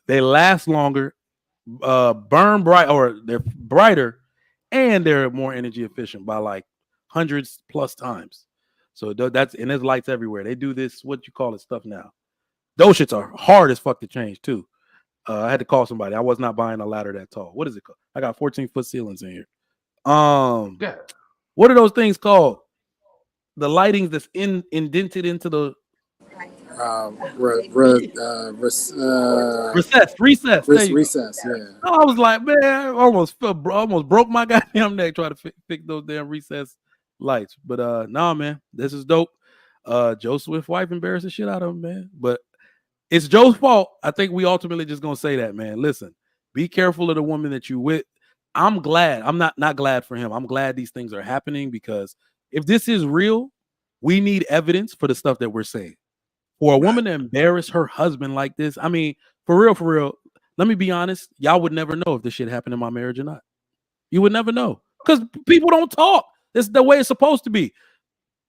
They last longer, burn bright, or they're brighter, and they're more energy efficient by like hundreds plus times. So that's, and there's lights everywhere. They do this, what you call it, stuff now. Those shits are hard as fuck to change too. I had to call somebody. I was not buying a ladder that tall. What is it called? I got 14-foot ceilings in here. Yeah. What are those things called? The lightings that's indented into the recess. There you recess. go. Yeah. I was like, man, I almost broke my goddamn neck trying to fix those damn recess lights. But nah, man, this is dope. Joe Swift's wife embarrassed the shit out of him, man. But it's Joe's fault. I think we ultimately just gonna say that, man. Listen, be careful of the woman that you with. I'm glad. I'm not glad for him. I'm glad these things are happening, because if this is real, we need evidence for the stuff that we're saying. For a woman to embarrass her husband like this, I mean, for real, let me be honest. Y'all would never know if this shit happened in my marriage or not. You would never know, because people don't talk. This is the way it's supposed to be.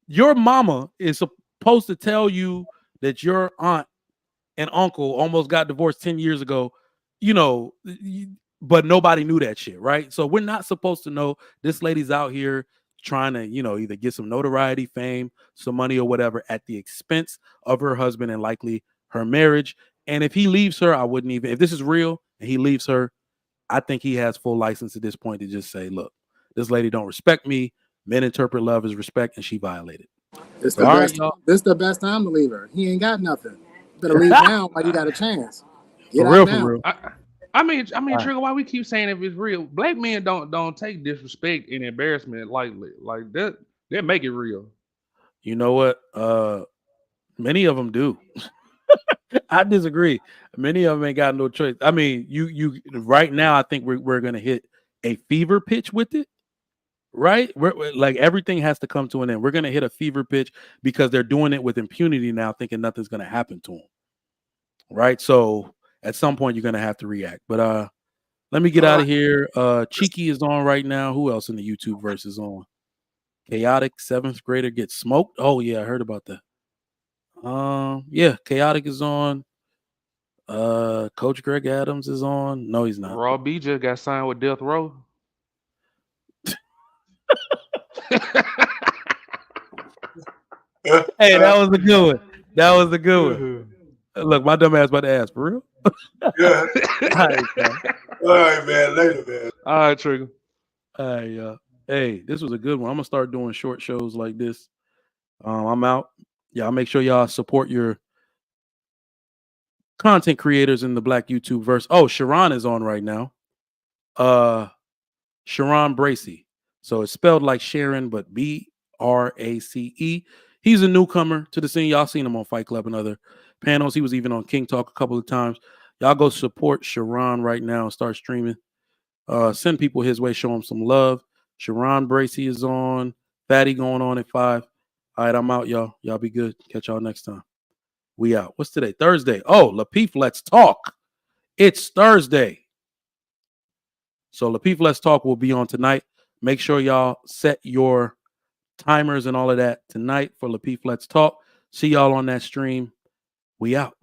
Your mama is supposed to tell you that your aunt and uncle almost got divorced 10 years ago, but nobody knew that shit, right? So we're not supposed to know. This lady's out here trying to, either get some notoriety, fame, some money, or whatever at the expense of her husband and likely her marriage. And if he leaves her, I wouldn't even. If this is real and he leaves her, I think he has full license at this point to just say, "Look, this lady don't respect me. Men interpret love as respect, and she violated." This So, the all right, best. y'all. This the best time to leave her. He ain't got nothing. Better leave now while you got a chance. Get For out real, for now. real. I mean, All right. Trigger. Why we keep saying if it's real? Black men don't take disrespect and embarrassment lightly. Like that, they make it real. You know what? Many of them do. I disagree. Many of them ain't got no choice. I mean, you right now, I think we're gonna hit a fever pitch with it. Right? We're like everything has to come to an end. We're gonna hit a fever pitch because they're doing it with impunity now, thinking nothing's gonna happen to them. Right? So at some point you're gonna have to react. But let me get out of here. Cheeky is on right now. Who else in the YouTube verse is on? Chaotic 7th grader gets smoked. Oh yeah, I heard about that. Yeah, Chaotic is on. Coach Greg Adams is on. No, he's not. Raw B just got signed with Death Row. Hey, that was a good one. That was a good one. Look, my dumb ass about to ask for real. Yeah. All right, man. All right, man. Later, man. All right, Trigger. All right, hey, this was a good one. I'm gonna start doing short shows like this. I'm out. Y'all make sure y'all support your content creators in the Black YouTube verse. Oh, Sharon is on right now. Sharon Bracey. So it's spelled like Sharon, but Brace. He's a newcomer to the scene. Y'all seen him on Fight Club and other panels. He was even on King Talk a couple of times. Y'all go support Sharon right now and start streaming. Send people his way, show him some love. Sharon Bracey is on. Fatty going on at 5. All right, I'm out, y'all. Y'all be good. Catch y'all next time. We out. What's today? Thursday. Oh, Lapeef, let's talk. It's Thursday. So Lapeef, let's talk will be on tonight. Make sure y'all set your timers and all of that tonight for Lapeef, let's talk. See y'all on that stream. We out.